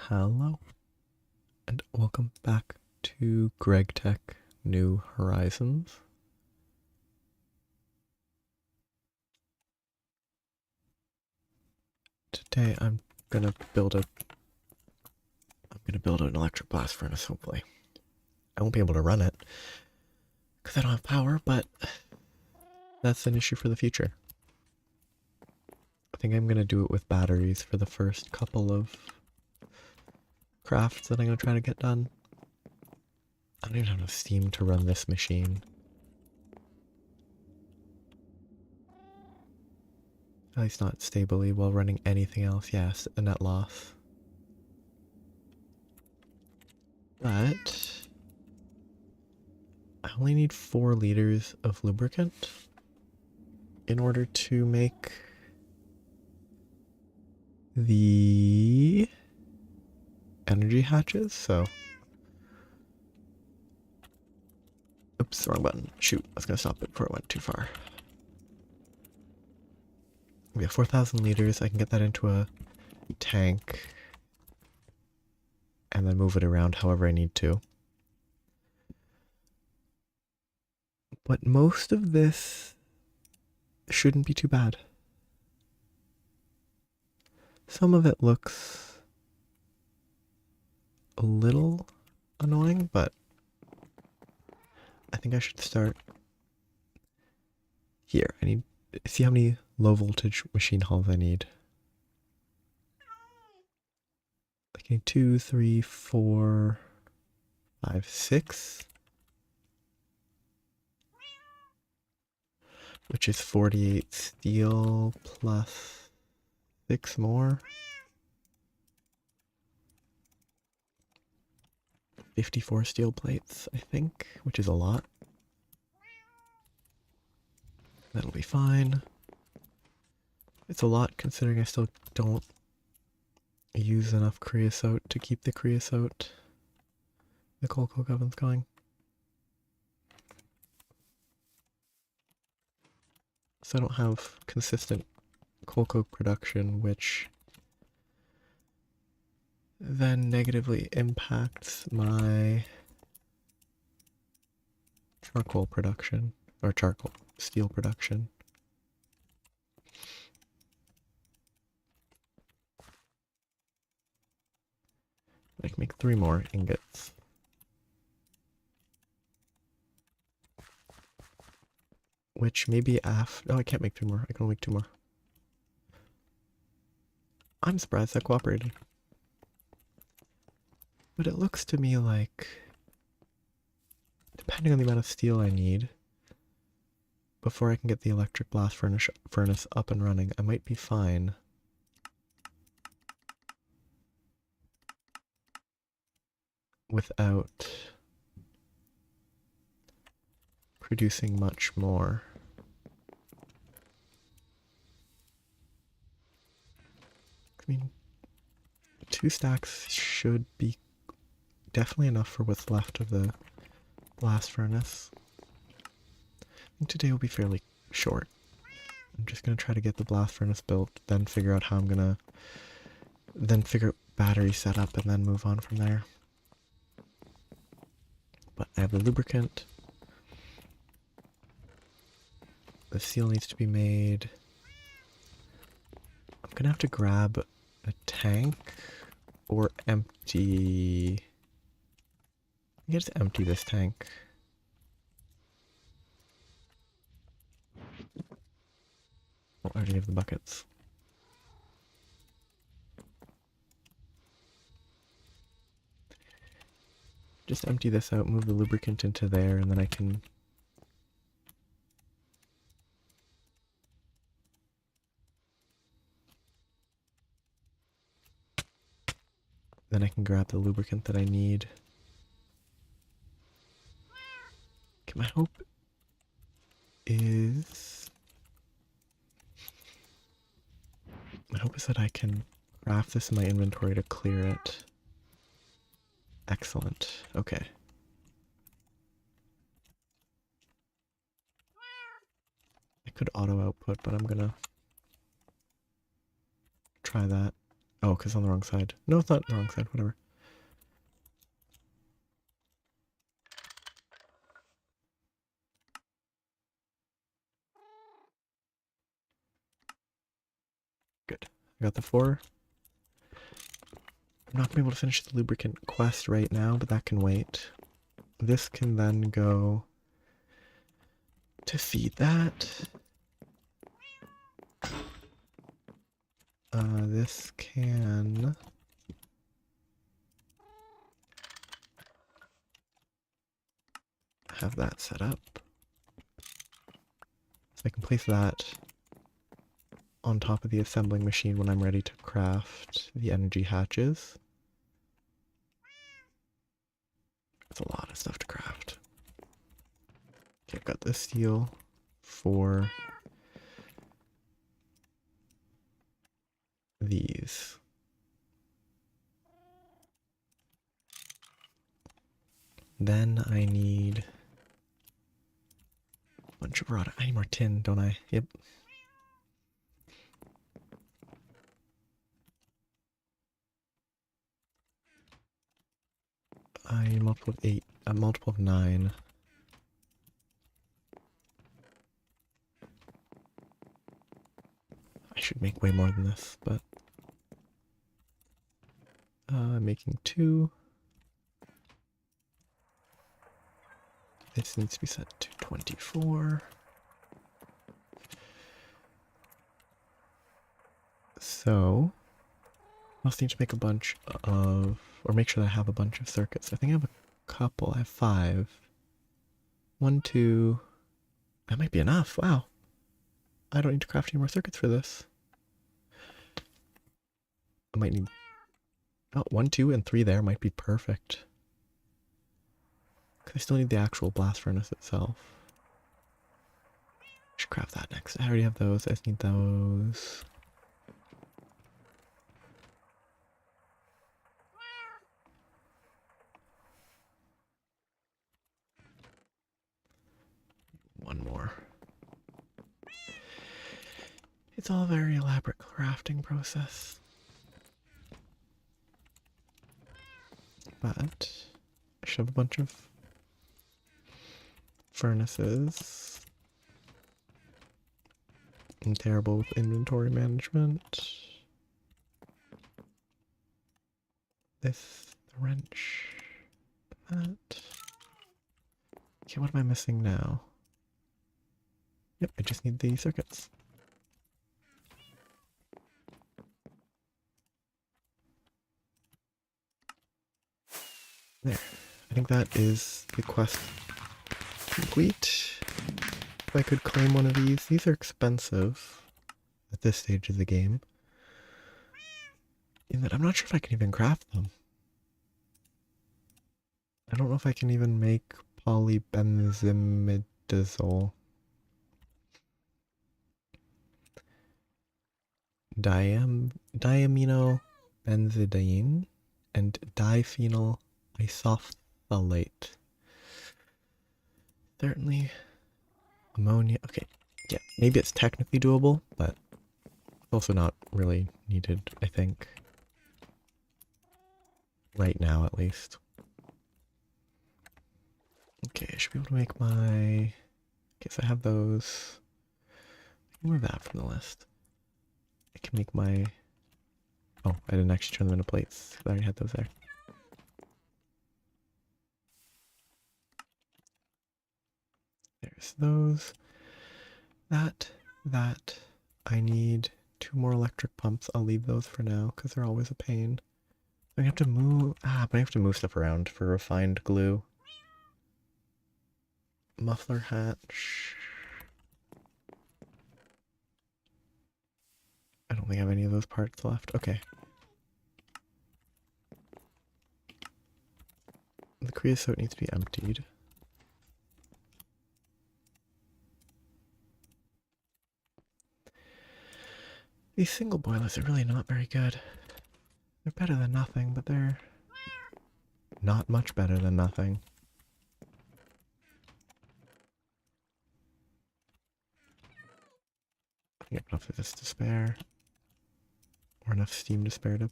Hello, and welcome back to Greg Tech New Horizons. Today I'm gonna build an electric blast furnace, hopefully. I won't be able to run it because I don't have power, but that's an issue for the future. I think I'm gonna do it with batteries for the first couple of crafts that I'm gonna try to get done. I don't even have enough steam to run this machine. At least not stably while running anything else. Yes, a net loss. But I only need 4 liters of lubricant in order to make the energy hatches, so... Oops, wrong button. Shoot, I was gonna stop it before it went too far. We have 4,000 liters. I can get that into a tank and then move it around however I need to. But most of this shouldn't be too bad. Some of it looks a little annoying, but I think I should start here. I need see how many low voltage machine hulls I need. I need 2, 3, 4, 5, 6. Which is 48 steel plus 6 more. 54 steel plates, I think, which is a lot. That'll be fine. It's a lot considering I still don't use enough creosote to keep the coal coke ovens going. So I don't have consistent coal coke production, which then negatively impacts my charcoal production, or charcoal steel production. I can make 3 more ingots. Which maybe after... Oh, I can't make 3 more. I can only make 2 more. I'm surprised that cooperated. But it looks to me like, depending on the amount of steel I need, before I can get the electric blast furnace up and running, I might be fine. Without producing much more. I mean, 2 stacks should be definitely enough for what's left of the blast furnace. I think today will be fairly short. I'm just going to try to get the blast furnace built, then figure out how I'm going to... Then figure out battery setup and then move on from there. But I have the lubricant. The seal needs to be made. I'm going to have to grab a tank or empty... I can just empty this tank. Oh, I already have the buckets. Just empty this out, move the lubricant into there, and then I can... Then I can grab the lubricant that I need. Okay, my hope is... My hope is that I can craft this in my inventory to clear it. Excellent. Okay. I could auto output, but I'm gonna try that. Oh, because on the wrong side. No, it's not the wrong side. Whatever. Good. I got the 4. I'm not going to be able to finish the lubricant quest right now, but that can wait. This can then go to feed that. This can have that set up. So I can place that on top of the assembling machine when I'm ready to craft the energy hatches. That's a lot of stuff to craft. Okay, I've got this steel for these. Then I need a bunch of rod. I need more tin, don't I? Yep. I need a multiple of 8, a multiple of 9. I should make way more than this, but I'm making 2. This needs to be set to 24. So, I also need to make a bunch of, or make sure that I have a bunch of circuits. I think I have a couple. I have 5. 1, 2. That might be enough. Wow. I don't need to craft any more circuits for this. I might need, oh, 1, 2, and 3 there might be perfect. Because I still need the actual blast furnace itself. I should craft that next. I already have those. I just need those. One more. It's all a very elaborate crafting process. But I should have a bunch of furnaces. I'm terrible with inventory management. This, the wrench, that. Okay, what am I missing now? Yep, I just need the circuits. There. I think that is the quest complete. If I could claim one of these are expensive at this stage of the game. In that I'm not sure if I can even craft them. I don't know if I can even make polybenzimidazole. Diamino benzidine and diphenyl isophthalate. Certainly ammonia. Okay, yeah, maybe it's technically doable, but also not really needed, I think. Right now, at least. Okay, I should be able to make my... Guess I have those. I can move that from the list. I can make my... Oh, I didn't actually turn them into plates. I already had those there. There's those. That. I need 2 more electric pumps. I'll leave those for now, because they're always a pain. I have to move... but I have to move stuff around for refined glue. Muffler hatch. I don't think I have any of those parts left. Okay. The creosote needs to be emptied. These single boilers are really not very good. They're better than nothing, but they're not much better than nothing. I have enough of this to spare. or enough steam to spare to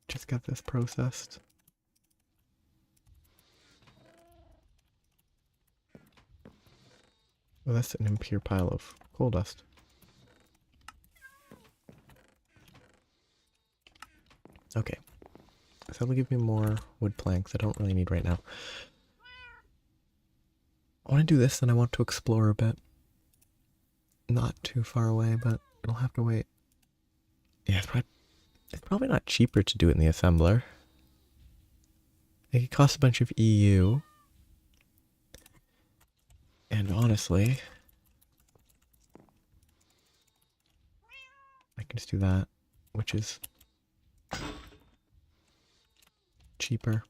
just get this processed. Well, that's an impure pile of coal dust. Okay. So that'll give me more wood planks I don't really need right now. I want to do this, and I want to explore a bit. Not too far away, but it'll have to wait. Yeah, it's probably not cheaper to do it in the assembler. It costs a bunch of EU. And honestly, I can just do that, which is cheaper.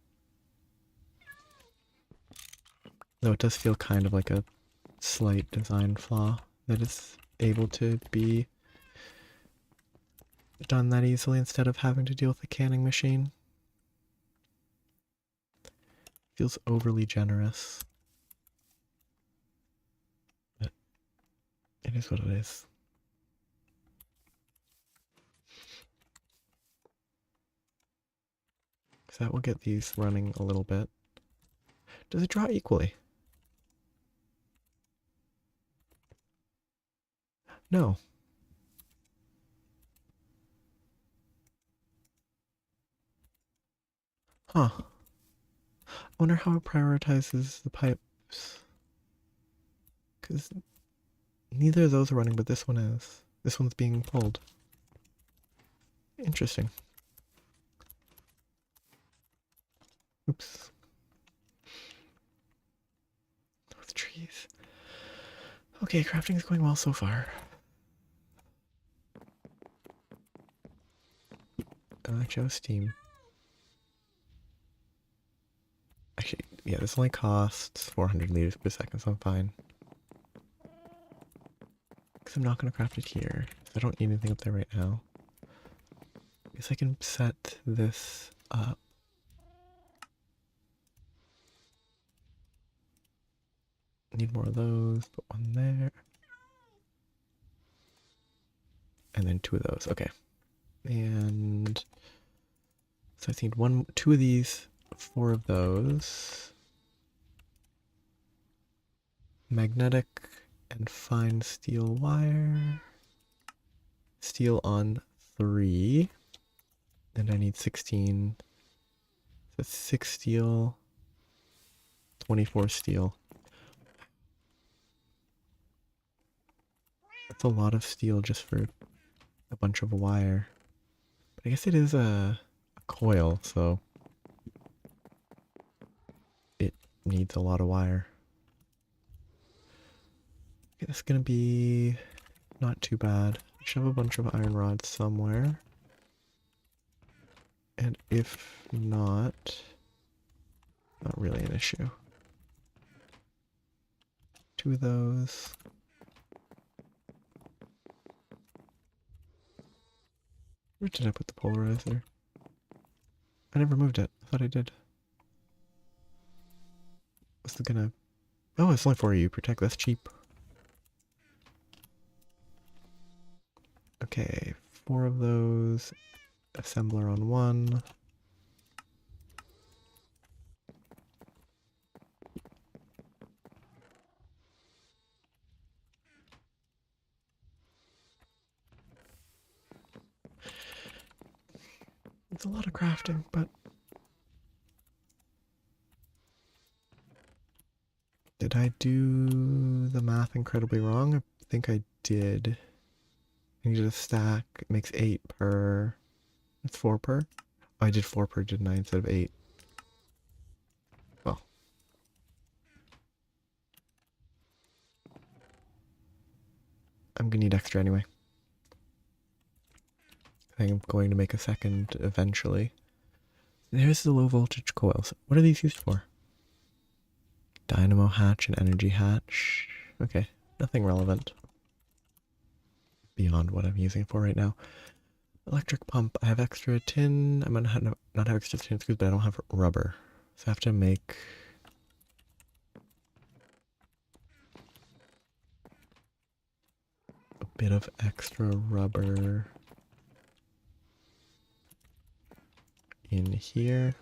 Though it does feel kind of like a slight design flaw that is able to be done that easily instead of having to deal with a canning machine. Feels overly generous. But it is what it is. So that will get these running a little bit. Does it draw equally? No. Huh. I wonder how it prioritizes the pipes. Because neither of those are running, but this one is. This one's being pulled. Interesting. Oops. Those trees. Okay, crafting is going well so far. Electro steam. Actually, yeah, this only costs 400 liters per second, so I'm fine. Because I'm not going to craft it here. I don't need anything up there right now. I guess I can set this up. Need more of those. Put one there. And then 2 of those. Okay. And so I need 2 of these, 4 of those. Magnetic and fine steel wire. Steel on 3. And I need 16. So that's 6 steel. 24 steel. That's a lot of steel just for a bunch of wire. But I guess it is a coil, so it needs a lot of wire. Okay, that's gonna be not too bad. I should have a bunch of iron rods somewhere. And if not really an issue. 2 of those. Where did I put the polarizer? I never moved it. I thought I did. What's it gonna... Oh, it's only for you. Protect. That's cheap. Okay, 4 of those. Assembler on 1. It's a lot of crafting, but... Did I do the math incredibly wrong? I think I did. I needed a stack. It makes 8 per... That's 4 per? Oh, I did 4 per, didn't I, instead of 8? Well. I'm gonna need extra anyway. I think I'm going to make a second eventually. There's the low voltage coils. What are these used for? Dynamo hatch and energy hatch. Okay, nothing relevant beyond what I'm using for right now. Electric pump. I have extra tin. I'm gonna not have extra tin screws, but I don't have rubber. So I have to make a bit of extra rubber. in here.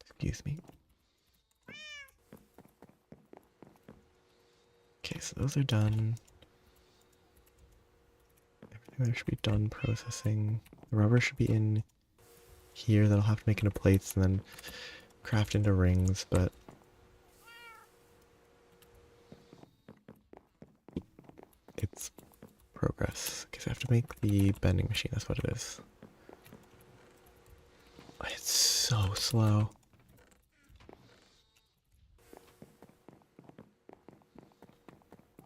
Excuse me. Okay, so those are done. Everything there should be done processing. The rubber should be in here. That'll have to make into plates and then craft into rings, but it's progress. Because I have to make the bending machine, that's what it is. It's so slow.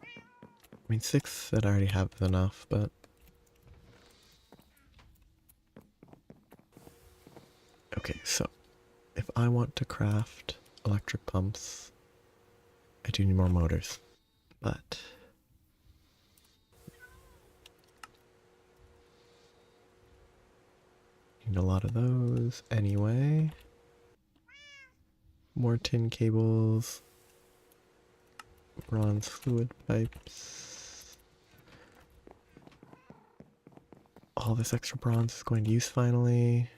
I mean, 6 that I already have is enough, but... Okay, so if I want to craft electric pumps, I do need more motors, but... Need a lot of those anyway. More tin cables. Bronze fluid pipes. All this extra bronze is going to use finally.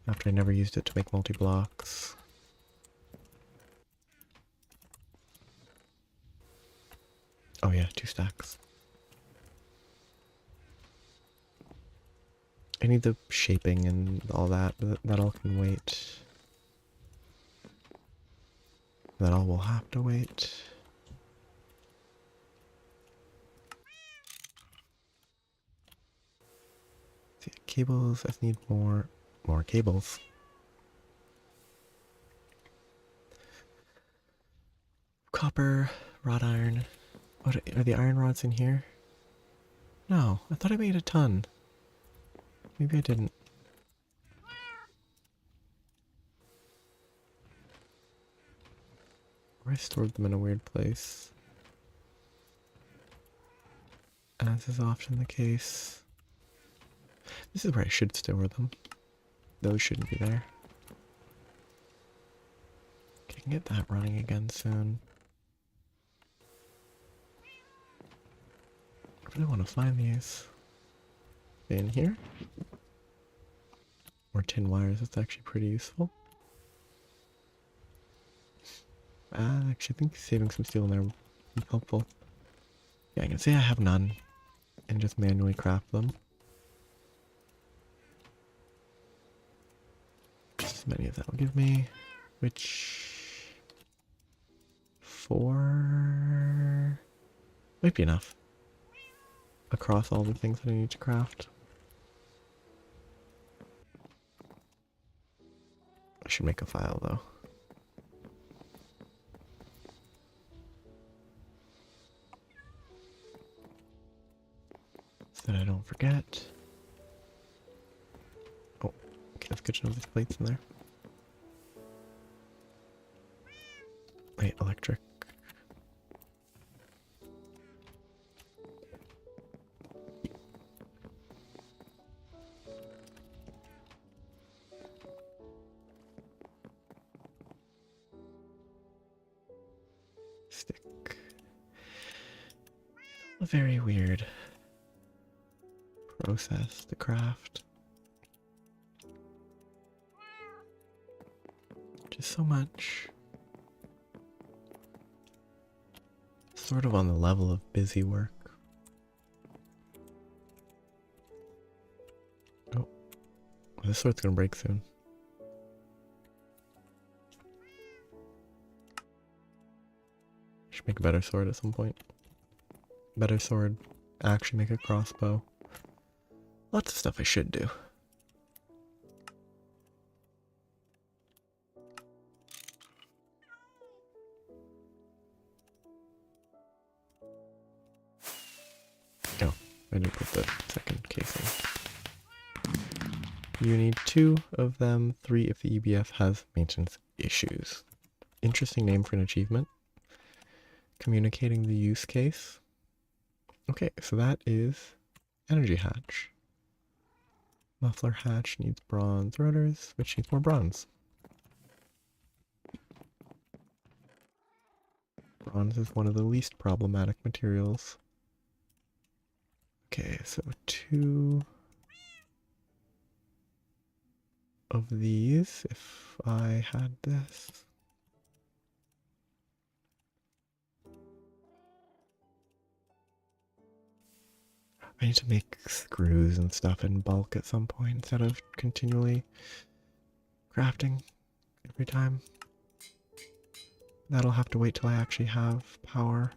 After I never used it to make multi-blocks. Oh yeah, 2 stacks. I need the shaping and all that. That all can wait. That all will have to wait. See, cables, I need more cables. Copper, wrought iron. What are the iron rods in here? No, I thought I made a ton. Maybe I didn't. Or I stored them in a weird place. As is often the case. This is where I should store them. Those shouldn't be there. Okay, I can get that running again soon. I really want to find these. In here? More tin wires, that's actually pretty useful. Actually, I think saving some steel in there would be helpful. Yeah, I can say I have none. And just manually craft them. Just as many as that will give me. Which... 4... might be enough. Across all the things that I need to craft. I should make a file though. So that I don't forget. Oh, okay, that's good to know there's plates in there. Wait, electric. Stick. A very weird process to craft. Just so much. Sort of on the level of busy work. Oh, this sword's gonna break soon. Should make a better sword at some point. Better sword. Actually make a crossbow. Lots of stuff I should do. Oh, I didn't put the second case in. You need 2 of them, 3 if the EBF has maintenance issues. Interesting name for an achievement. Communicating the use case. Okay, so that is energy hatch. Muffler hatch needs bronze rotors, which needs more bronze. Bronze is one of the least problematic materials. Okay, so 2 of these if I had this. I need to make screws and stuff in bulk at some point instead of continually crafting every time. That'll have to wait till I actually have power.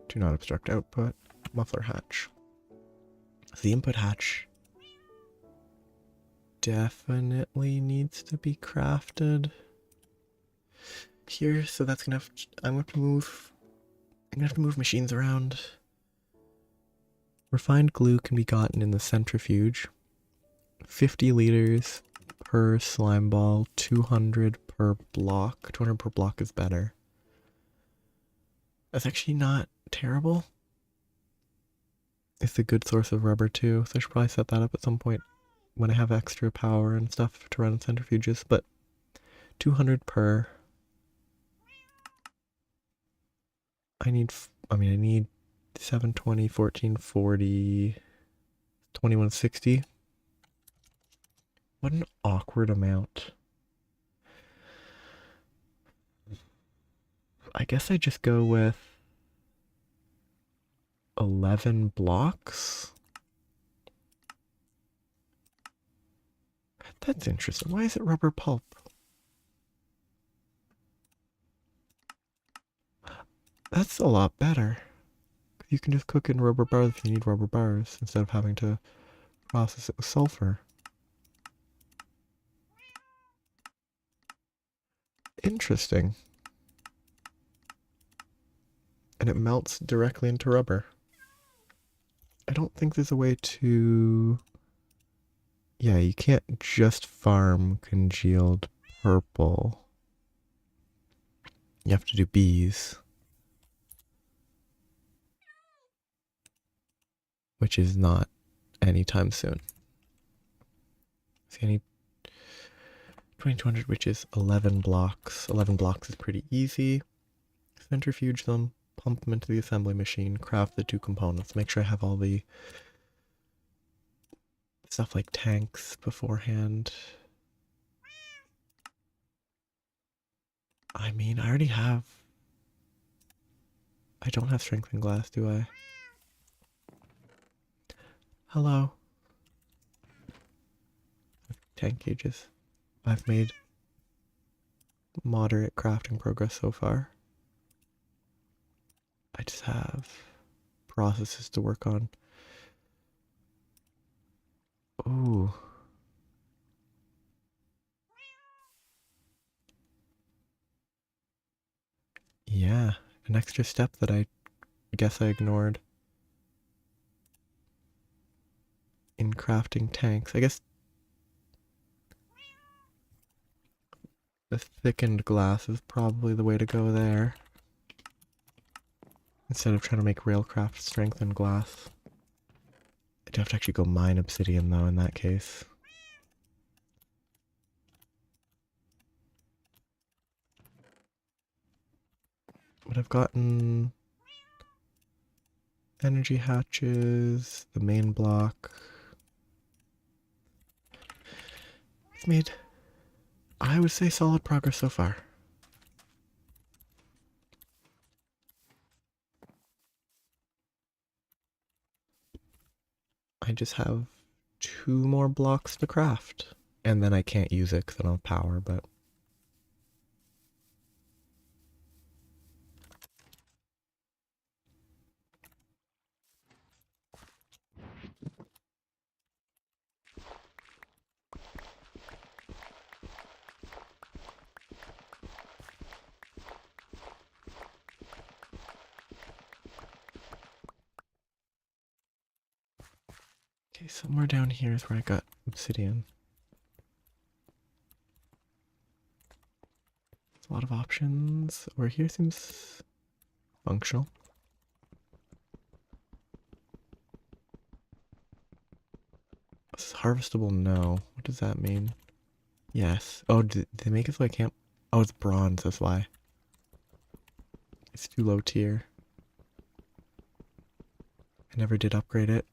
Do not obstruct output. Muffler hatch. So the input hatch definitely needs to be crafted here, so that's gonna have to, I'm gonna have to move machines around. Refined glue can be gotten in the centrifuge. 50 liters per slime ball, 200 per block. 200 per block is better. That's actually not terrible. It's a good source of rubber too, so I should probably set that up at some point when I have extra power and stuff to run centrifuges, but 200 per. I need 720, 1440, 2160. What an awkward amount. I guess I just go with 11 blocks. That's interesting. Why is it rubber pulp? That's a lot better. You can just cook in rubber bars if you need rubber bars instead of having to process it with sulfur. Interesting. And it melts directly into rubber. I don't think there's a way to... Yeah, you can't just farm congealed purple. You have to do bees. Which is not anytime soon. See, I need 2200, which is 11 blocks. 11 blocks is pretty easy. Centrifuge them, pump them into the assembly machine, craft the 2 components. Make sure I have all the stuff like tanks beforehand. I mean, I already have... I don't have strengthened glass, do I? Hello. Tank cages. I've made moderate crafting progress so far. I just have processes to work on. Ooh. Yeah, an extra step that I guess I ignored in crafting tanks. I guess the thickened glass is probably the way to go there. Instead of trying to make railcraft strengthened glass. I'd have to actually go mine obsidian though in that case. But I've gotten energy hatches, the main block. It's made, I would say, solid progress so far. I just have 2 more blocks to craft. And then I can't use it because I don't have power, but... Okay, somewhere down here is where I got obsidian. There's a lot of options. Over here seems functional. Harvestable, no. What does that mean? Yes. Oh, did they make it so I can't? Oh, it's bronze, that's why. It's too low tier. I never did upgrade it.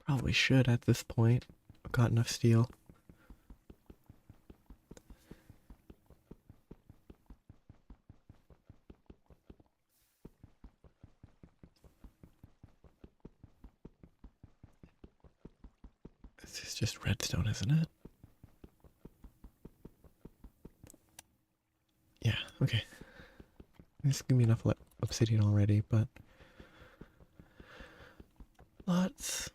Probably should at this point. I've got enough steel. This is just redstone, isn't it? Yeah, okay. This give me enough obsidian already, but lots.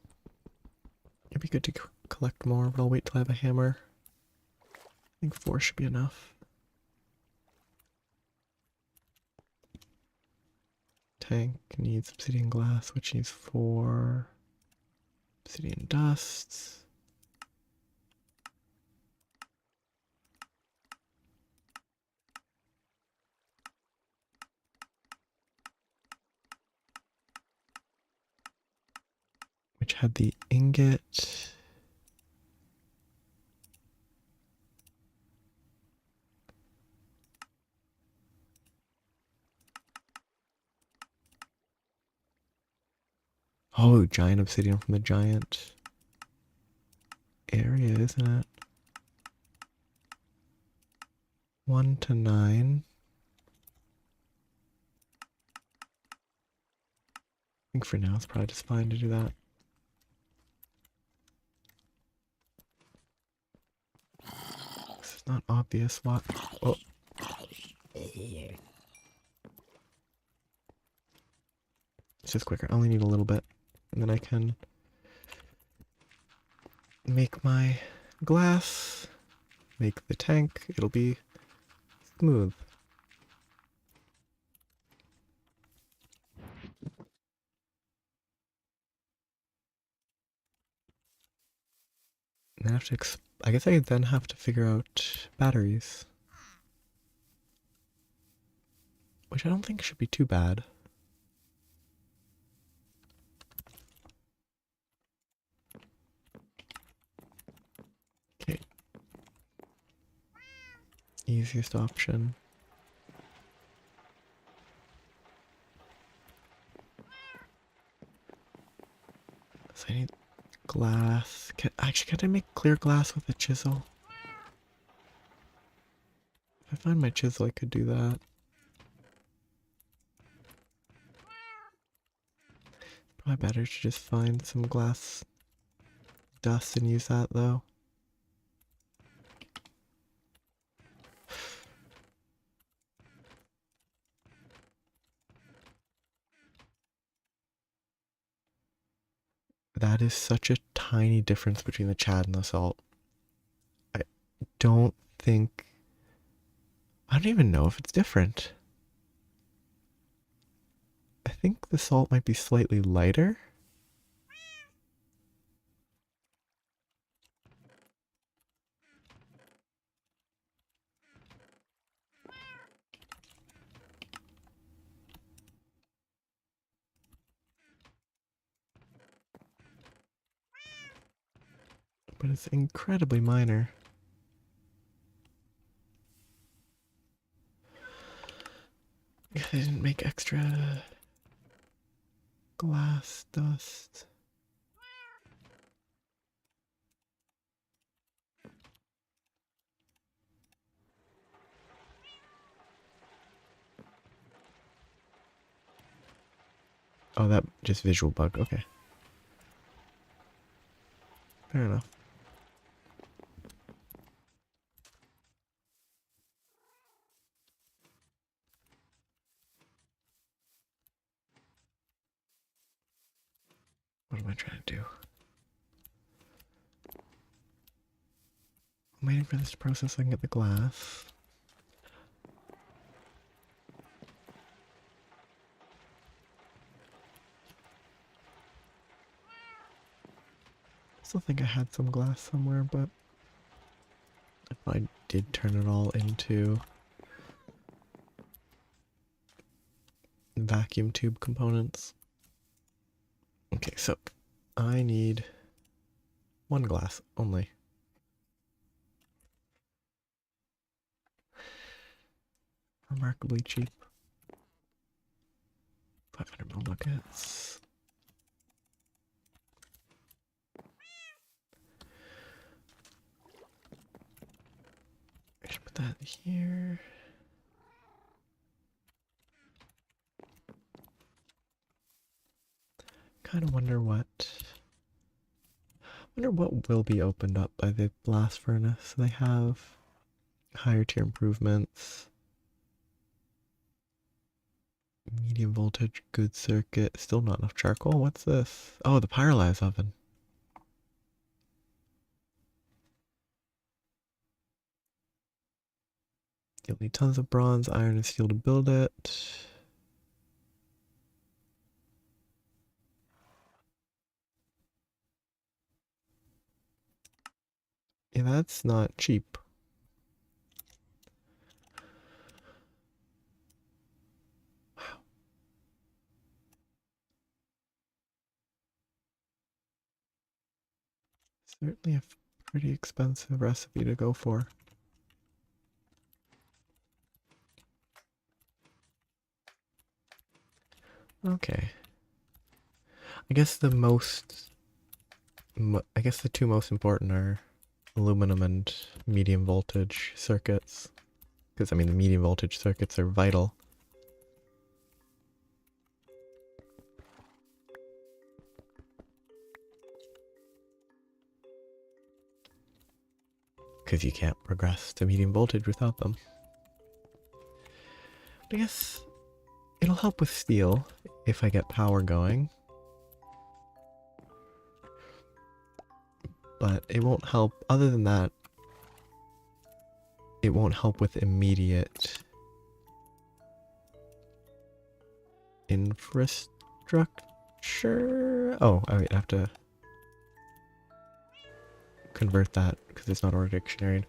It'd be good to collect more, but I'll wait till I have a hammer. I think 4 should be enough. Tank needs obsidian glass, which needs 4 obsidian dusts. Which had the ingot. Oh, giant obsidian from the giant area, isn't it? 1 to 9. I think for now it's probably just fine to do that. This is not obvious. What? Oh. It's just quicker. I only need a little bit. And then I can make my glass, make the tank. It'll be smooth. And I have to I guess I then have to figure out batteries. Which I don't think should be too bad. Okay. Easiest option. So I need glass. Actually, can I make clear glass with a chisel? If I find my chisel, I could do that. Probably better to just find some glass dust and use that, though. That is such a tiny difference between the Chad and the salt. I don't think... I don't even know if it's different. I think the salt might be slightly lighter. But it's incredibly minor. I didn't make extra glass dust. Oh, that just visual bug. Okay. Fair enough. What am I trying to do? I'm waiting for this to process so I can get the glass. I still think I had some glass somewhere, but if I did turn it all into vacuum tube components. Okay, so I need one glass only. Remarkably cheap. 500 ml buckets. I should put that here. Kind of wonder what will be opened up by the blast furnace. They have higher tier improvements, medium voltage, good circuit, still not enough charcoal. What's this? Oh, the pyrolyze oven. You'll need tons of bronze, iron, and steel to build it. Yeah, that's not cheap. Wow. Certainly a pretty expensive recipe to go for. Okay. I guess the two most important are aluminum and medium voltage circuits. Because, I mean, the medium voltage circuits are vital. Because you can't progress to medium voltage without them. But I guess it'll help with steel if I get power going. But it won't help, other than that, it won't help with immediate infrastructure. Oh, I have to convert that because it's not order dictionary.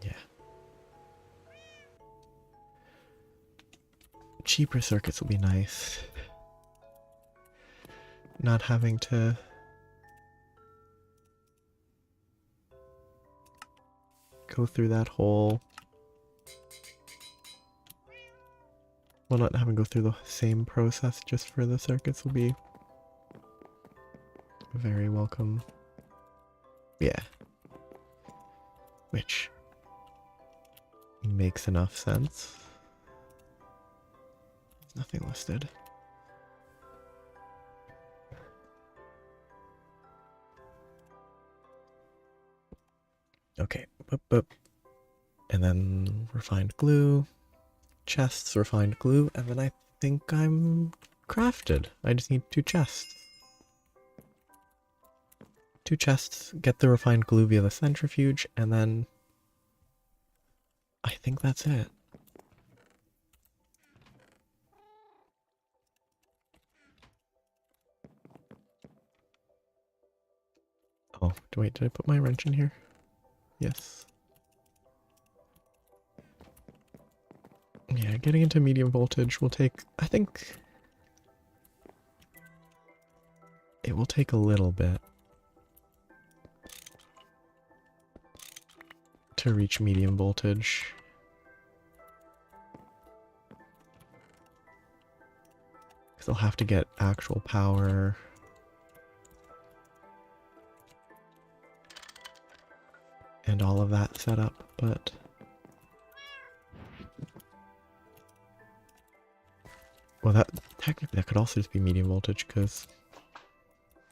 Yeah. Cheaper circuits will be nice. Not having to go through that whole... Well, not having to go through the same process just for the circuits will be very welcome. Yeah. Which makes enough sense. There's nothing listed. Okay, boop, boop. And then refined glue, chests, refined glue, and then I think I'm crafted. I just need 2 chests. 2 chests, get the refined glue via the centrifuge, and then I think that's it. Oh, wait, did I put my wrench in here? Yes. Yeah, getting into medium voltage will take, I think, it will take a little bit to reach medium voltage. Because I'll have to get actual power. And all of that set up, but... Well, technically that could also just be medium voltage, because...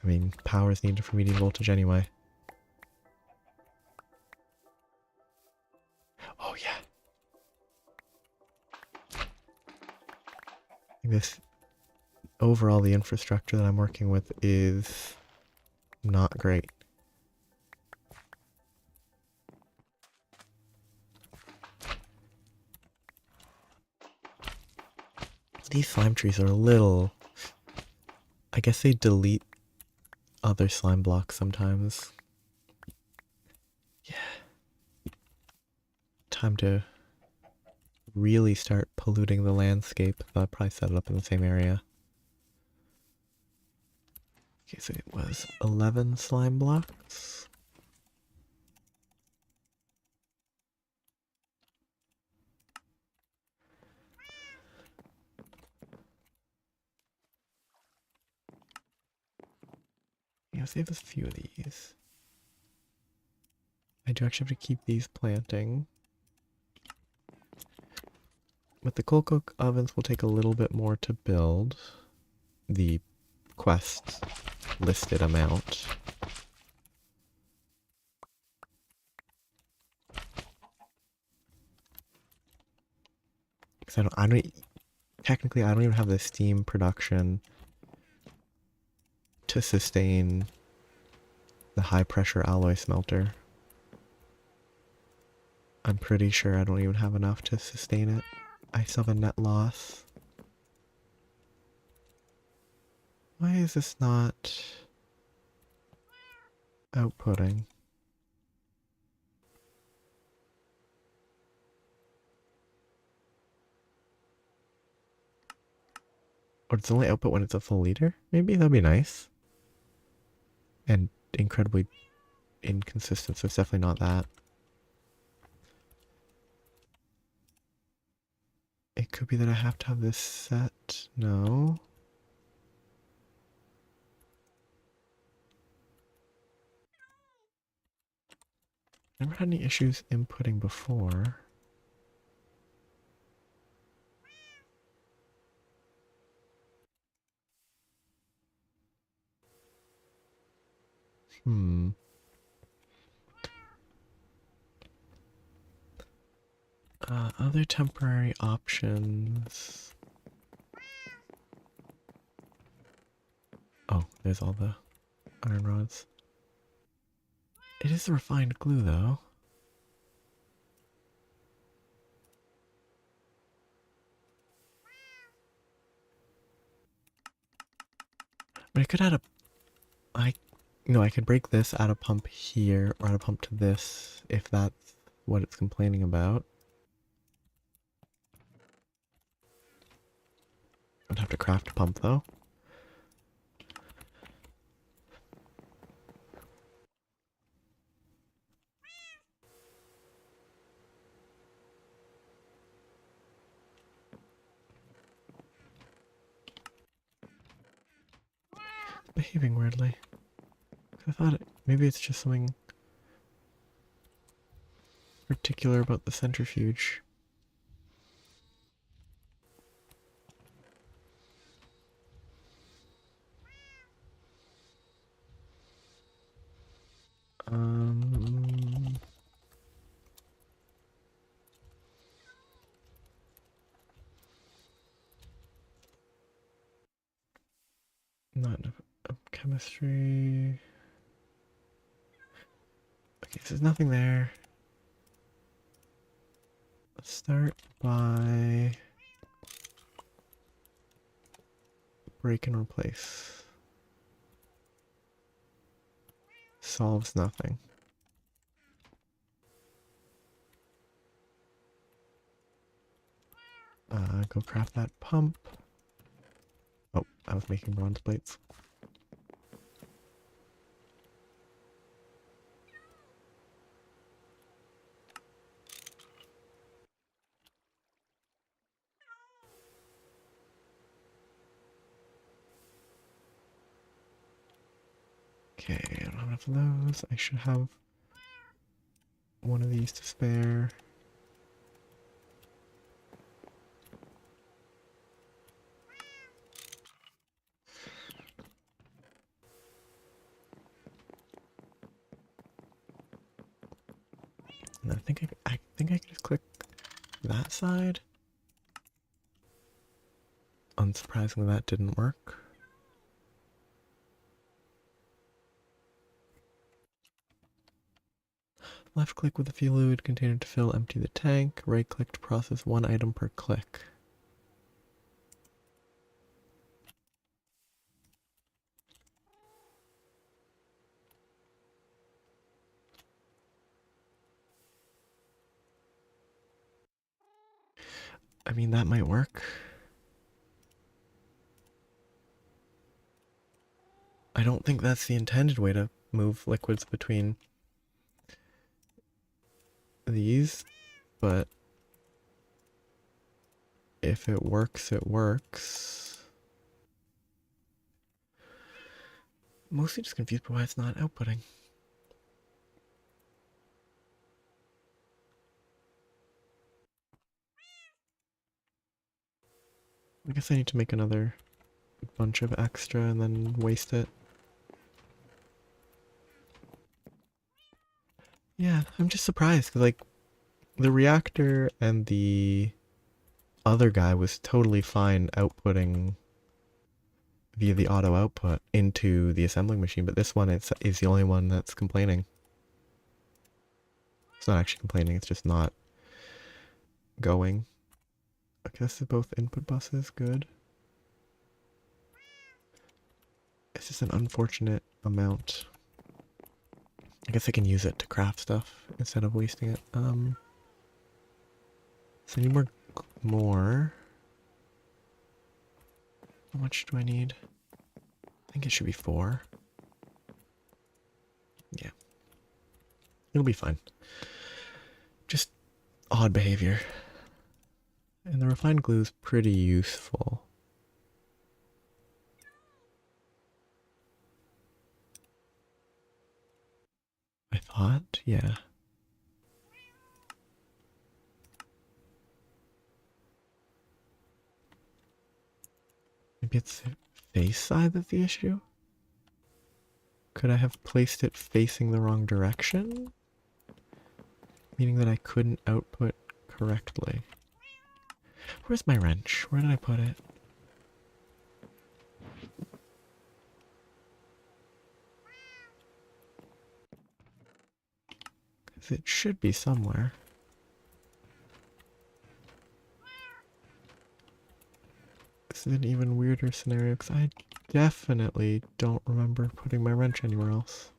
I mean, power is needed for medium voltage anyway. Oh, yeah. Overall, the infrastructure that I'm working with is not great. These slime trees are a little... I guess they delete other slime blocks sometimes. Yeah. Time to really start polluting the landscape, I'll probably set it up in the same area. Okay, so it was 11 slime blocks. Yeah, save us a few of these. I do actually have to keep these planting. With the coal coke ovens, will take a little bit more to build the quest listed amount. Because technically I don't even have the steam production to sustain the high pressure alloy smelter. I'm pretty sure I don't even have enough to sustain it. I still have a net loss. Why is this not outputting? Or it's only output when it's a full liter? Maybe that'd be nice. And incredibly inconsistent, so it's definitely not that. It could be that I have to have this set. No. Never had any issues inputting before. Other temporary options. Oh, there's all the iron rods. It is the refined glue, though. But I could add a... I could break this, add a pump here, or add a pump to this, if that's what it's complaining about. I'd have to craft a pump, though. It's behaving weirdly. I thought maybe it's just something particular about the centrifuge. Not enough chemistry. Okay, so there's nothing there. Let's start by break and replace. Solves nothing. Go craft that pump. Oh, I was making bronze plates. Okay, I don't have enough of those. I should have one of these to spare. And I think I can just click that side. Unsurprisingly, that didn't work. Left click with the fluid container to fill, empty the tank. Right click to process one item per click. I mean, that might work. I don't think that's the intended way to move liquids between these, but if it works, it works. Mostly just confused by why it's not outputting. I guess I need to make another bunch of extra and then waste it. Yeah, I'm just surprised because, like, the reactor and the other guy was totally fine outputting via the auto output into the assembling machine, but this one is the only one that's complaining. It's not actually complaining, it's just not going. I guess both input buses, good. It's just an unfortunate amount. I guess I can use it to craft stuff instead of wasting it. So I need more. How much do I need? I think it should be 4. Yeah. It'll be fine. Just odd behavior. And the refined glue is pretty useful. I thought, yeah. Maybe it's the face side that's the issue? Could I have placed it facing the wrong direction? Meaning that I couldn't output correctly. Where's my wrench? Where did I put it? Because it should be somewhere. This is an even weirder scenario because I definitely don't remember putting my wrench anywhere else.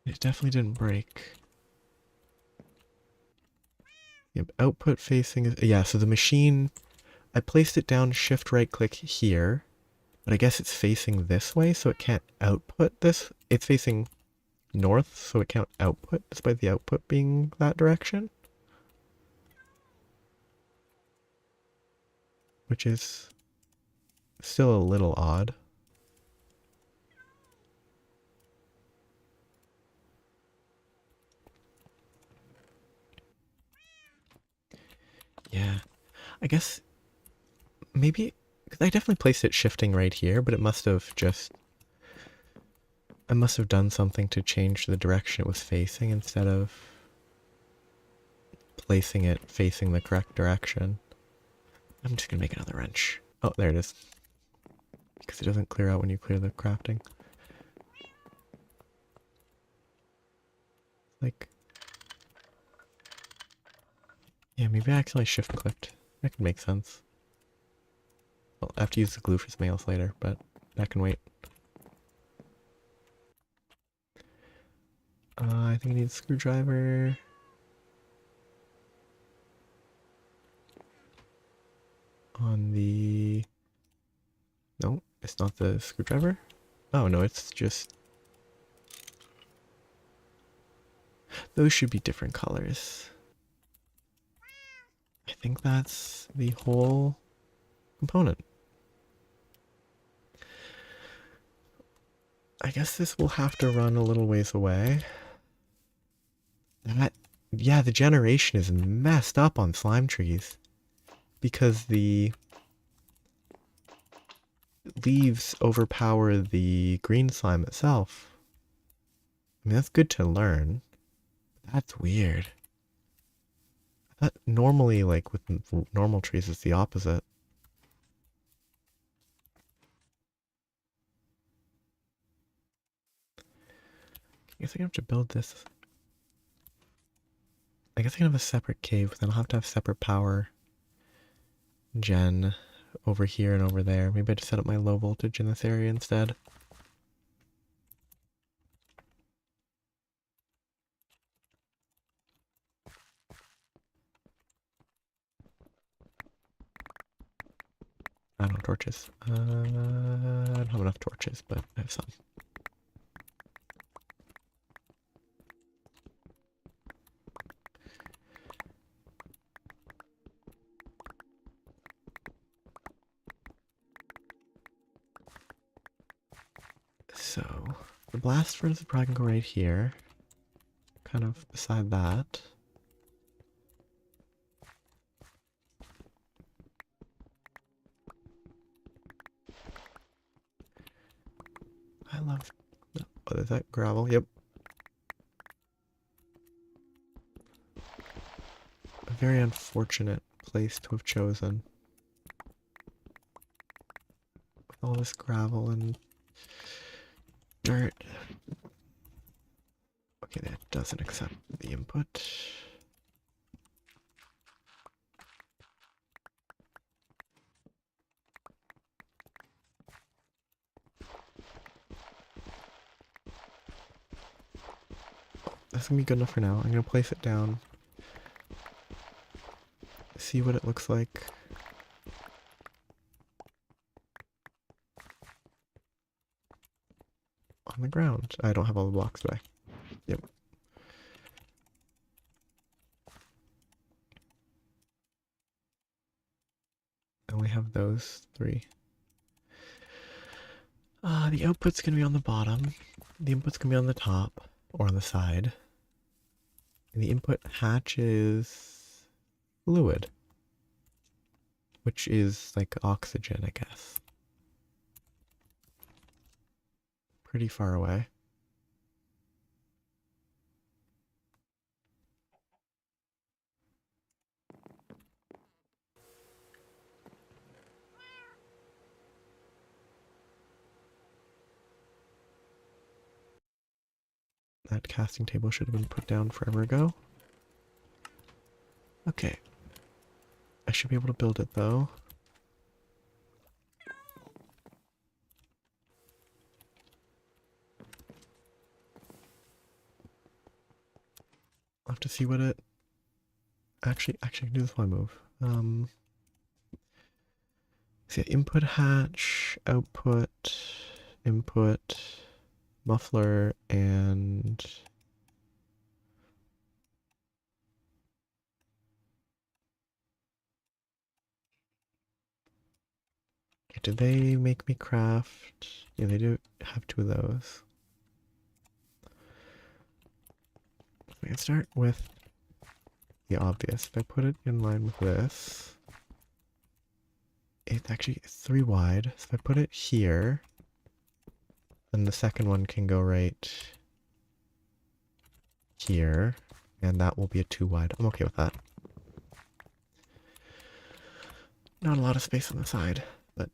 It definitely didn't break. Yep, output facing is, yeah, so the machine, I placed it down, shift right click here, but I guess it's facing this way, so it can't output this. It's facing north, so it can't output despite the output being that direction. Which is still a little odd. Yeah, I guess maybe, because I definitely placed it shifting right here, but it must have just, I must have done something to change the direction it was facing instead of placing it facing the correct direction. I'm just gonna make another wrench. Oh, there it is. Because it doesn't clear out when you clear the crafting. Like, yeah, maybe I accidentally shift clicked. That could make sense. Well, I have to use the glue for something else later, but that can wait. I think I need a screwdriver. On the... No, it's not the screwdriver. Oh no, it's just... Those should be different colors. I think that's the whole component. I guess this will have to run a little ways away. That, yeah, the generation is messed up on slime trees. Because the leaves overpower the green slime itself. I mean, that's good to learn. That's weird. I thought normally, like with normal trees, it's the opposite. I guess I have to build this. I guess I can have a separate cave, but then I'll have to have separate power gen over here and over there. Maybe I just set up my low voltage in this area instead. I don't have torches. I don't have enough torches, but I have some. So, the blast furnace is probably gonna go right here. Kind of beside that. I love... Oh, is that gravel? Yep. A very unfortunate place to have chosen. With all this gravel and dirt. Okay, that doesn't accept the input. That's gonna be good enough for now. I'm gonna place it down. See what it looks like. On the ground. I don't have all the blocks, do I? Yep. And we have those three. The output's gonna be on the bottom. The input's gonna be on the top, or on the side. And the input hatch is fluid. Which is like oxygen, I guess. Pretty far away. That casting table should have been put down forever ago. Okay. I should be able to build it though. I'll have to see what it... Actually, I can do this while I move. See, input hatch, output, input, muffler, and... Okay, did they make me craft? Yeah, they do have two of those. We can start with the obvious. If I put it in line with this, it's actually 3 wide. So if I put it here, then the second one can go right here, and that will be a 2 wide. I'm okay with that. Not a lot of space on the side, but...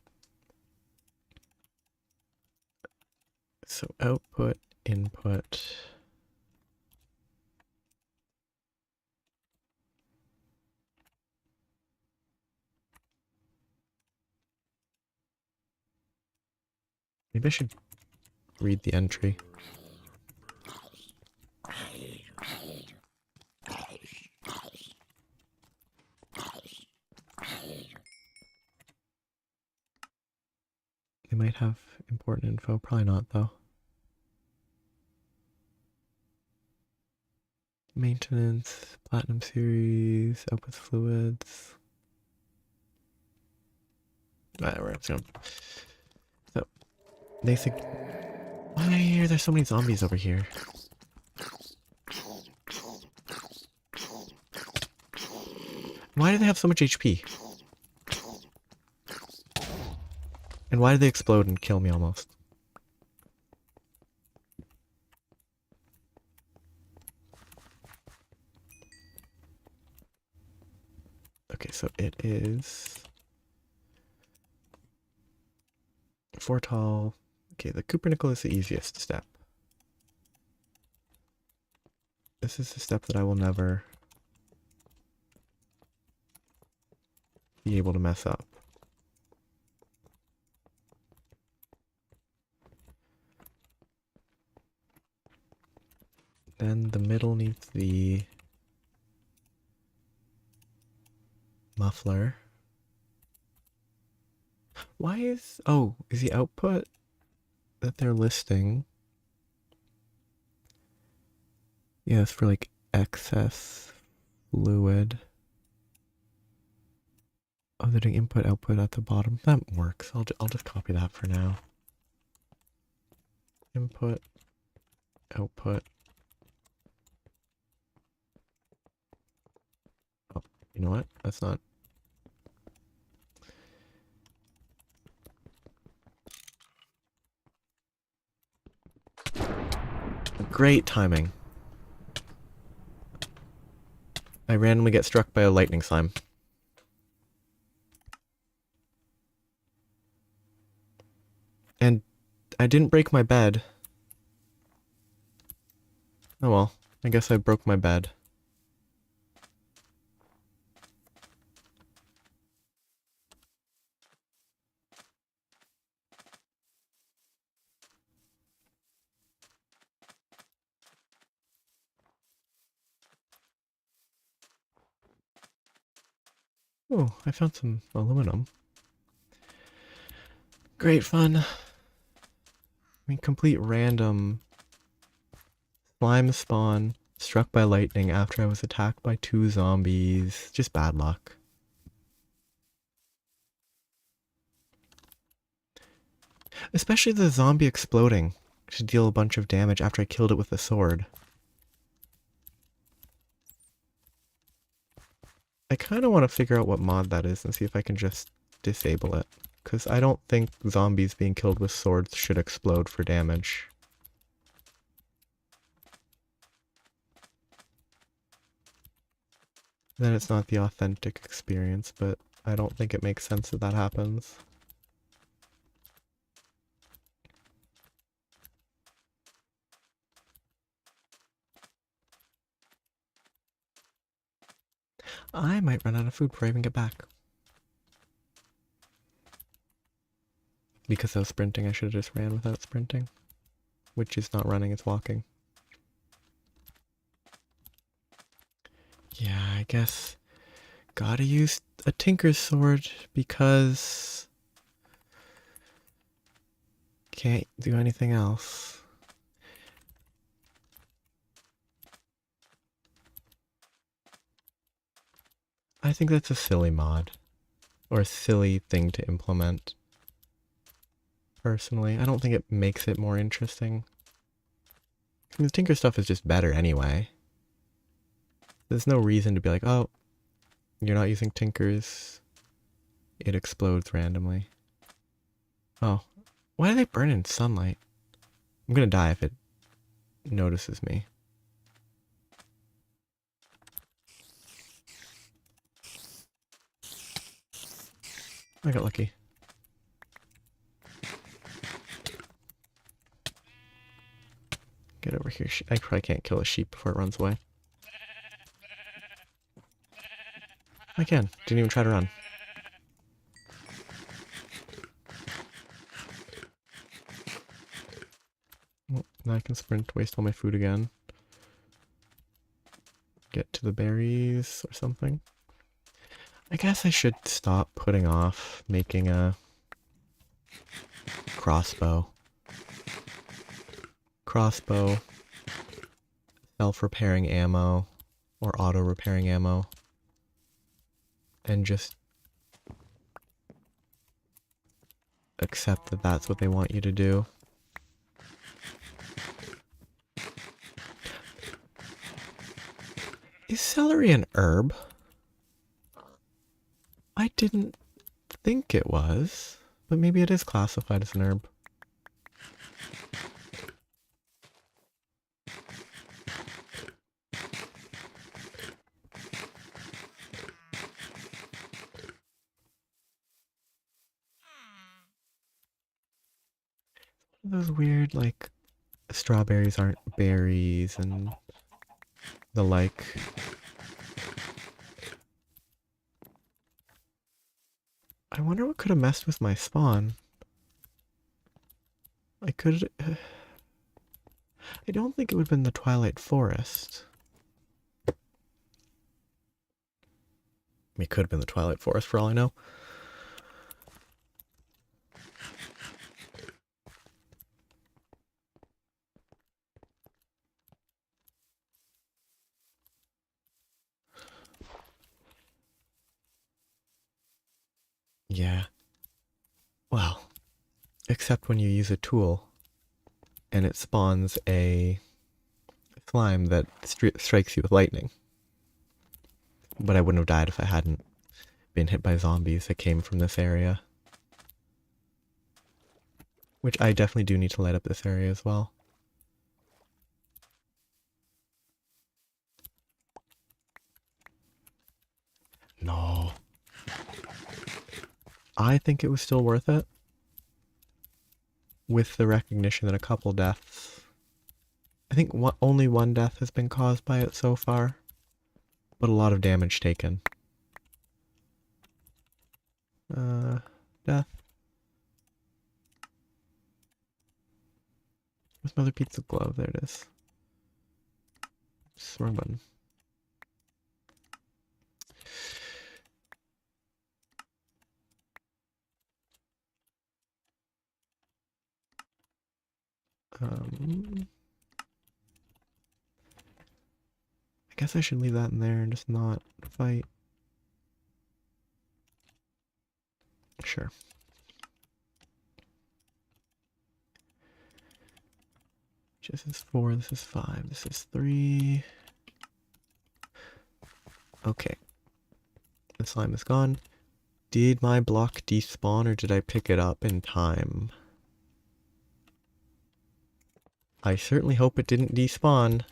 So output, input... Maybe I should read the entry. They might have important info. Probably not, though. Maintenance, Platinum Series, output fluids. We're just gonna... So, they think... Why are there so many zombies over here? Why do they have so much HP? And why do they explode and kill me almost? Okay, so it is... 4 tall. Okay, the cupronickel is the easiest step. This is the step that I will never be able to mess up. Then the middle needs the muffler. Why is... Oh, is the output that they're listing... Yeah, it's for like excess fluid. Oh, they're doing input output at the bottom. That works. I'll just copy that for now. Input output. Oh, you know what? That's not... Great timing. I randomly get struck by a lightning slime. And I didn't break my bed. Oh well, I guess I broke my bed. Oh, I found some aluminum. Great fun. I mean, complete random slime spawn, struck by lightning after I was attacked by 2 zombies. Just bad luck. Especially the zombie exploding to deal a bunch of damage after I killed it with a sword. I kind of want to figure out what mod that is and see if I can just disable it. Because I don't think zombies being killed with swords should explode for damage. Then it's not the authentic experience, but I don't think it makes sense that that happens. I might run out of food before I even get back. Because I was sprinting, I should have just ran without sprinting. Which is not running, it's walking. Yeah, I guess gotta use a tinker's sword because can't do anything else. I think that's a silly mod. Or a silly thing to implement. Personally, I don't think it makes it more interesting. I mean, the tinker stuff is just better anyway. There's no reason to be like, oh, you're not using tinkers. It explodes randomly. Oh, why do they burn in sunlight? I'm gonna die if it notices me. I got lucky. Get over here. I probably can't kill a sheep before it runs away. I can. Didn't even try to run. Well, now I can sprint, waste all my food again. Get to the berries or something. I guess I should stop putting off making a crossbow. Crossbow, self-repairing ammo, or auto-repairing ammo. And just accept that that's what they want you to do. Is celery an herb? I didn't think it was, but maybe it is classified as an herb. Those weird, like, strawberries aren't berries and the like. I wonder what could have messed with my spawn. I could... I don't think it would have been the Twilight Forest. It could have been the Twilight Forest for all I know. Yeah. Well, except when you use a tool and it spawns a slime that strikes you with lightning. But I wouldn't have died if I hadn't been hit by zombies that came from this area. Which I definitely do need to light up this area as well. No. I think it was still worth it. With the recognition that a couple deaths... I think only one death has been caused by it so far. But a lot of damage taken. Death. Where's Mother Pizza glove? There it is. Wrong button. I guess I should leave that in there and just not fight. Sure. This is 4, this is 5, this is 3. Okay. The slime is gone. Did my block despawn or did I pick it up in time? I certainly hope it didn't despawn.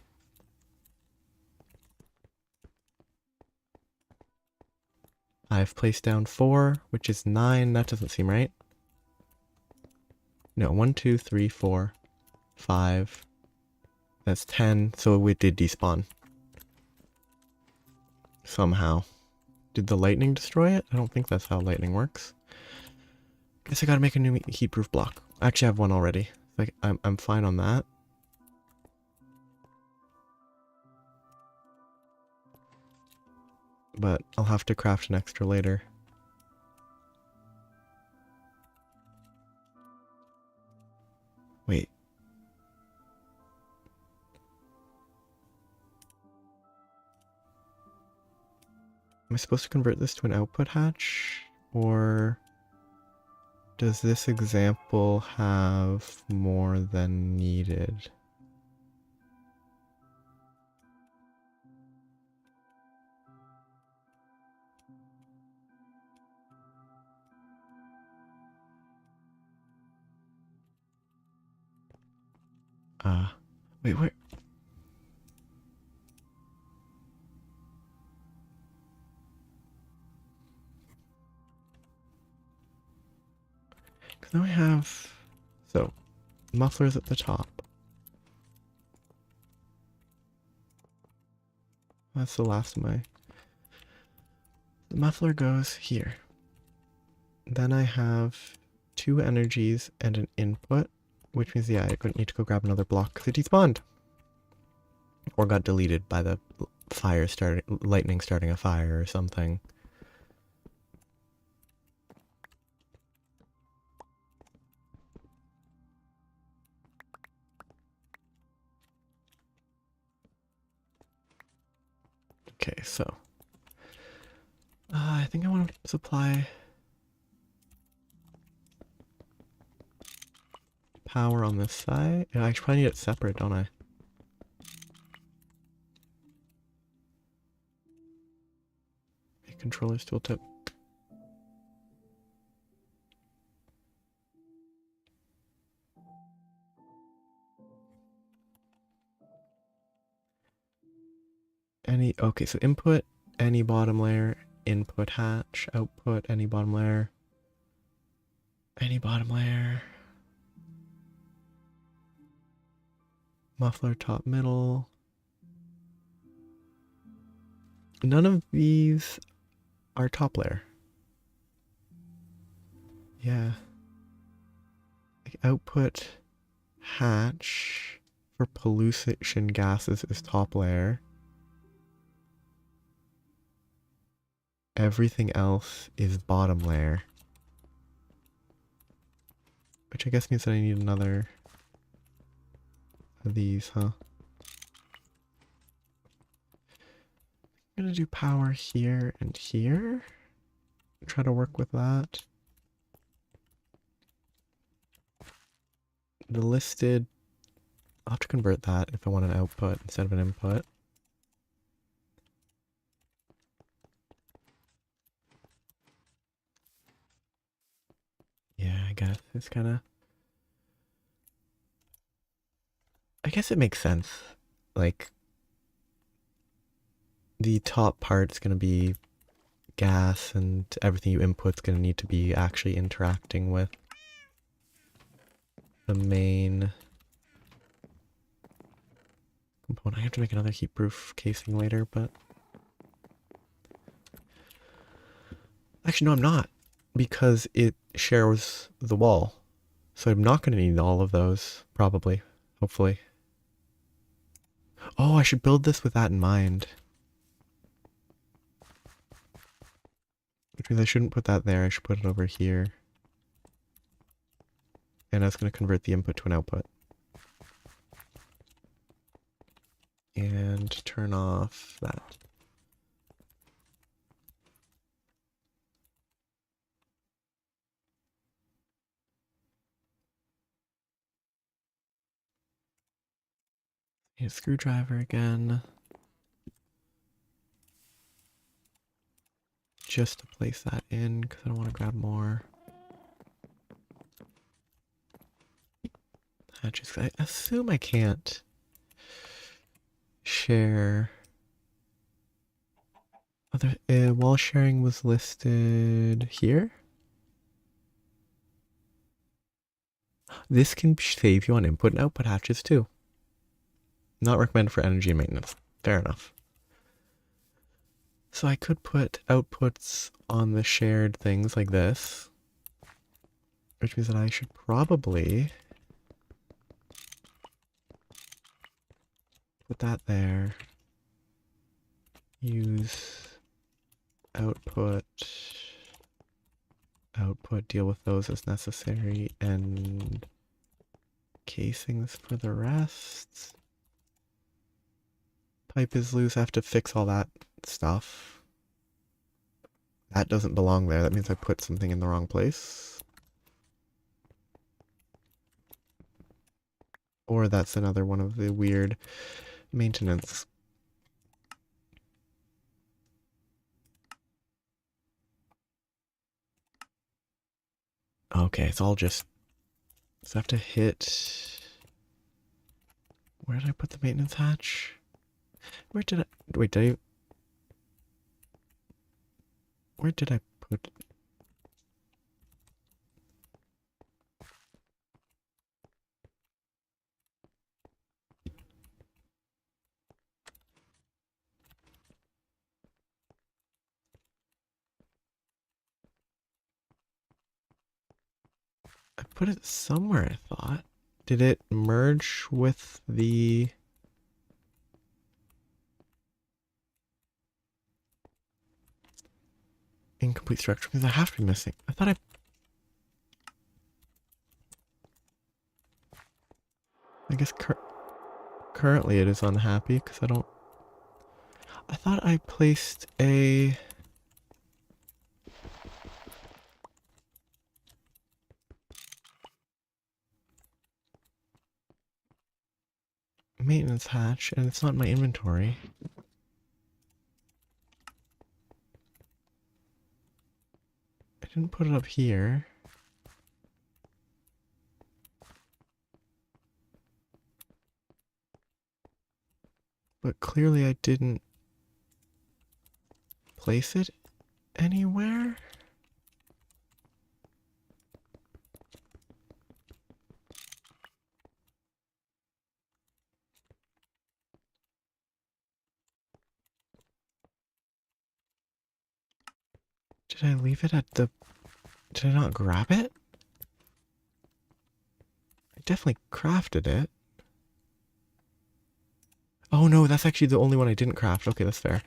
I've placed down 4, which is 9. That doesn't seem right. No, 1, 2, 3, 4, 5. That's 10, so it did despawn. Somehow. Did the lightning destroy it? I don't think that's how lightning works. Guess I gotta make a new heat-proof block. I actually have one already. Like, I'm fine on that. But I'll have to craft an extra later. Wait. Am I supposed to convert this to an output hatch? Or does this example have more than needed? Wait, where? Because now I have... So, muffler's at the top. That's the last of my... The muffler goes here. Then I have 2 energies and an input, which means, yeah, I need to go grab another block because it despawned. Or got deleted by the lightning starting a fire or something. Okay, so I think I want to supply power on this side. Yeah, I probably need it separate, don't I? Make controller's tooltip. Okay, so input, any bottom layer, input hatch, output, any bottom layer, any bottom layer, muffler, top, middle. None of these are top layer. Yeah. Like output hatch for pollution gases is top layer. Everything else is bottom layer. Which I guess means that I need another of these, huh? I'm gonna do power here and here. Try to work with that. the listed, I'll have to convert that if I want an output instead of an input. Yeah, I guess it's kind of, I guess it makes sense. Like, the top part's going to be gas, and everything you input's going to need to be actually interacting with the main component. I have to make another heat-proof casing later, but actually no, I'm not, because it shares the wall. So I'm not going to need all of those, probably, hopefully. Oh, I should build this with that in mind. Which means I shouldn't put that there, I should put it over here. And that's going to convert the input to an output. And turn off that. Need a screwdriver again. Just to place that in, because I don't want to grab more. Hatches. I assume I can't share. Other wall sharing was listed here. This can save you on input and output hatches too. Not recommended for energy maintenance. Fair enough. So I could put outputs on the shared things like this, which means that I should probably put that there. Use output, deal with those as necessary, and casings for the rest. Pipe is loose, I have to fix all that stuff. That doesn't belong there, that means I put something in the wrong place. Or that's another one of the weird maintenance. Okay, it's all just, so I have to hit, where did I put the maintenance hatch? Where did I, wait, where did I put, I put it somewhere, I thought. Did it merge with the... incomplete structure? Because I have to be missing. I thought I guess currently it is unhappy because I don't... I thought I placed a... maintenance hatch, and it's not in my inventory. I didn't put it up here. But clearly I didn't place it anywhere. Did I leave it at the... Did I not grab it? I definitely crafted it. Oh no, that's actually the only one I didn't craft. Okay, that's fair.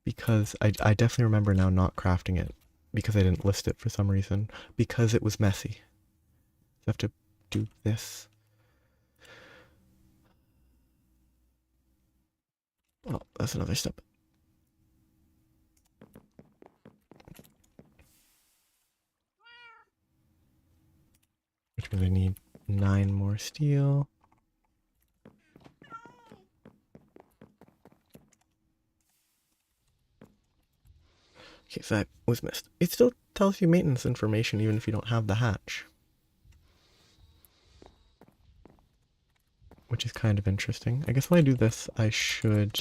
Because I definitely remember now not crafting it. Because I didn't list it for some reason. Because it was messy. So I have to do this. Oh, that's another step. Which means I need 9 more steel. Okay, so that was missed. It still tells you maintenance information even if you don't have the hatch. Which is kind of interesting. I guess when I do this, I should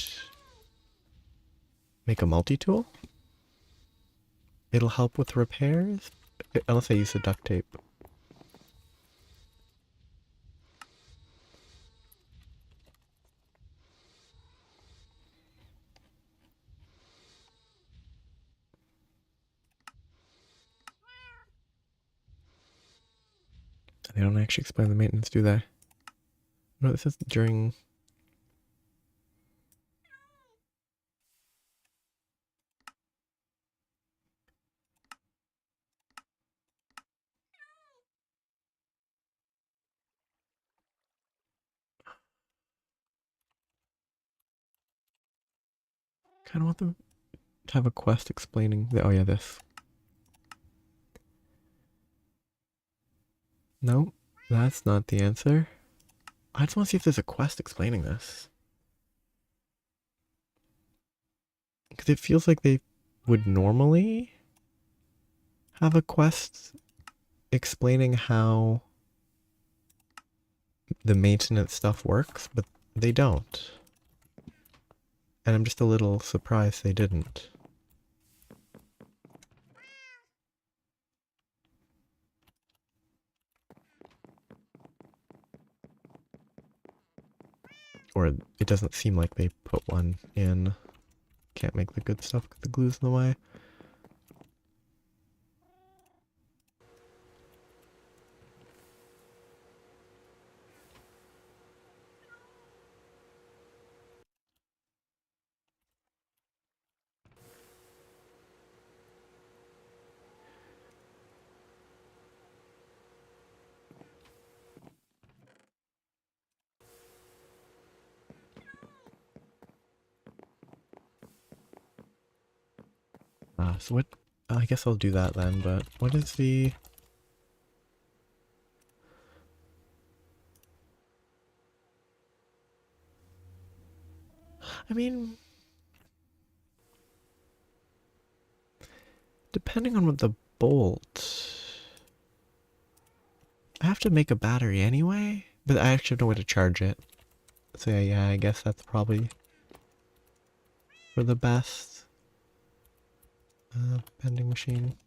make a multi-tool. It'll help with repairs, unless I use the duct tape. They don't actually explain the maintenance, do they? No, this is during... Kind of want them to have a quest explaining the... Oh yeah, this. No, that's not the answer. I just want to see if there's a quest explaining this. Because it feels like they would normally have a quest explaining how the maintenance stuff works, but they don't. And I'm just a little surprised they didn't. Or it doesn't seem like they put one in. Can't make the good stuff because the glue's in the way. So what... I guess I'll do that then, but what is the... I mean... Depending on what the bolt... I have to make a battery anyway, but I actually have no way to charge it. So yeah, I guess that's probably for the best. Vending machine.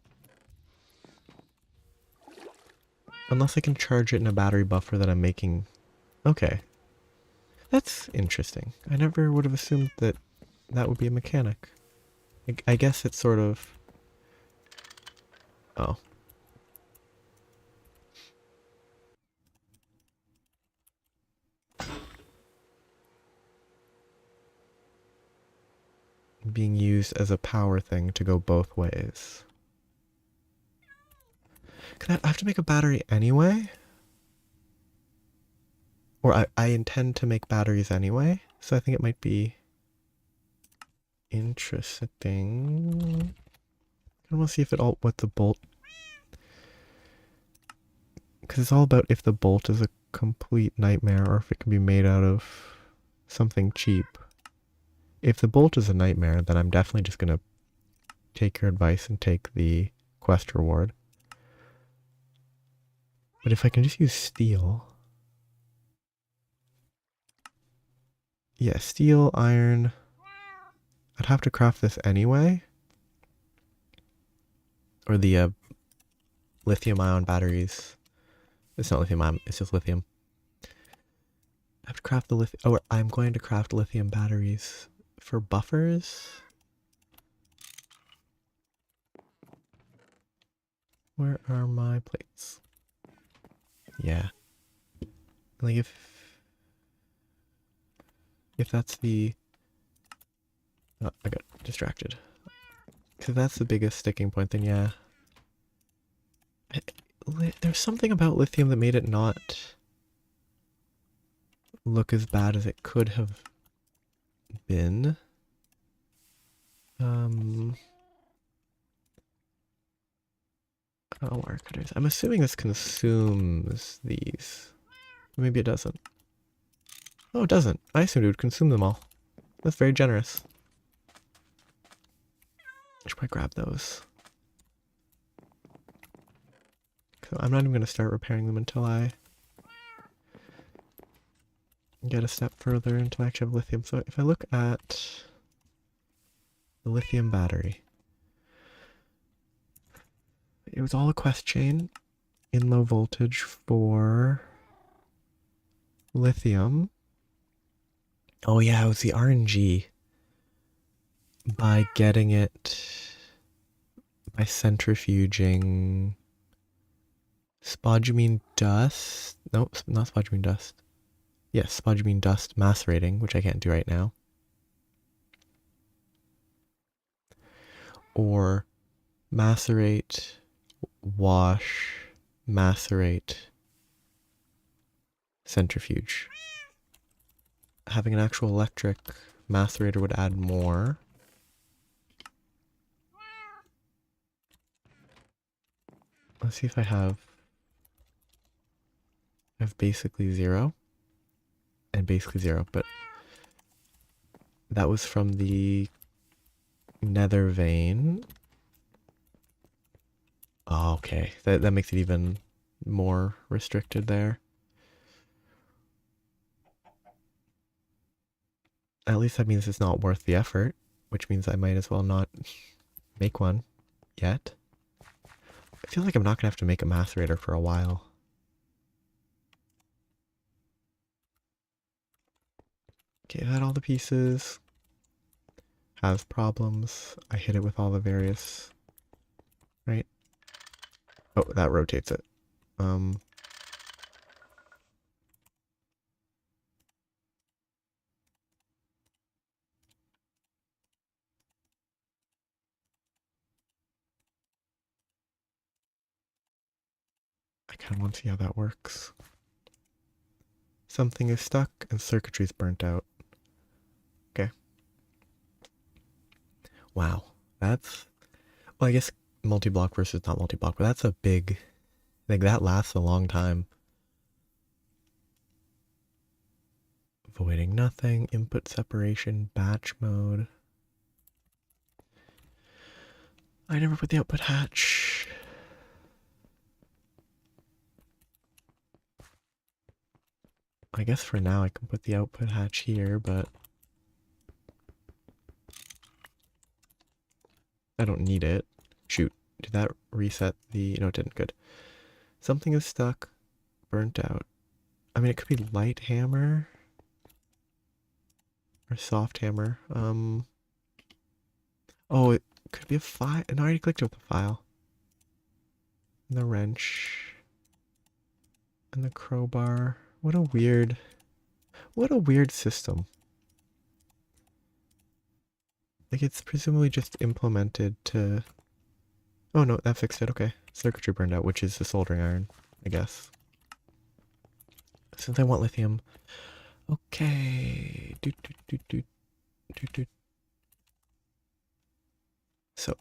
Unless I can charge it in a battery buffer that I'm making. Okay. That's interesting. I never would have assumed that that would be a mechanic. I guess it's sort of... Oh. Being used as a power thing to go both ways. I have to make a battery anyway? Or I intend to make batteries anyway, so I think it might be interesting. I want to see if it all... what the bolt... Because it's all about if the bolt is a complete nightmare or if it can be made out of something cheap. If the bolt is a nightmare, then I'm definitely just going to take your advice and take the quest reward. But if I can just use steel... Yeah, steel, iron... I'd have to craft this anyway. Or the lithium-ion batteries. It's not lithium-ion, it's just lithium. I have to craft the lithium... Oh, I'm going to craft lithium batteries for buffers. Where are my plates? Yeah. Like if that's the... Oh, I got distracted. Because that's the biggest sticking point, then yeah. There's something about lithium that made it not look as bad as it could have been. Oh, wire cutters. I'm assuming this consumes these. Maybe it doesn't. Oh, it doesn't. I assumed it would consume them all. That's very generous. I should probably grab those. So I'm not even going to start repairing them until I get a step further until I actually have lithium. So if I look at the lithium battery, it was all a quest chain in low voltage for lithium. Oh yeah, it was the RNG by getting it by centrifuging spodumene dust. Nope, not spodumene dust. Yes, spodumene dust macerating, which I can't do right now. Or macerate, wash, macerate, centrifuge. Having an actual electric macerator would add more. Let's see if I have basically 0 and basically 0, but that was from the nether vein. Oh, okay, that makes it even more restricted there. At least that means it's not worth the effort, which means I might as well not make one yet. I feel like I'm not gonna have to make a macerator for a while. Okay, that all the pieces. Has problems. I hit it with all the various... Right? Oh, that rotates it. I kind of want to see how that works. Something is stuck and circuitry's burnt out. Okay. Wow. That's... Well, I guess multi-block versus not multi-block, but that's a big... Like, that lasts a long time. Avoiding nothing, input separation, batch mode. I never put the output hatch. I guess for now I can put the output hatch here, but I don't need it. Shoot, did that reset the... No, it didn't. Good. Something is stuck, burnt out. I mean, it could be light hammer or soft hammer. Oh, it could be a file. No, I already clicked with the file. And the wrench. And the crowbar. What a weird system. Like, it's presumably just implemented to... Oh no, that fixed it. Okay. Circuitry burned out, which is the soldering iron, I guess. Since I want lithium. Okay. So,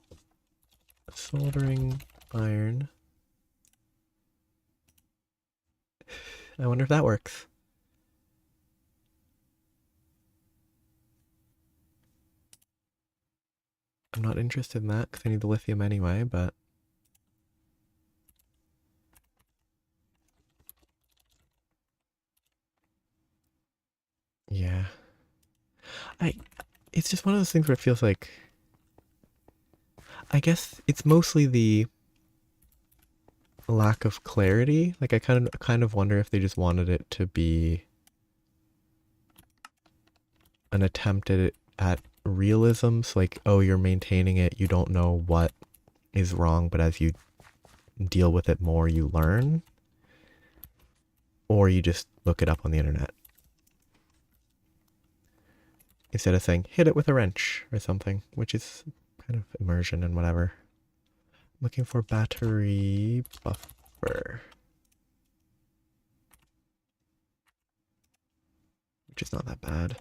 soldering iron. I wonder if that works. I'm not interested in that because I need the lithium anyway, but... Yeah. It's just one of those things where it feels like... I guess it's mostly the lack of clarity. Like, I kind of wonder if they just wanted it to be an attempt at realism. So like, oh, you're maintaining it, you don't know what is wrong, but as you deal with it more, you learn. Or you just look it up on the internet. Instead of saying, hit it with a wrench or something, which is kind of immersion and whatever. Looking for battery buffer. Which is not that bad.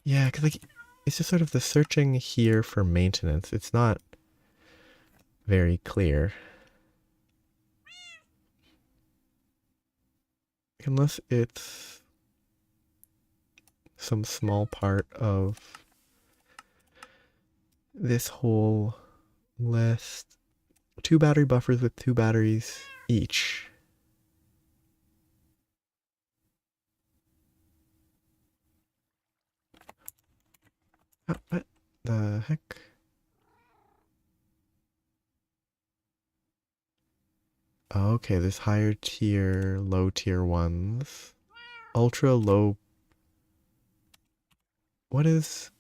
Yeah, because like, it's just sort of the searching here for maintenance. It's not very clear. Unless it's some small part of this whole list. 2 battery buffers with 2 batteries each. What the heck? Okay, there's higher tier, low tier ones. Ultra low. What is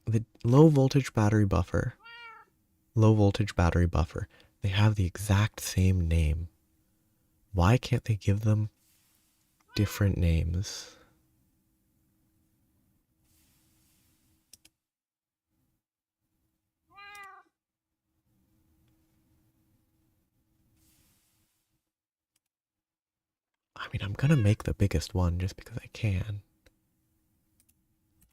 the low voltage battery buffer? Low voltage battery buffer. They have the exact same name. Why can't they give them different names? I mean, I'm gonna make the biggest one just because I can.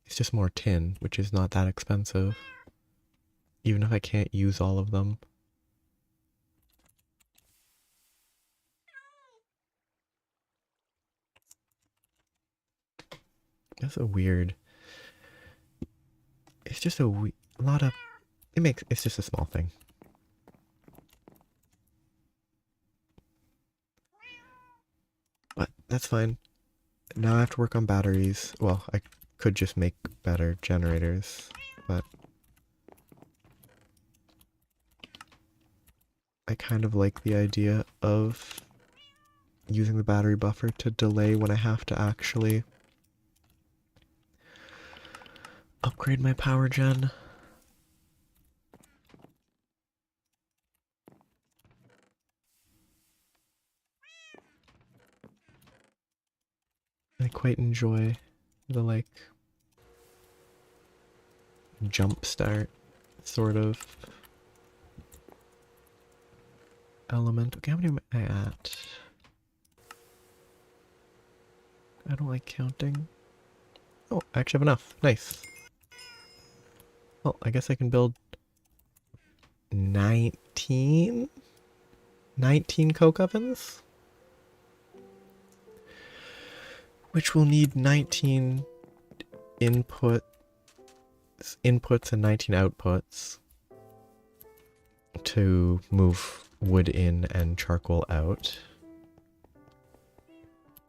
It's just more tin, which is not that expensive. Even if I can't use all of them. That's a weird. It's just a lot of. It's just a small thing. But that's fine. Now I have to work on batteries. Well, I could just make better generators, but I kind of like the idea of using the battery buffer to delay when I have to actually upgrade my power gen. I quite enjoy the like jump start sort of element. Okay, how many am I at? I don't like counting. Oh, I actually have enough. Nice. Well, I guess I can build 19 coke ovens, which will need 19 inputs and 19 outputs to move wood in and charcoal out.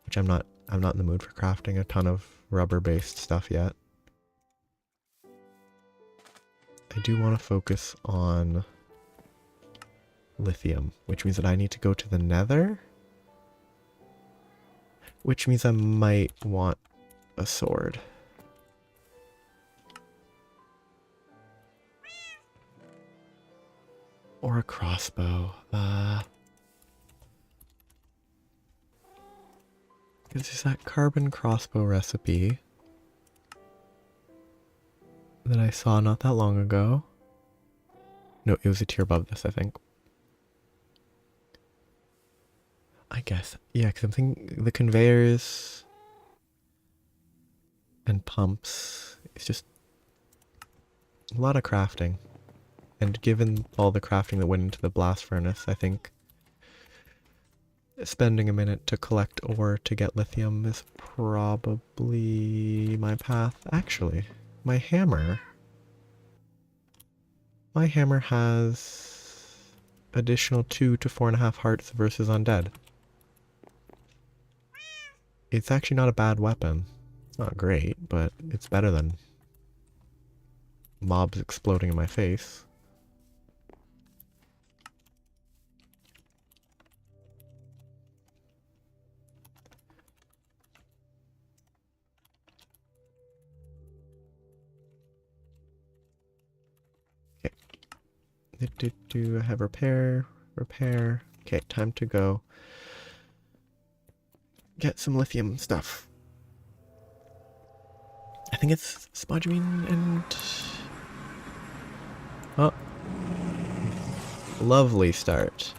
Which I'm not in the mood for crafting a ton of rubber-based stuff yet. I do want to focus on lithium, which means that I need to go to the nether. Which means I might want a sword. Or a crossbow. There's that carbon crossbow recipe that I saw not that long ago. No, it was a tier above this, I think. I guess. Yeah, because I'm thinking the conveyors and pumps. It's just a lot of crafting. And given all the crafting that went into the blast furnace, I think spending a minute to collect ore to get lithium is probably my path. Actually, my hammer. My hammer has additional 2 to 4.5 hearts versus undead. It's actually not a bad weapon. It's not great, but it's better than mobs exploding in my face. Do I have repair? Repair. Okay, time to go get some lithium stuff. I think it's spodumene and... Oh. Lovely start.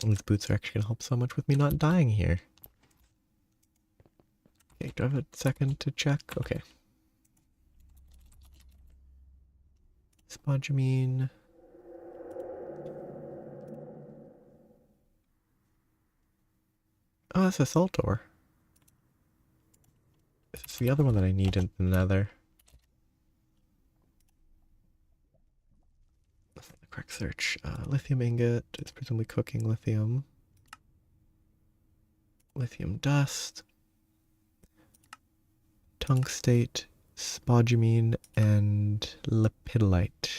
These boots are actually going to help so much with me not dying here. Okay, do I have a second to check? Okay. spodumene. Oh, that's a salt ore. This is the other one that I need in the nether. That's not the correct search. Lithium ingot. It's presumably cooking lithium. Lithium dust. Tungstate, spodumene, and lepidolite.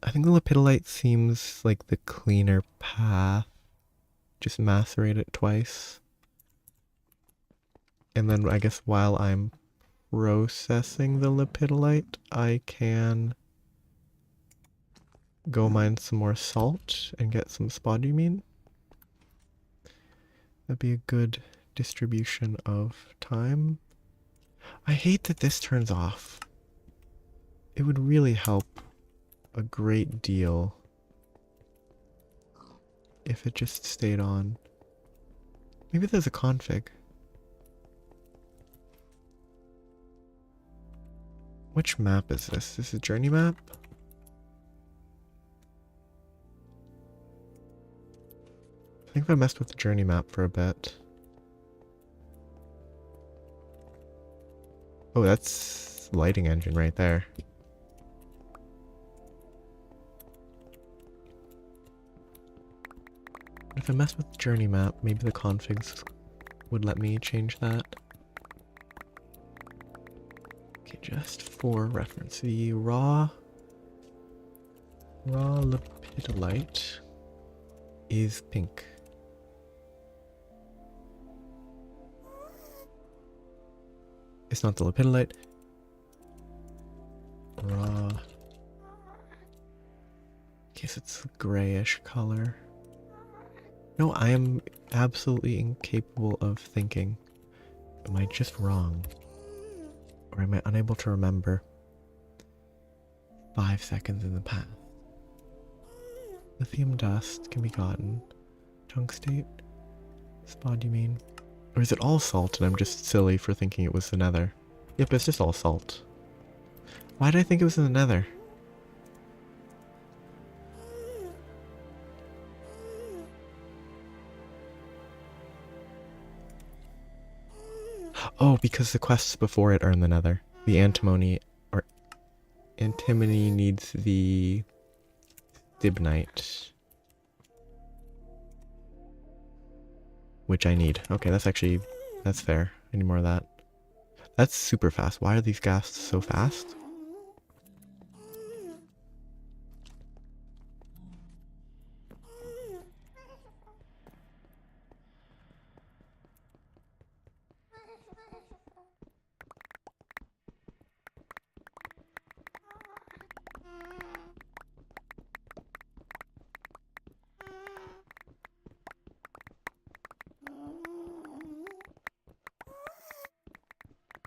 I think the lepidolite seems like the cleaner path. Just macerate it twice. And then I guess while I'm processing the lepidolite, I can go mine some more salt and get some spodumene. That'd be a good distribution of time. I hate that this turns off. It would really help a great deal if it just stayed on. Maybe there's a config. Which map is this? This is a journey map? I think I messed with the journey map for a bit. Oh, that's lighting engine right there. If I mess with the journey map, maybe the configs would let me change that. Okay, just for reference, the raw lepidolite is pink. It's not the lepidolite. Raw. Okay, so it's a grayish color. No, I am absolutely incapable of thinking. Am I just wrong? Or am I unable to remember 5 seconds in the past? Lithium dust can be gotten. Tungstate? Spodumene? Or is it all salt and I'm just silly for thinking it was the nether? Yep, it's just all salt. Why did I think it was in the nether? Oh, because the quests before it are in the nether. The antimony needs the stibnite. Which I need. Okay, that's fair. I need more of that. That's super fast. Why are these ghasts so fast?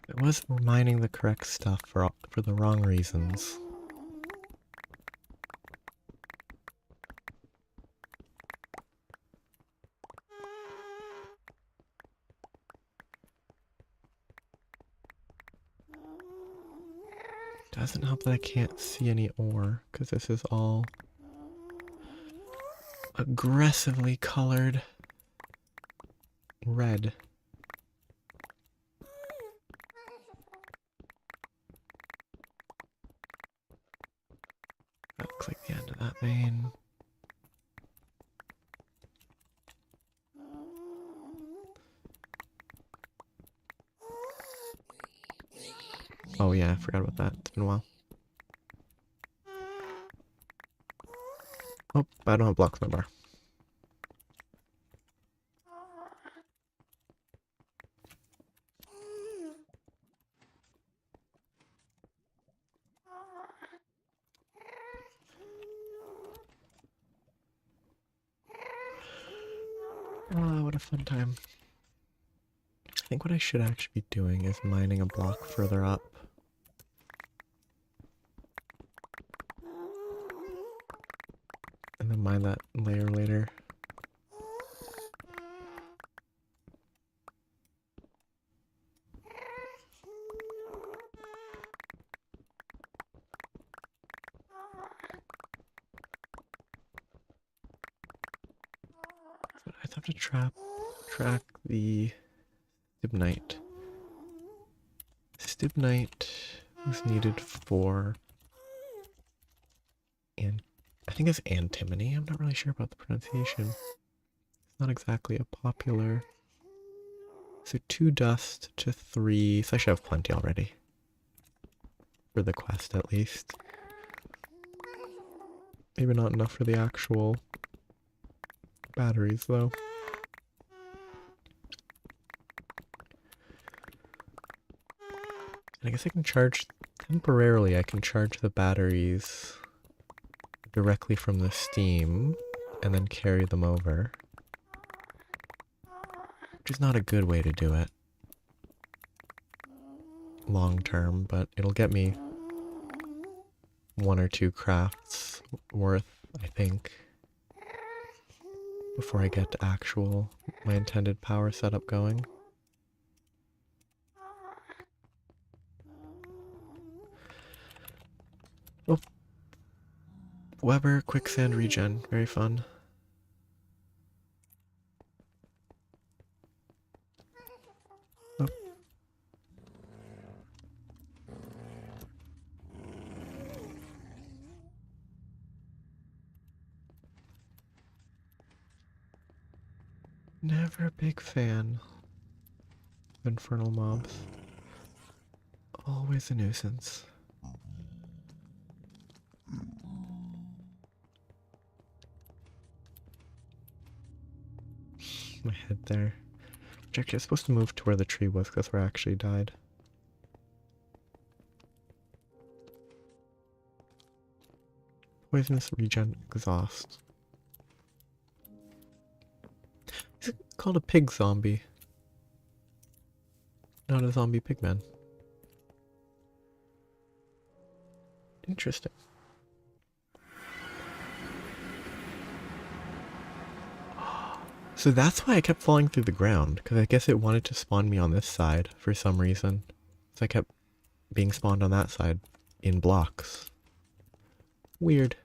It was mining the correct stuff for the wrong reasons. Doesn't help that I can't see any ore, because this is all aggressively colored red. That looks like the end of that vein. Oh yeah, I forgot about that. It's been a while. Oh, I don't have blocks in my bar. Oh, what a fun time. I think what I should actually be doing is mining a block further up. And then mine that layer later. I have to track the stibnite. Stibnite was needed for, and I think it's antimony. I'm not really sure about the pronunciation. It's not exactly a popular. So 2 dust to 3. So I should have plenty already. For the quest at least. Maybe not enough for the actual batteries though. And I guess I can charge, temporarily I can charge the batteries directly from the steam and then carry them over. Which is not a good way to do it. Long term, but it'll get me 1 or 2 crafts worth, I think, before I get to my intended power setup going. Oh. Weber quicksand regen, very fun. Oh. Never a big fan of infernal mobs. Always a nuisance. My head there. Which actually I was supposed to move to where the tree was because where I actually died. Poisonous regen exhaust. Is it called a pig zombie? Not a zombie pigman. Interesting. So that's why I kept falling through the ground, because I guess it wanted to spawn me on this side for some reason. So I kept being spawned on that side in blocks. Weird.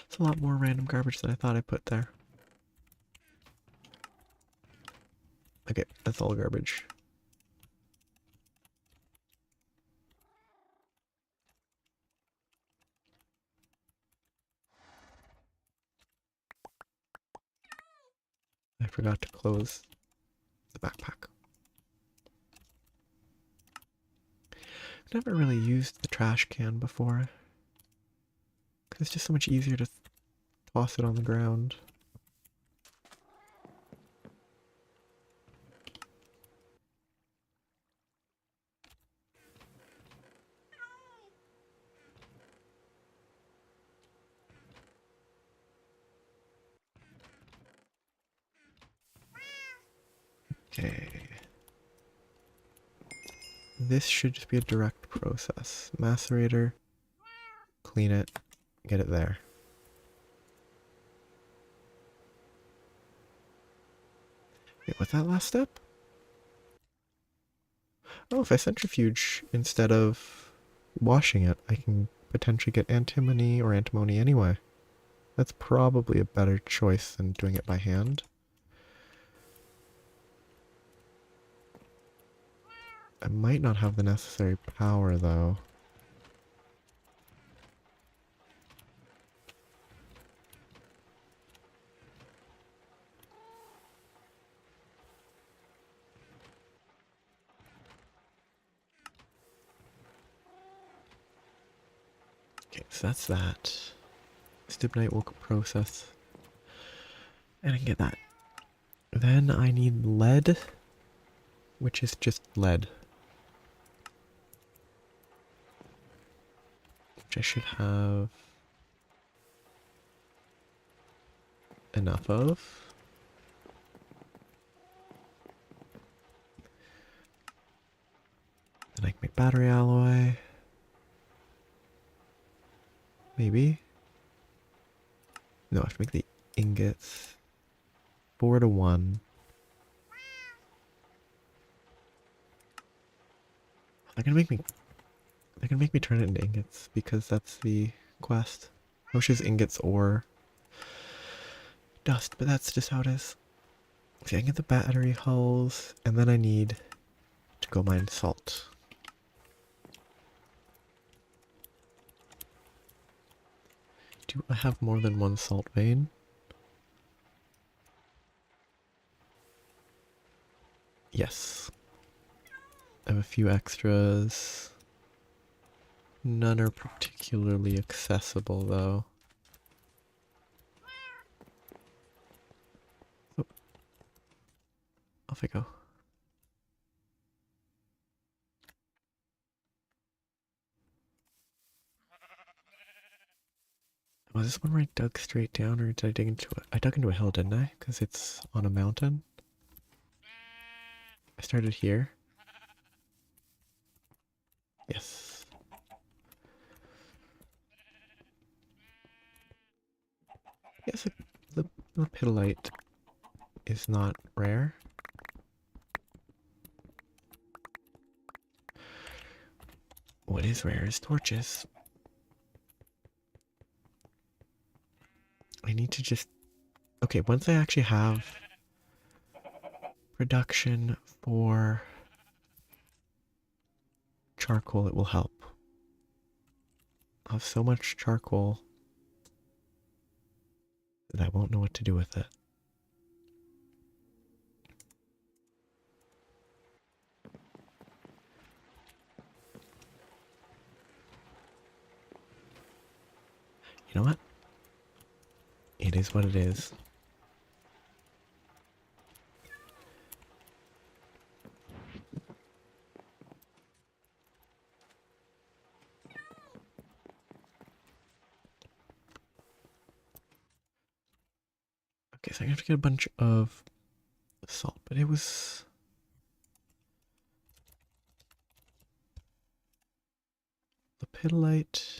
It's a lot more random garbage than I thought I put there. Okay, that's all garbage. I forgot to close the backpack. I've never really used the trash can before. Because it's just so much easier to toss it on the ground. Okay. This should just be a direct process. Macerator, clean it, get it there. Wait, what's that last step? Oh, if I centrifuge instead of washing it, I can potentially get antimony or antimony anyway. That's probably a better choice than doing it by hand. I might not have the necessary power though. Okay, so that's that. Stibnite will process. And I can get that. Then I need lead, which is just lead. Which I should have enough of. Then I can make battery alloy. Maybe. No, I have to make the ingots. 4 to 1. They're gonna make me. They're gonna make me turn it into ingots because that's the quest. Which is ingots or dust, but that's just how it is. See, I can get the battery hulls, and then I need to go mine salt. Do I have more than one salt vein? Yes. I have a few extras. None are particularly accessible, though. Oh. Off I go. Was this one where I dug straight down, or did I dig into it? I dug into a hill, didn't I? Because it's on a mountain. I started here. Yes. Yes, the lepidolite is not rare. What is rare is torches. I need to just... Okay, once I actually have production for charcoal, it will help. I'll have so much charcoal that I won't know what to do with it. You know what? It is what it is. Okay, so I have to get a bunch of salt, but it was... Lepidolite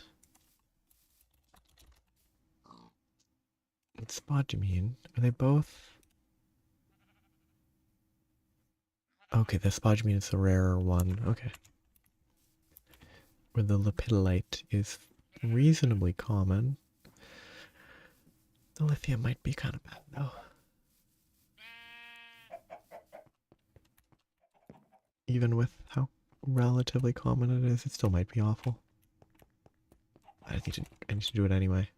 and spodumene. Are they both... Okay, the spodumene is the rarer one. Okay. Where the lepidolite is reasonably common. The lithium might be kind of bad, though. Even with how relatively common it is, it still might be awful. I need to do it anyway.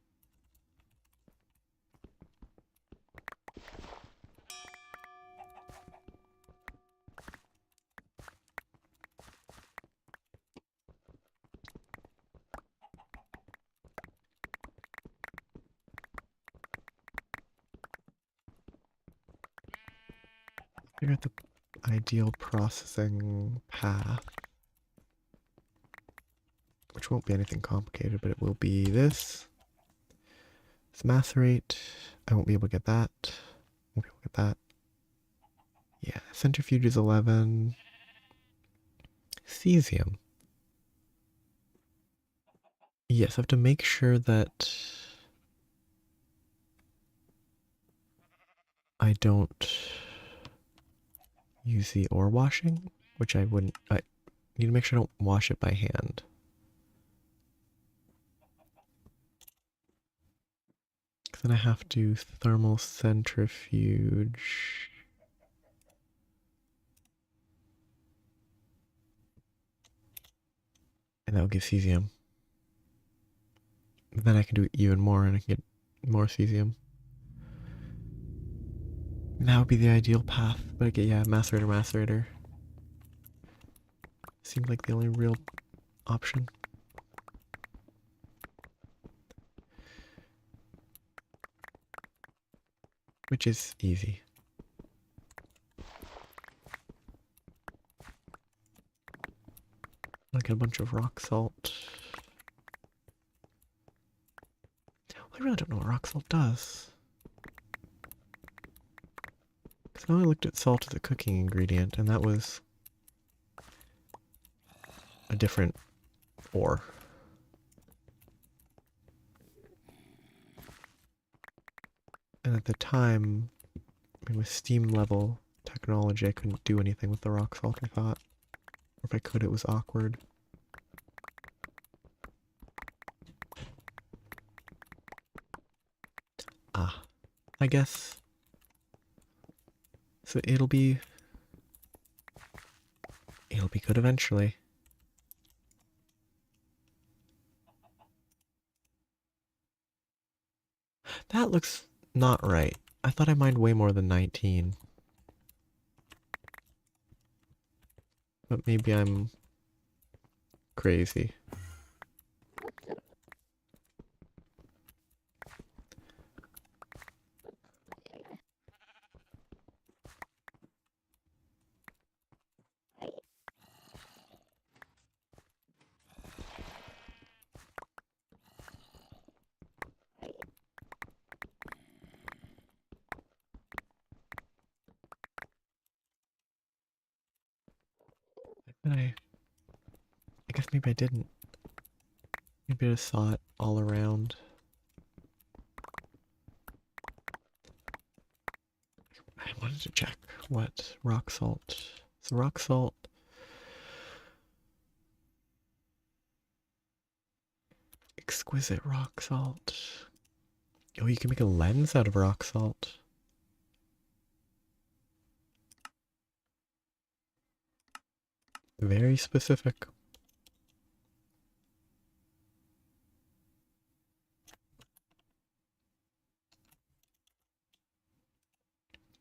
Figure out the ideal processing path, which won't be anything complicated, but it will be this. It's macerate. I won't be able to get that. Won't be able to get that. Yeah, centrifuge is 11. Cesium. Yes, I have to make sure that I don't use the ore washing, which I wouldn't. I need to make sure I don't wash it by hand. Because then I have to thermal centrifuge. And that will give cesium. Then I can do even more and I can get more cesium. And that would be the ideal path. But again, yeah, macerator. Seems like the only real option. Which is easy. I'll get a bunch of rock salt. I really don't know what rock salt does. Because now I looked at salt as a cooking ingredient, and that was a different ore. And at the time, I mean, with steam level technology, I couldn't do anything with the rock salt, I thought. if I could, it was awkward. Ah, I guess. So it'll be good eventually. That looks not right. I thought I mined way more than 19. But maybe I'm crazy. I guess maybe I didn't. Maybe I just saw it all around. I wanted to check what rock salt. So rock salt. Exquisite rock salt. Oh, you can make a lens out of rock salt. Very specific.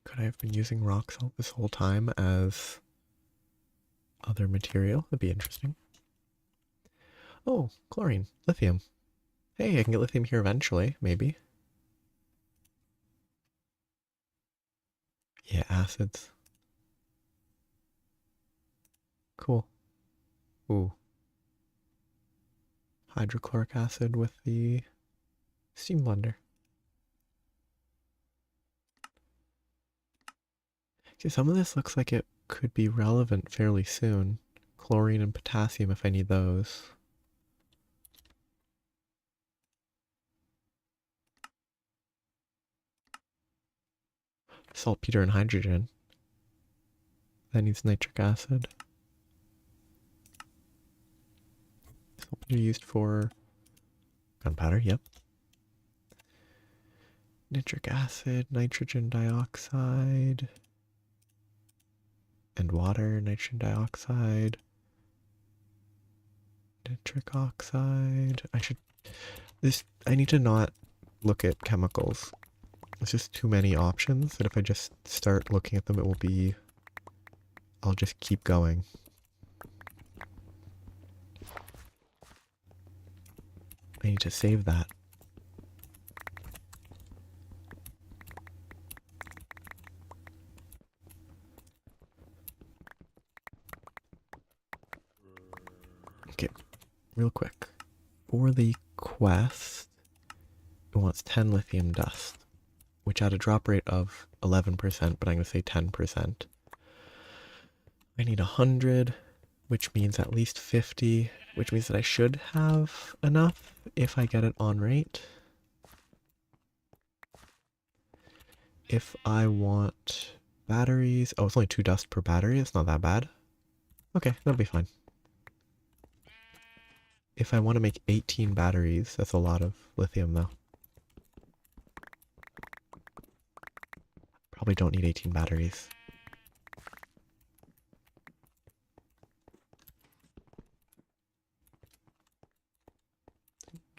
Could I have been using rock salt this whole time as other material? That'd be interesting. Oh, chlorine. Lithium. Hey, I can get lithium here eventually, maybe. Yeah, acids. Cool. Ooh. Hydrochloric acid with the steam blender. See, some of this looks like it could be relevant fairly soon. Chlorine and potassium if I need those. Saltpeter and hydrogen. That needs nitric acid. Saltpeter used for gunpowder, yep. Nitric acid, nitrogen dioxide, and water, nitrogen dioxide, nitric oxide. I need to not look at chemicals. It's just too many options that if I just start looking at them, I'll just keep going. I need to save that. Okay, real quick. For the quest, it wants 10 lithium dust, which at a drop rate of 11%, but I'm going to say 10%. I need 100, which means at least 50, which means that I should have enough if I get it on rate. If I want batteries, oh, it's only 2 dust per battery, it's not that bad. Okay, that'll be fine. If I want to make 18 batteries, that's a lot of lithium though. Probably don't need 18 batteries.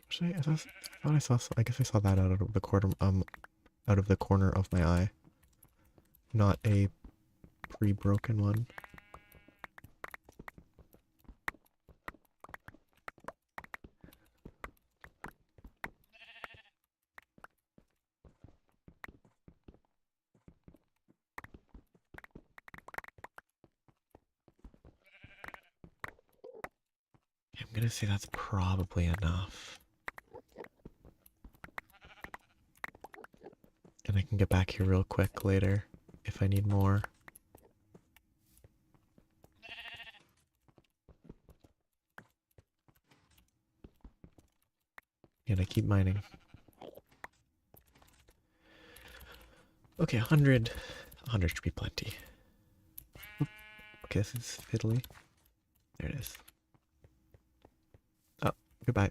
Actually, I thought I saw. I guess I saw that out of the corner of my eye. Not a pre-broken one. I'm gonna say that's probably enough. And I can get back here real quick later if I need more. And I keep mining. Okay, 100. 100 should be plenty. Oop. Okay, this is fiddly. There it is. Oh, goodbye.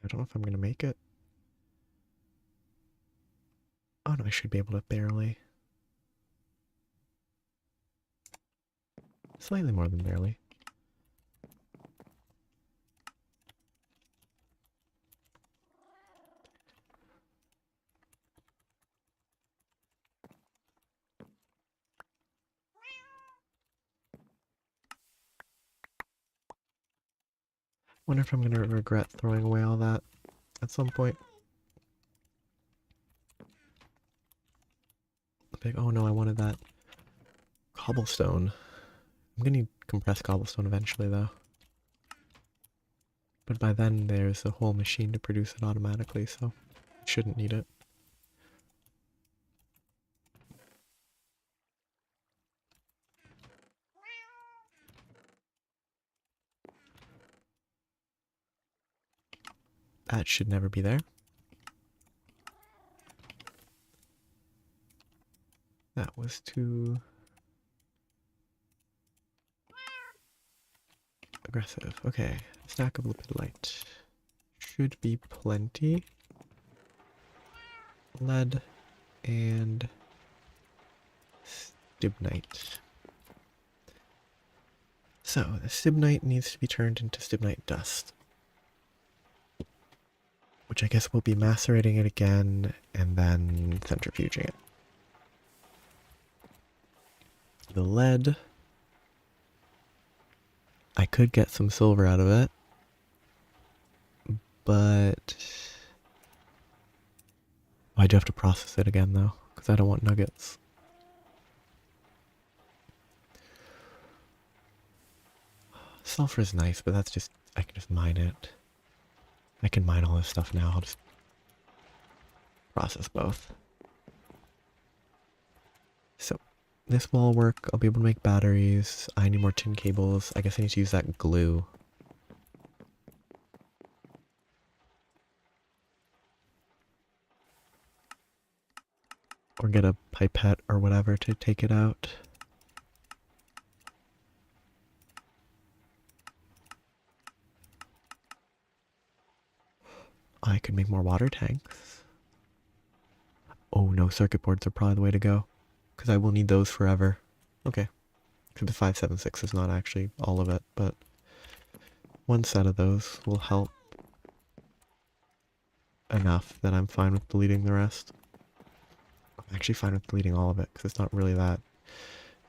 I don't know if I'm gonna make it. Oh no, I should be able to barely. Slightly more than barely. Wonder if I'm gonna regret throwing away all that at some point. Like, oh no, I wanted that cobblestone. I'm gonna need compressed cobblestone eventually though. But by then there's a whole machine to produce it automatically, so I shouldn't need it. That should never be there. That was too aggressive. Okay, stack of lipidolite. Should be plenty. Lead and stibnite. So, the stibnite needs to be turned into stibnite dust. Which I guess we'll be macerating it again and then centrifuging it. The lead, I could get some silver out of it, but I do have to process it again though, because I don't want nuggets. Sulfur is nice, but that's just, I can just mine it. I can mine all this stuff now, I'll just process both. So, this will all work, I'll be able to make batteries, I need more tin cables, I guess I need to use that glue. Or get a pipette or whatever to take it out. I could make more water tanks. Oh no, circuit boards are probably the way to go. Because I will need those forever. Okay. Because the 576 is not actually all of it, but one set of those will help enough that I'm fine with deleting the rest. I'm actually fine with deleting all of it, because it's not really that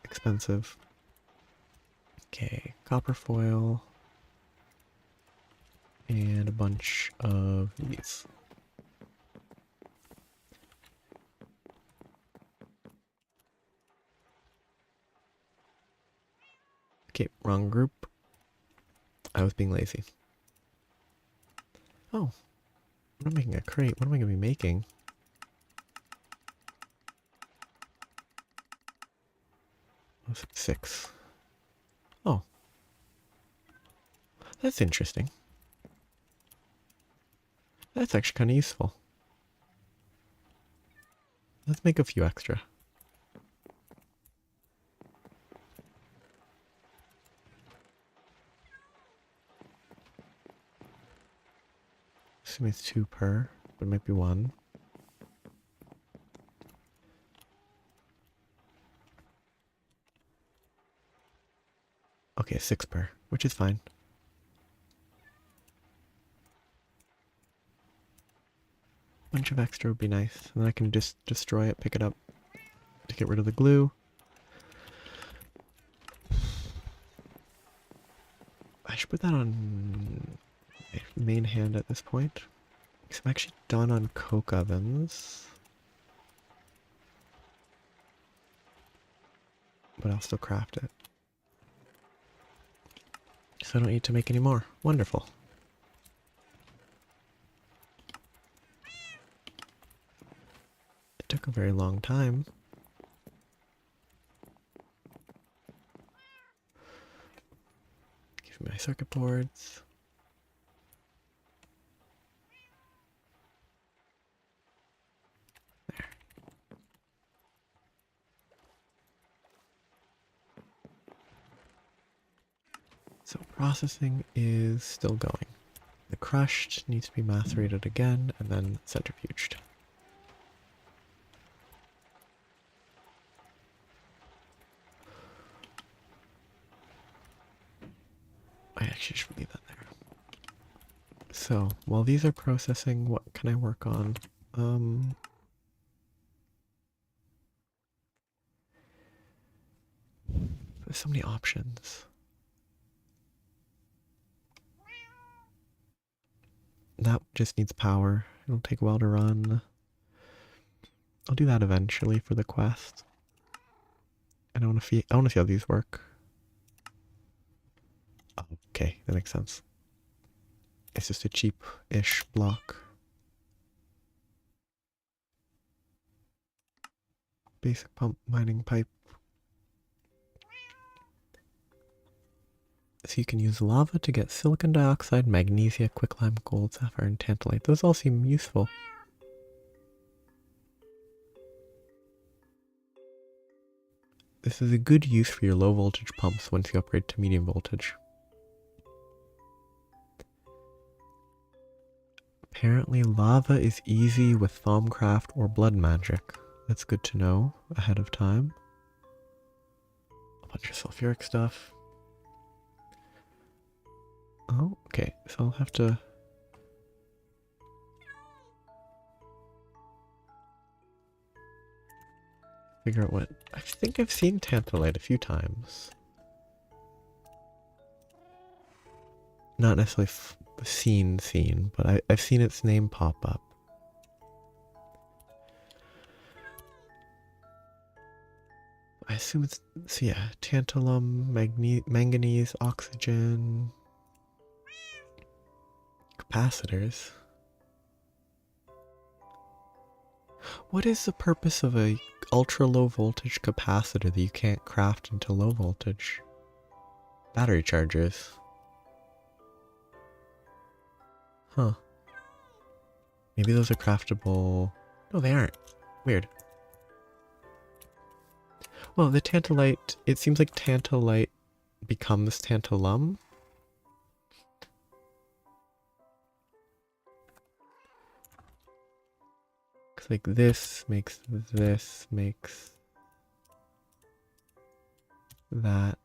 expensive. Okay, copper foil. And a bunch of these. Okay, wrong group. I was being lazy. Oh, I'm not making a crate. What am I going to be making? Oh, 6. Oh. That's interesting. That's actually kind of useful. Let's make a few extra. Assume it's 2 per, but it might be 1. Okay, 6 per, which is fine. Bunch of extra would be nice, and then I can just destroy it, pick it up to get rid of the glue. I should put that on main hand at this point. Because I'm actually done on coke ovens. But I'll still craft it. So I don't need to make any more. Wonderful. It took a very long time. circuit boards. There. So processing is still going. The crushed needs to be macerated again and then centrifuged. I actually should leave that there. So while these are processing, what can I work on? There's so many options. That just needs power. It'll take a while to run. I'll do that eventually for the quest. And I want to see how these work. Oh, okay, that makes sense. It's just a cheap-ish block. Basic pump mining pipe. So you can use lava to get silicon dioxide, magnesia, quicklime, gold, sapphire, and tantalite. Those all seem useful. This is a good use for your low voltage pumps once you upgrade to medium voltage. Apparently lava is easy with Thaumcraft or blood magic. That's good to know ahead of time. A bunch of sulfuric stuff. Oh, okay, so I'll have to... figure out what... I think I've seen tantalite a few times. Not necessarily seen, but I've seen its name pop up. I assume it's... so yeah, tantalum, manganese, oxygen... capacitors. What is the purpose of a ultra low voltage capacitor that you can't craft into low voltage? Battery chargers. Huh. Maybe those are craftable. No, they aren't. Weird. Well, the tantalite, it seems like tantalite becomes tantalum. Cause like this makes that.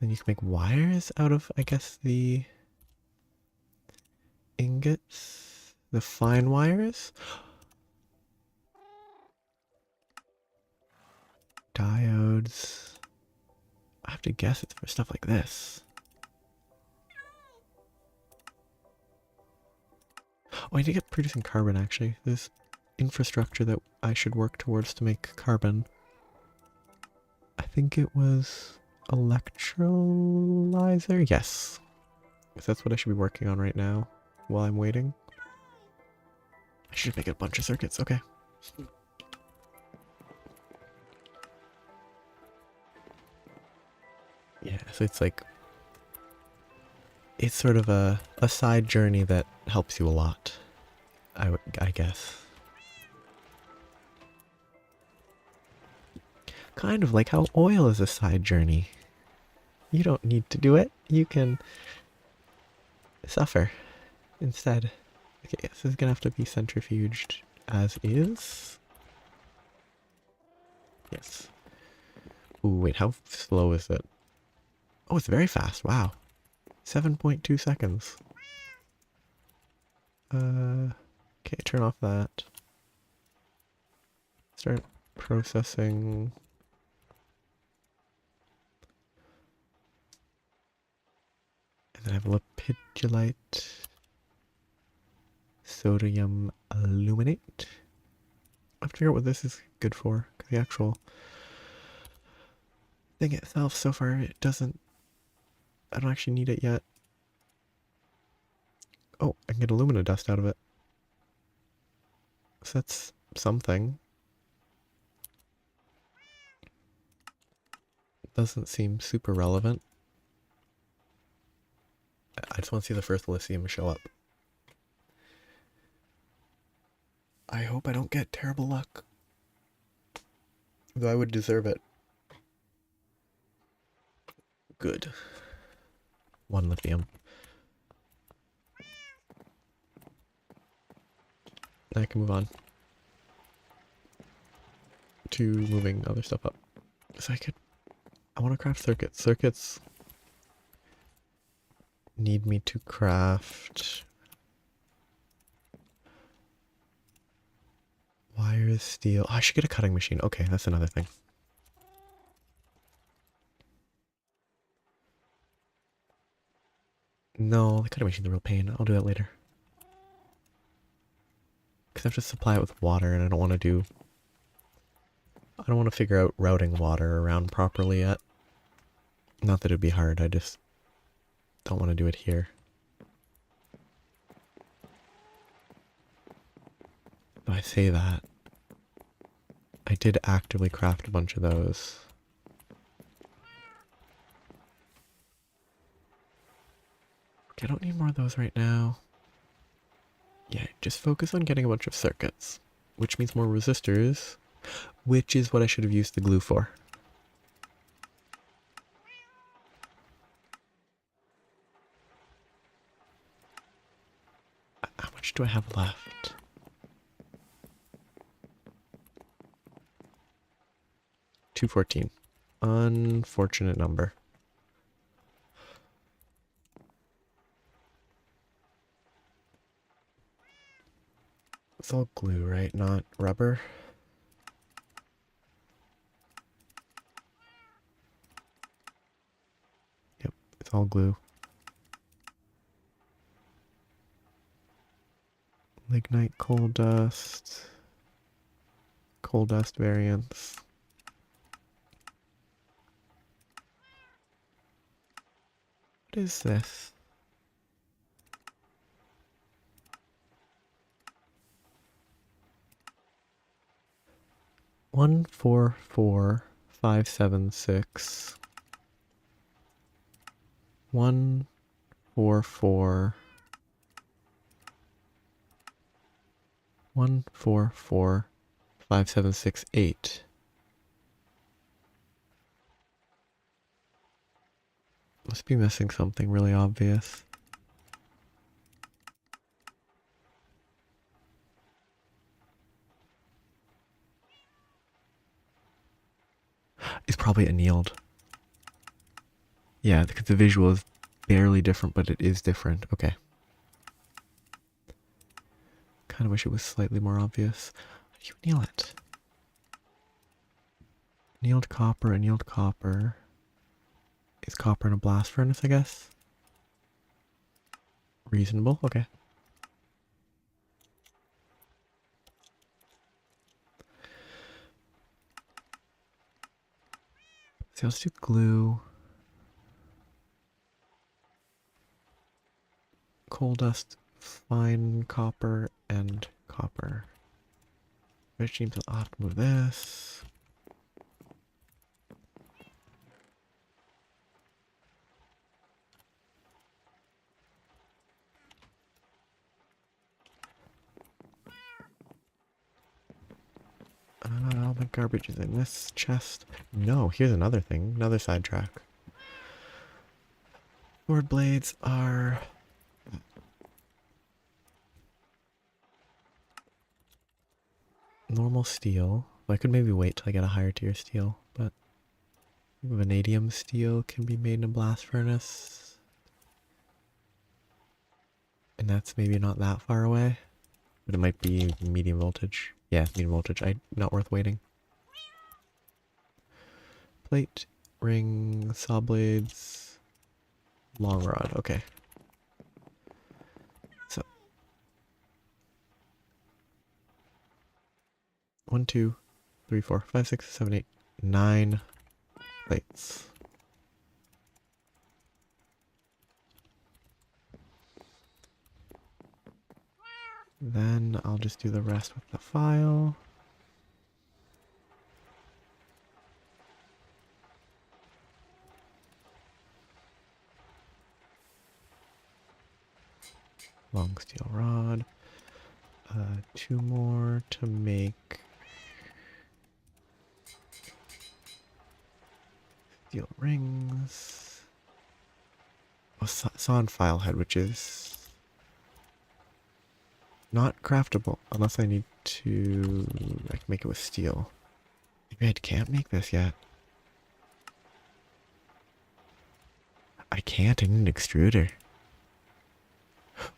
Then you can make wires out of, I guess, the ingots, the fine wires. Diodes. I have to guess it's for stuff like this. Oh, I need to get producing carbon actually. There's infrastructure that I should work towards to make carbon. I think it was electrolyzer? Yes. That's what I should be working on right now while I'm waiting. I should make a bunch of circuits, okay. Yeah, so it's like... it's sort of a side journey that helps you a lot, I guess. Kind of like how oil is a side journey. You don't need to do it. You can suffer instead. Okay, this is gonna have to be centrifuged as is. Yes. Ooh, wait, how slow is it? Oh, it's very fast. Wow. 7.2 seconds. Okay, turn off that. Start processing. And then I have lepidolite, sodium aluminate. I have to figure out what this is good for, because the actual thing itself, so far, it doesn't... I don't actually need it yet. Oh, I can get alumina dust out of it. So that's something. Doesn't seem super relevant. I just want to see the first Elysium show up. I hope I don't get terrible luck. Though I would deserve it. Good. 1 lithium. I can move on to moving other stuff up. So I want to craft circuits. Circuits need me to craft wires, steel. Oh, I should get a cutting machine. Okay, that's another thing. No, the cutting machine's a real pain. I'll do that later. Because I have to supply it with water, and I don't want to figure out routing water around properly yet. Not that it'd be hard, I just don't want to do it here. If I say that, I did actively craft a bunch of those. Okay, I don't need more of those right now. Yeah, just focus on getting a bunch of circuits, which means more resistors, which is what I should have used the glue for. How much do I have left? 214. Unfortunate number. It's all glue, right? Not rubber? Yep, it's all glue. Lignite coal dust. Coal dust variants. What is this? One, 4, 4, 5, 7, 6. 1, 4, 4. 1, 4, 4, 5, 7, 6, 8. Must be missing something really obvious. It's probably annealed. Yeah, because the visual is barely different, but it is different. Okay. Kind of wish it was slightly more obvious. How do you anneal it? Annealed copper, annealed copper. Is copper in a blast furnace, I guess? Reasonable, okay. So let's do glue. Coal dust, fine copper, and copper. Which means I'll have to move this. All my garbage is in this chest. No, here's another thing, another sidetrack. Sword blades are normal steel. Well, I could maybe wait till I get a higher tier steel, but vanadium steel can be made in a blast furnace. And that's maybe not that far away, but it might be medium voltage. Yeah, medium voltage. Not worth waiting. Plate, ring, saw blades, long rod. Okay. So 1, 2, 3, 4, 5, 6, 7, 8, 9 plates. Then I'll just do the rest with the file. long steel rod. 2 more to make steel rings. Oh, sawn file head, which is not craftable unless I need to like make it with steel. Maybe I can't make this yet. I can't. I need an extruder.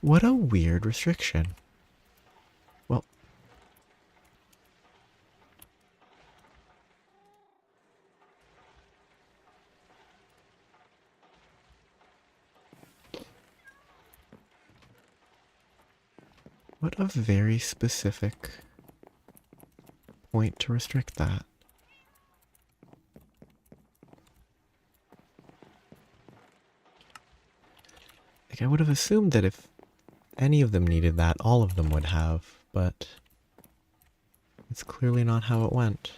What a weird restriction. Well, what a very specific point to restrict that. Like, I would have assumed that if any of them needed that, all of them would have, but it's clearly not how it went.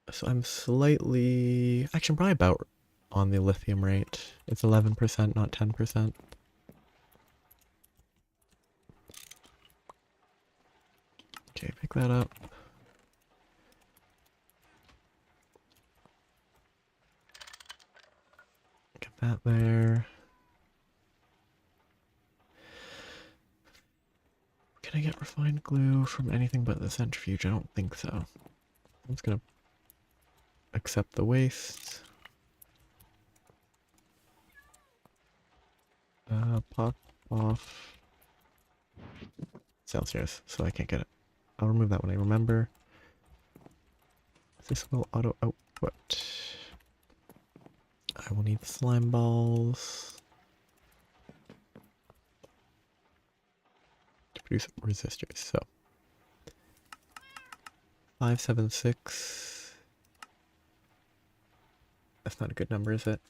So I'm slightly, actually I'm probably about on the lithium rate. It's 11%, not 10%. Okay, pick that up. Get that there. Can I get refined glue from anything but the centrifuge? I don't think so. I'm just gonna accept the waste. Pop off Celsius, so I can't get it. I'll remove that when I remember. This will auto output. I will need slime balls to produce resistors. So 576. That's not a good number, is it?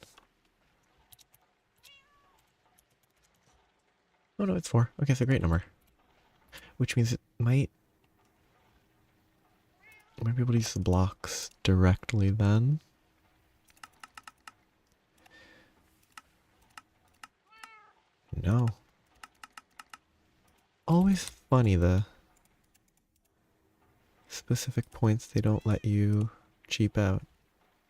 Oh no, it's 4. Okay, it's a great number. Which means it might be able to use the blocks directly then. No. Always funny the specific points they don't let you cheap out.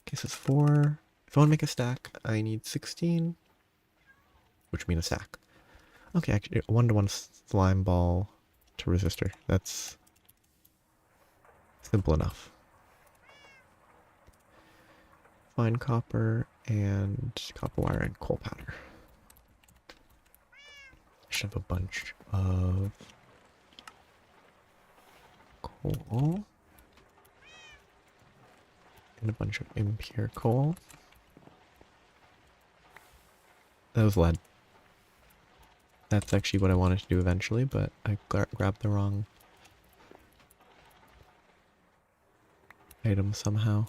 Okay, so it's 4. If I want to make a stack, I need 16, which means a stack. Okay, actually, 1-to-1 slime ball to resistor. That's simple enough. Fine copper and copper wire and coal powder. I should have a bunch of coal and a bunch of impure coal. That was lead. That's actually what I wanted to do eventually, but I grabbed the wrong item somehow.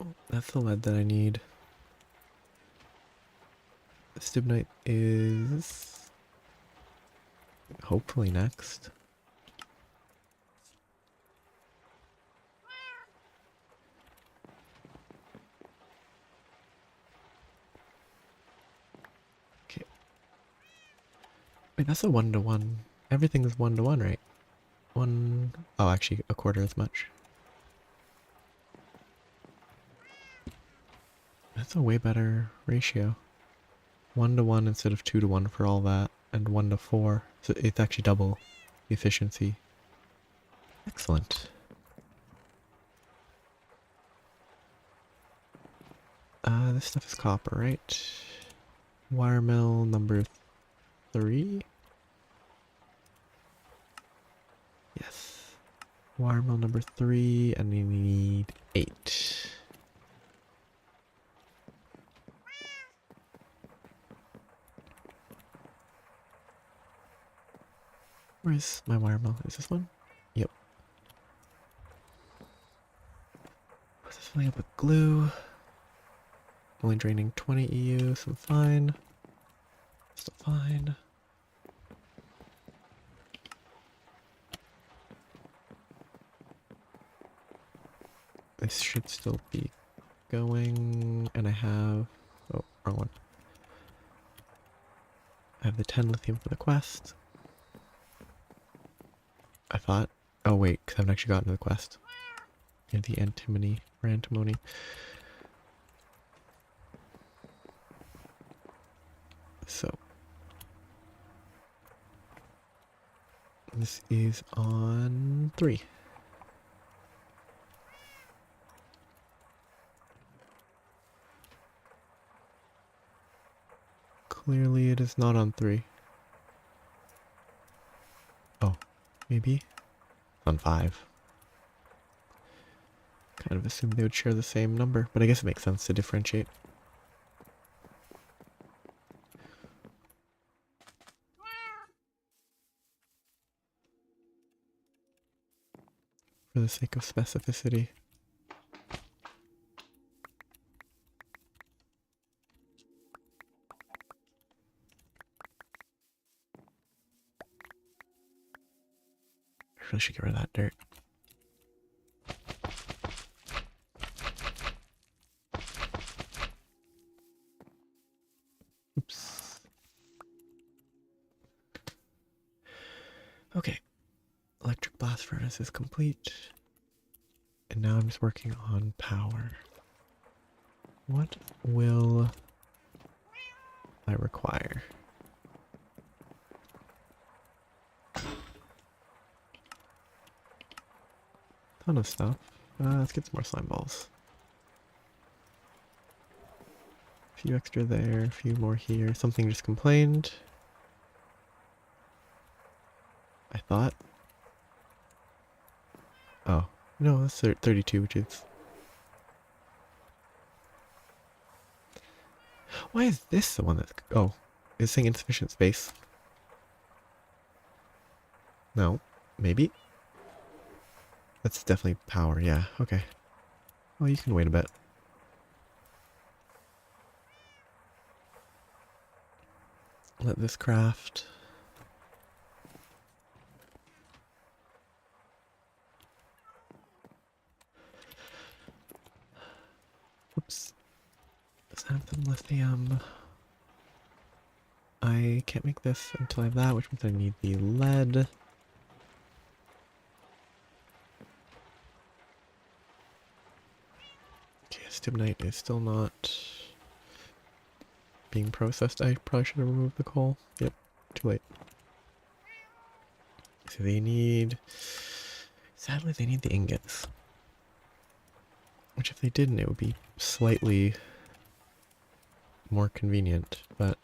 Oh, that's the lead that I need. Stibnite is hopefully next. Okay. Wait, that's a 1-to-1. Everything is 1-to-1, right? Oh, actually, a quarter as much. That's a way better ratio. 1-to-1 instead of 2-to-1 for all that, and 1-to-4. So it's actually double the efficiency. Excellent. This stuff is copper, right? Wire mill number 3? Yes. Wire mill number 3, and we need 8. Where's my wire mill? Is this one? Yep. Put this filling up with glue. Only draining 20 EU, so I'm fine. Still fine. this should still be going, and I have, oh, wrong one. I have the 10 lithium for the quest. I thought, oh wait, because I haven't actually gotten to the quest. And the antimony, or antimony. So, this is on 3. Clearly it is not on 3. Oh, maybe? On 5. Kind of assumed they would share the same number, but I guess it makes sense to differentiate. For the sake of specificity. I really should get rid of that dirt. Oops. Okay. Electric blast furnace is complete. And now I'm just working on power. What will I require? Ton of stuff. Let's get some more slime balls. A few extra there, a few more here. Something just complained. I thought. Oh, no, that's 32, which is... Why is this the one that's... Oh, it's saying insufficient space. No, maybe? That's definitely power, yeah, okay. Well, you can wait a bit. Let this craft. Oops. Does have the lithium. I can't make this until I have that, which means I need the lead. Okay, stibnite is still not being processed. I probably should have removed the coal. Yep, too late. So they need... Sadly, they need the ingots. Which if they didn't, it would be slightly more convenient, but...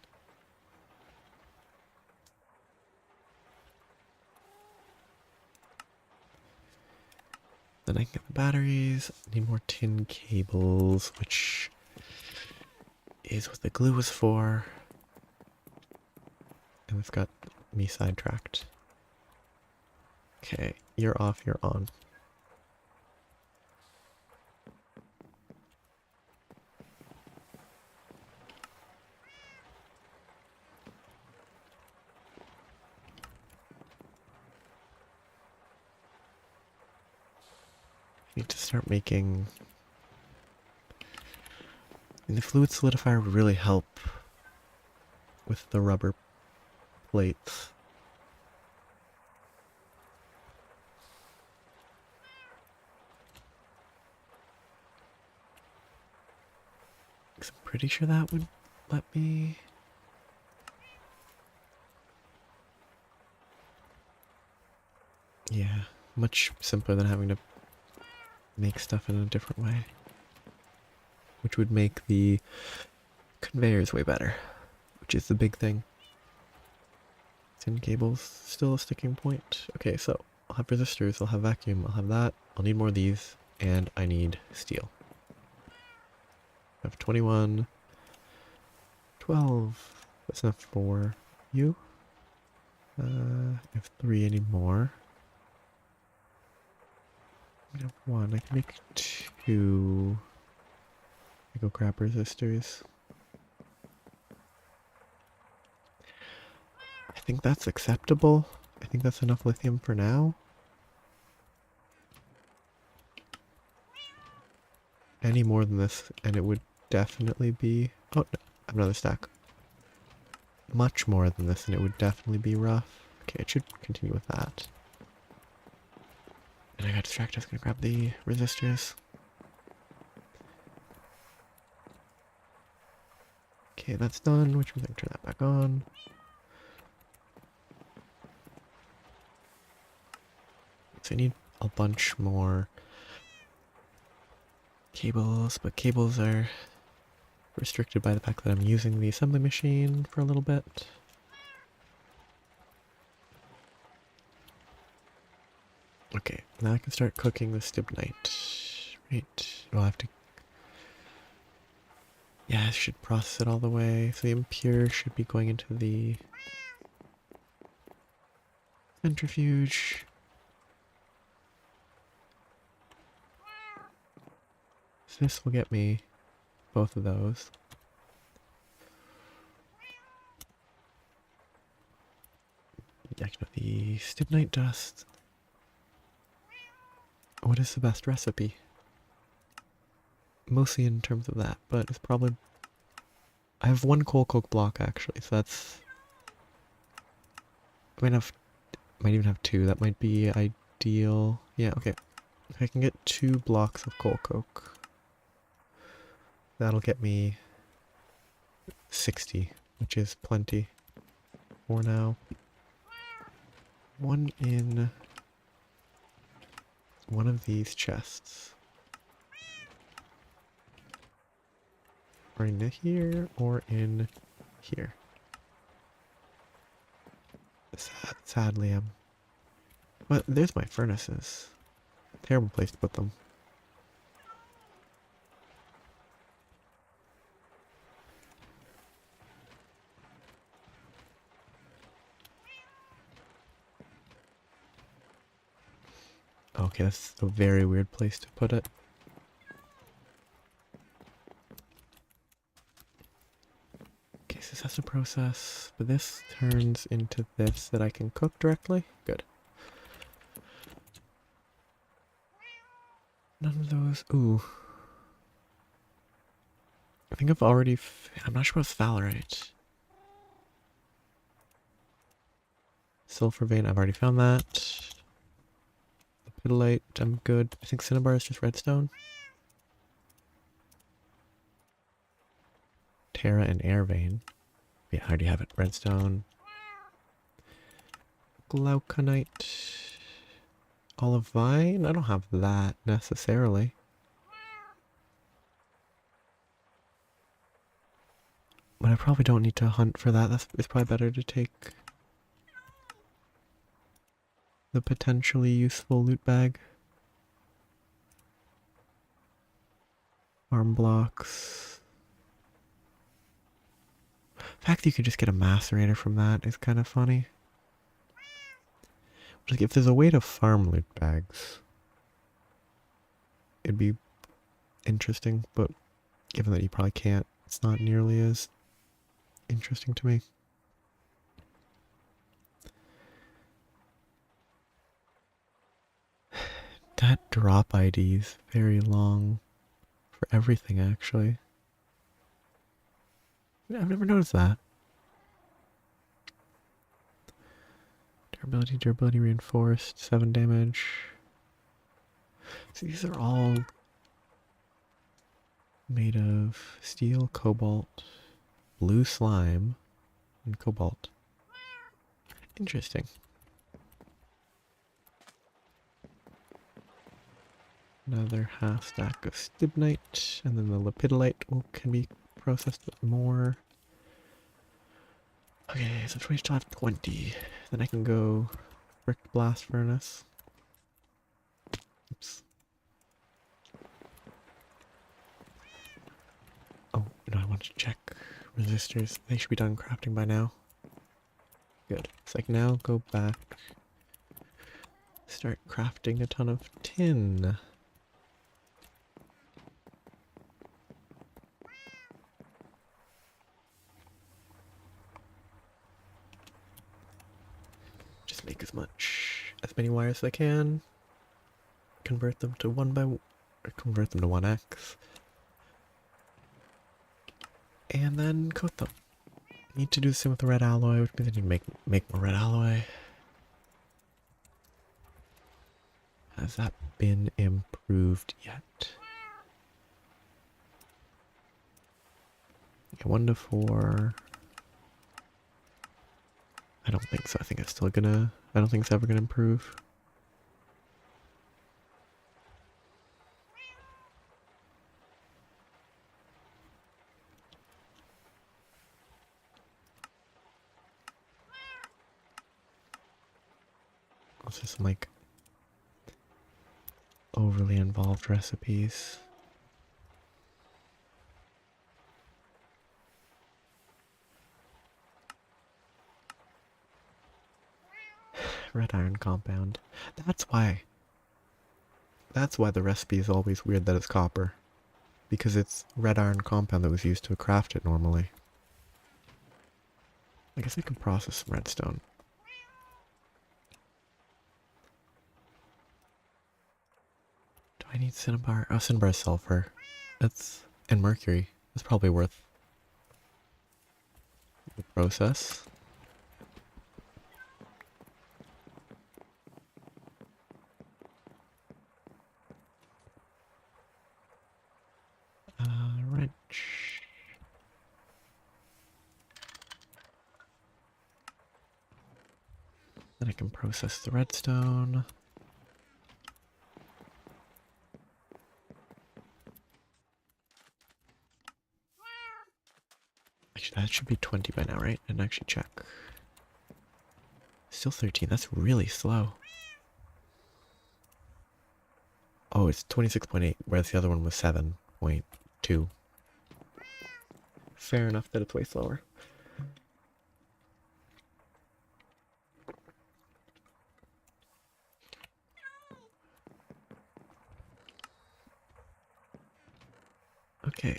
Then I can get the batteries. Need more tin cables, which is what the glue was for. And it's got me sidetracked. Okay, you're off, you're on. Need to start making... And the fluid solidifier would really help with the rubber plates. I'm pretty sure that would let me... Yeah, much simpler than having to make stuff in a different way. Which would make the conveyors way better, which is the big thing. Tin cables, still a sticking point. Okay, so I'll have resistors, I'll have vacuum, I'll have that. I'll need more of these, and I need steel. I have 21, 12, that's enough for you. I have 3, I need more. I have 1, I can make 2. I go grab resistors. I think that's acceptable. I think that's enough lithium for now. any more than this and it would definitely be... Oh, no, another stack. Much more than this and it would definitely be rough. Okay, it should continue with that. And I got distracted. I was going to grab the resistors. Okay, that's done, which means I can turn that back on. So I need a bunch more cables, but cables are restricted by the fact that I'm using the assembly machine for a little bit. Okay, now I can start cooking the stibnite. Right, I'll have to... Yeah, I should process it all the way. So the impure should be going into the centrifuge. So this will get me both of those. Yeah, the stibnite dust. What is the best recipe? Mostly in terms of that, but it's probably... I have one coal coke block actually, so that's... I might even have two, that might be ideal. Yeah, okay. If I can get 2 blocks of coal coke, that'll get me 60, which is plenty for now. One in one of these chests. Or in here, or in here. Sadly, but there's my furnaces. Terrible place to put them. Okay, that's a very weird place to put it. Okay, so this has to process, but this turns into this that I can cook directly. Good. None of those. Ooh. I think I've already... I'm not sure what's Valerite. Sulfur vein, I've already found that. Lepidolite, I'm good. I think cinnabar is just redstone. Terra and air vein. Yeah, I already have it. Redstone. Glauconite. Olivine? I don't have that necessarily. But I probably don't need to hunt for that. It's probably better to take the potentially useful loot bag. Arm blocks. The fact that you could just get a macerator from that is kind of funny. Like if there's a way to farm loot bags, it'd be interesting, but given that you probably can't, it's not nearly as interesting to me. That drop ID is very long for everything, actually. I've never noticed that. Durability reinforced, 7 damage. So these are all made of steel, cobalt, blue slime, and cobalt. Interesting. Another half stack of stibnite, and then the lepidolite can be processed with more. Okay, so we still have 20. Then I can go brick blast furnace. Oops. Oh, no, I want to check resistors. They should be done crafting by now. Good. So I can now go back, start crafting a ton of tin. Just make as many wires as I can. Convert them to 1x. and then coat them. Need to do the same with the red alloy, which means I need to make more red alloy. Has that been improved yet? Okay, 1 to 4. I don't think so. I think it's still gonna. I don't think it's ever gonna improve. It's just some like overly involved recipes. Red iron compound. That's why. That's why the recipe is always weird that it's copper. Because it's red iron compound that was used to craft it normally. I guess I can process some redstone. Do I need cinnabar? Oh, cinnabar is sulfur. That's and mercury. That's probably worth the process. Wrench. Then I can process the redstone. Actually, that should be 20 by now, right? And actually check. Still 13. That's really slow. Oh, it's 26.8, whereas the other one was 7.2. Fair enough that it's way slower. Okay.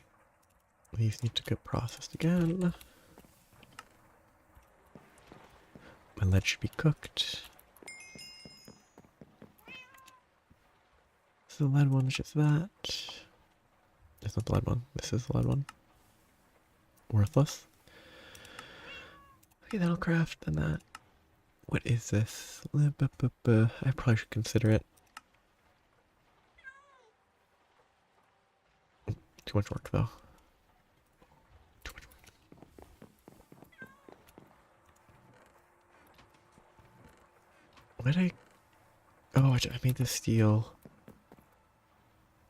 These need to get processed again. My lead should be cooked. So the lead one is just that. It's not the lead one. This is the lead one. Worthless. Okay, that'll craft. Then that. What is this? I probably should consider it. Too much work though. Too much work. Why did I? Oh, I made this steel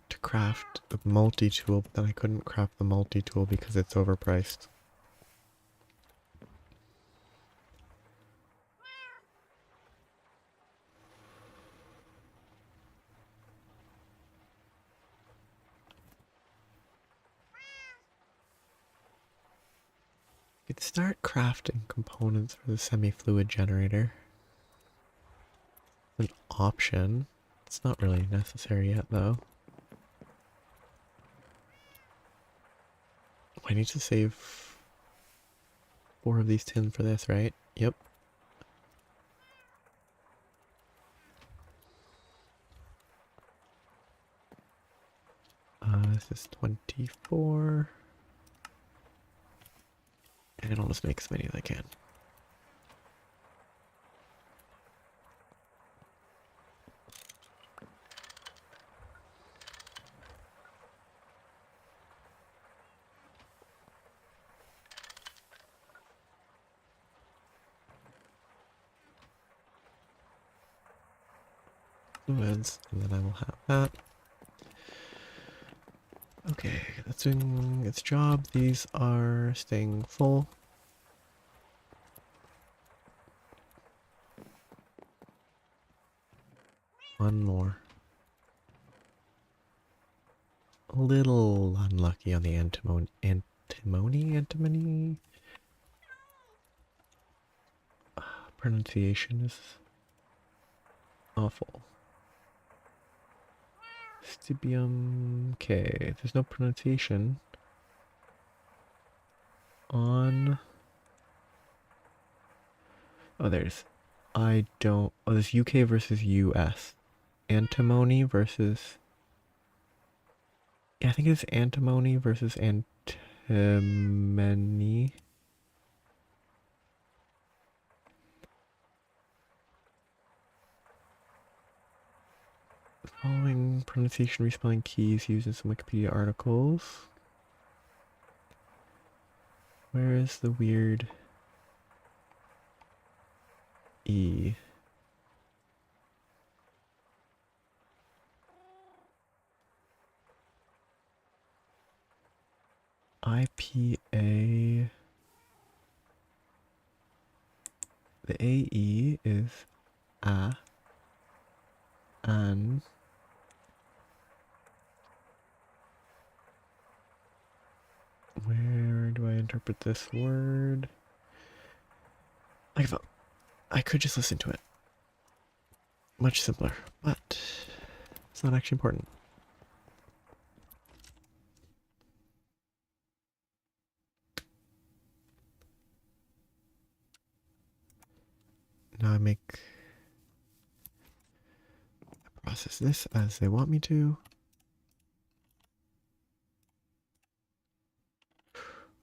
to craft the multi-tool, but then I couldn't craft the multi-tool because it's overpriced. Could start crafting components for the semi-fluid generator. An option. It's not really necessary yet, though. I need to save 4 of these tin for this, right? Yep. This is 24. And I'll just make as many as I can. Fluids, and then I will have that. Okay, that's doing its job. These are staying full. One more. A little unlucky on the antimony? Pronunciation is awful. Stibium. Okay, there's no pronunciation on. Oh, there's. I don't. Oh, there's UK versus US. Antimony versus. Yeah, I think it's antimony versus Many. Following pronunciation respelling keys used in some Wikipedia articles. Where is the weird E? IPA. The AE is a, an. Where do I interpret this word? I could just listen to it. Much simpler, but it's not actually important. Now I process this as they want me to.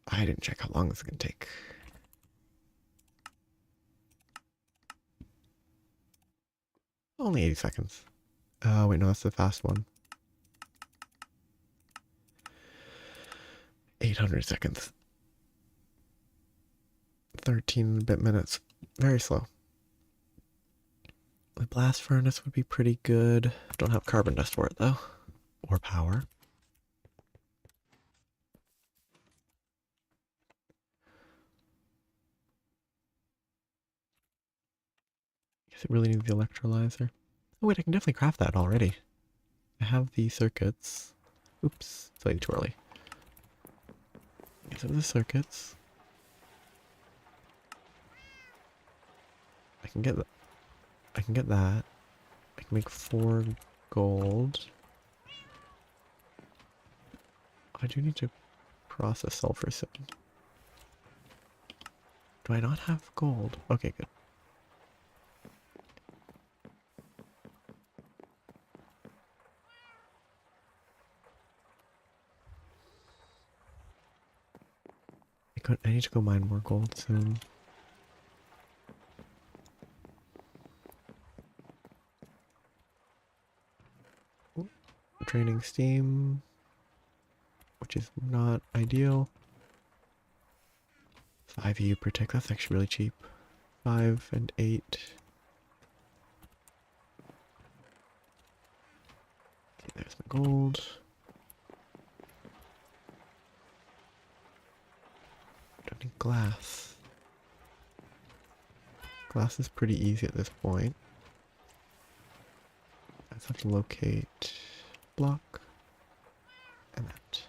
I didn't check how long this is going to take. Only 80 seconds. Oh, wait, no, that's the fast one. 800 seconds. 13 bit minutes. Very slow. The blast furnace would be pretty good. Don't have carbon dust for it, though. Or power. Guess it really needs the electrolyzer. Oh, wait, I can definitely craft that already. I have the circuits. Oops, slightly too early. These are the circuits. I can get that. I can get that. I can make 4 gold. I do need to process sulfur soon. Do I not have gold? Okay, good. I need to go mine more gold soon. Draining steam, which is not ideal. 5 EU per tick, that's actually really cheap. 5 and 8. Okay, there's my gold. Don't need glass. Glass is pretty easy at this point. I just have to locate block and that.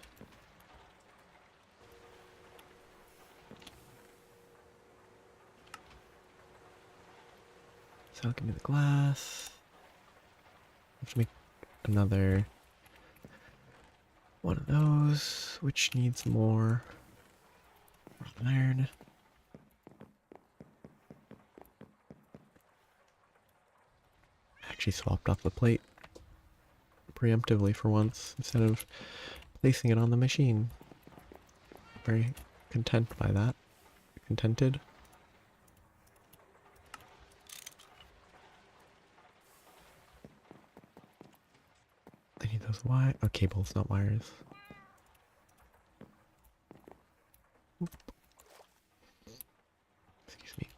So I'll give me the glass. I have to make another one of those, which needs more iron. I actually swapped off the plate preemptively for once instead of placing it on the machine. Very content by that. Contented. I need those wires. Oh, cables, not wires. Oop. Excuse me.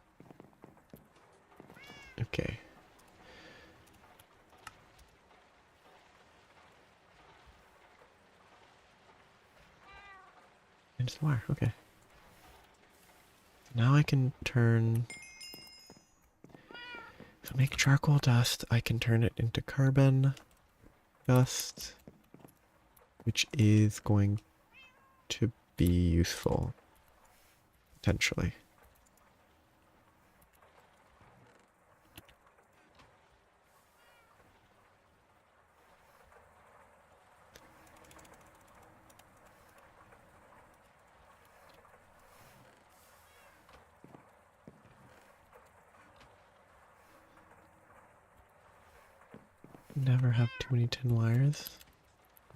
Okay. And just wire. Okay. Now I can turn. If I make charcoal dust, I can turn it into carbon dust, which is going to be useful, potentially. Never have too many tin wires.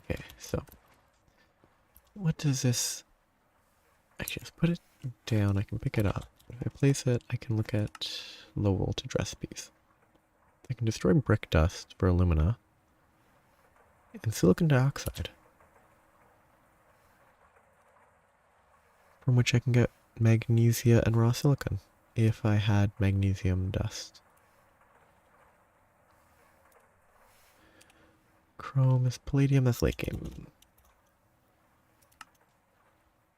Okay, so what does this Actually, let's put it down. I can pick it up. If I place it, I can look at low voltage recipes. I can destroy brick dust for alumina and silicon dioxide, from which I can get magnesia and raw silicon if I had magnesium dust. Chrome is palladium, that's late game,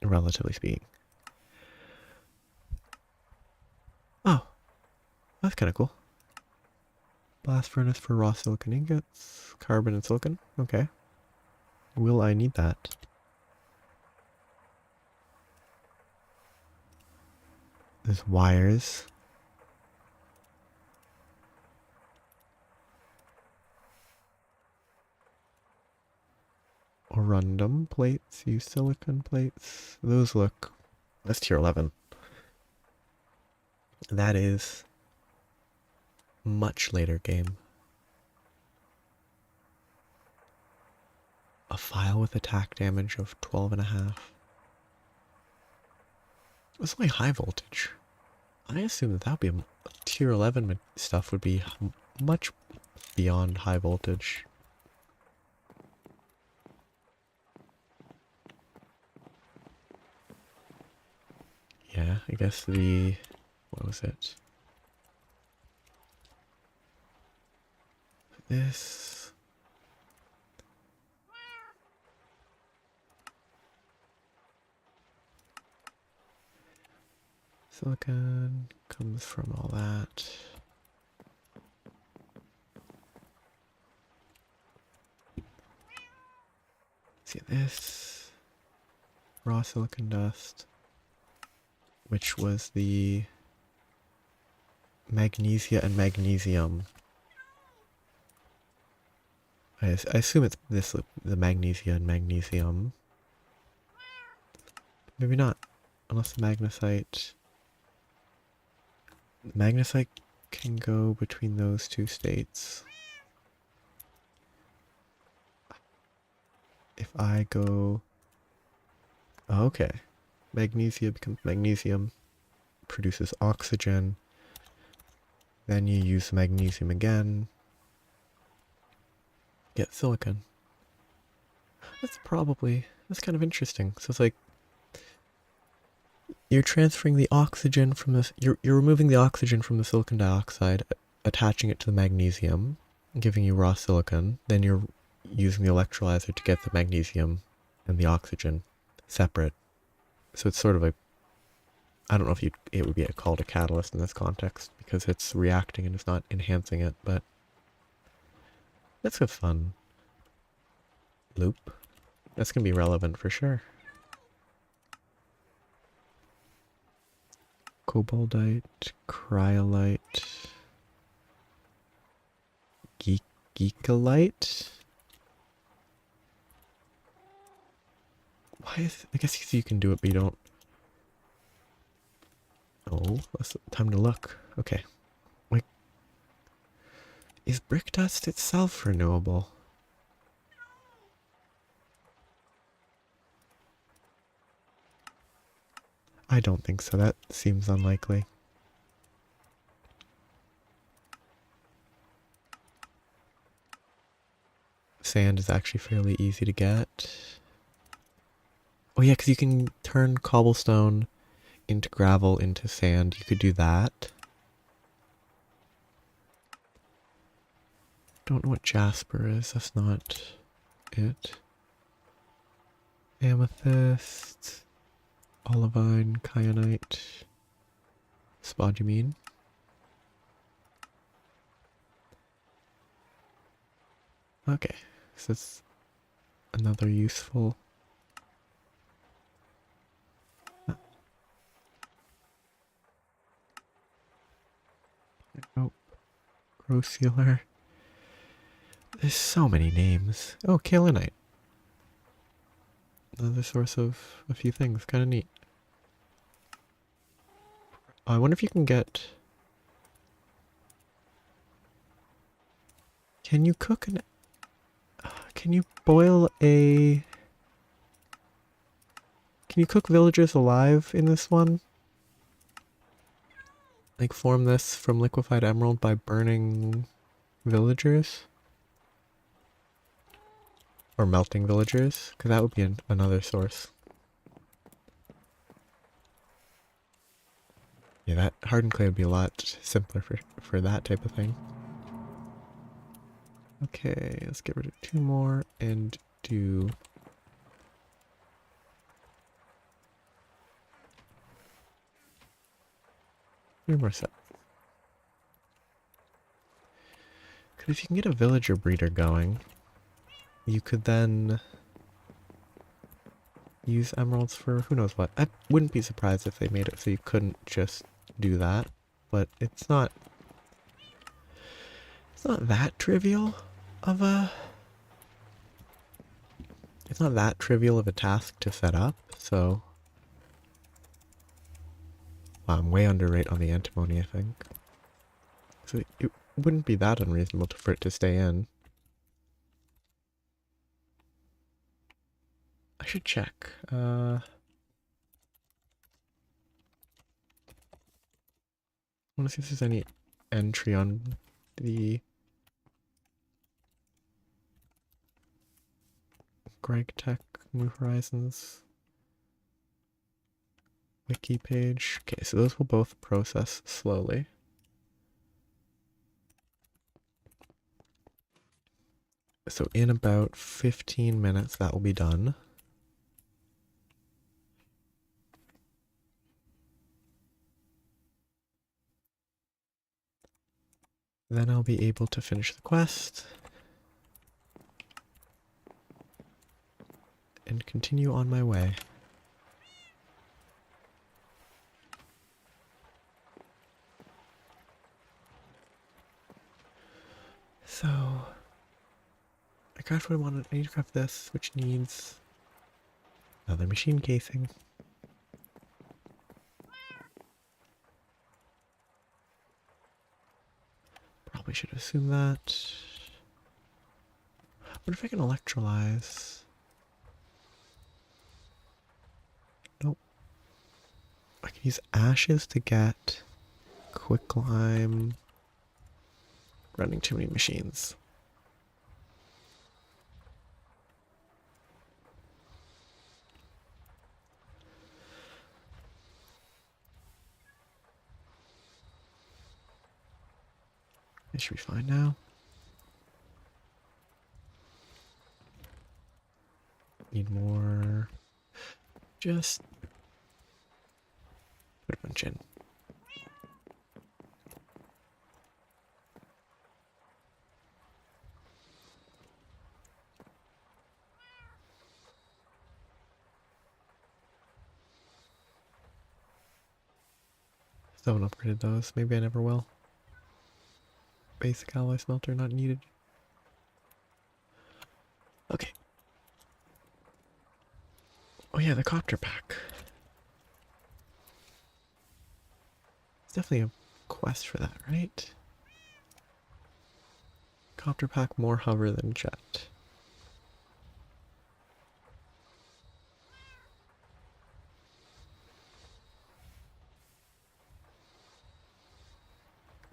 relatively speaking. Oh, that's kind of cool. Blast furnace for raw silicon ingots, carbon and silicon. Okay. Will I need that? There's wires. Orundum plates, use silicon plates. Those look... That's tier 11. That is much later game. A file with attack damage of 12.5. It's only high voltage. I assume that would be tier 11 stuff would be much beyond high voltage. Yeah, I guess the... What was it? This... Silicon comes from all that. See this raw silicon dust, which was the magnesia and magnesium. I assume it's this, the magnesia and magnesium. Maybe not, unless the magnesite. Magnesite can go between those two states. If I go... Oh, okay. Magnesia becomes magnesium, produces oxygen. Then you use magnesium again. Get silicon. That's kind of interesting. So it's like, you're transferring the oxygen from this, you're removing the oxygen from the silicon dioxide, attaching it to the magnesium, giving you raw silicon. Then you're using the electrolyzer to get the magnesium and the oxygen separate. So it's sort of a, I don't know if it would be called a catalyst in this context, because it's reacting and it's not enhancing it, but that's a fun loop. That's going to be relevant for sure. Cobaldite, cryolite, geekolite. Why is... I guess you can do it, but you don't... Oh, that's time to look. Okay. Like, is brick dust itself renewable? I don't think so. That seems unlikely. Sand is actually fairly easy to get. Oh yeah, because you can turn cobblestone into gravel into sand. You could do that. Don't know what jasper is. That's not it. Amethyst, olivine, kyanite, spodumene. Okay, so that's another useful... Oh, grow sealer. There's so many names. Oh, kaolinite. Another source of a few things. Kind of neat. I wonder if you can get... Can you cook an... Can you boil a... Can you cook villagers alive in this one? Like form this from liquefied emerald by burning villagers? Or melting villagers? Because that would be another source. Yeah, that hardened clay would be a lot simpler for that type of thing. Okay, let's get rid of 2 more and do... 3 more sets. Because if you can get a villager breeder going, you could then use emeralds for who knows what. I wouldn't be surprised if they made it so you couldn't just do that, but it's not that trivial of a task to set up, so wow, I'm way underrate on the antimony, I think. So it wouldn't be that unreasonable for it to stay in. I should check. I want to see if there's any entry on the Greg Tech New Horizons wiki page. Okay, so those will both process slowly. So in about 15 minutes that will be done. Then I'll be able to finish the quest and continue on my way. So, I craft what I wanted. I need to craft this, which needs another machine casing. Probably should assume that. What if I can electrolyze? Nope. I can use ashes to get quicklime. Running too many machines. It should be fine now. Need more. Just put a bunch in. Still haven't upgraded those. Maybe I never will. Basic alloy smelter not needed. Okay. Oh yeah, the copter pack. It's definitely a quest for that, right? Copter pack, more hover than jet.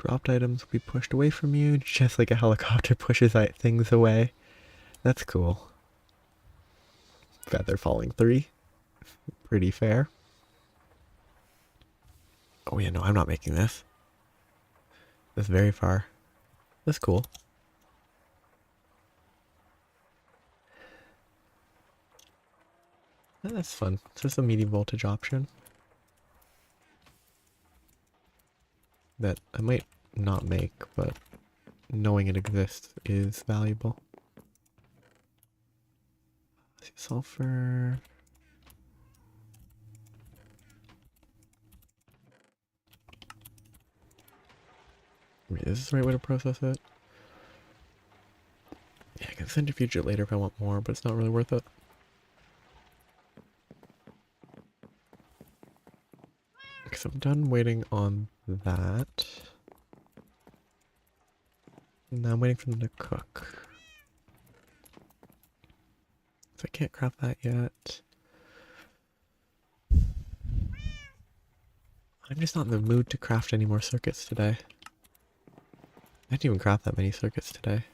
Dropped items will be pushed away from you, just like a helicopter pushes things away. That's cool. Feather falling 3. Pretty fair. Oh yeah, no, I'm not making this. That's very far. That's cool. That's fun. It's just a medium voltage option that I might not make, but knowing it exists is valuable. Sulfur. Wait, is this the right way to process it? Yeah, I can centrifuge it later if I want more, but it's not really worth it. Okay, so I'm done waiting on that. Now I'm waiting for them to cook. So I can't craft that yet. I'm just not in the mood to craft any more circuits today. I didn't even craft that many circuits today.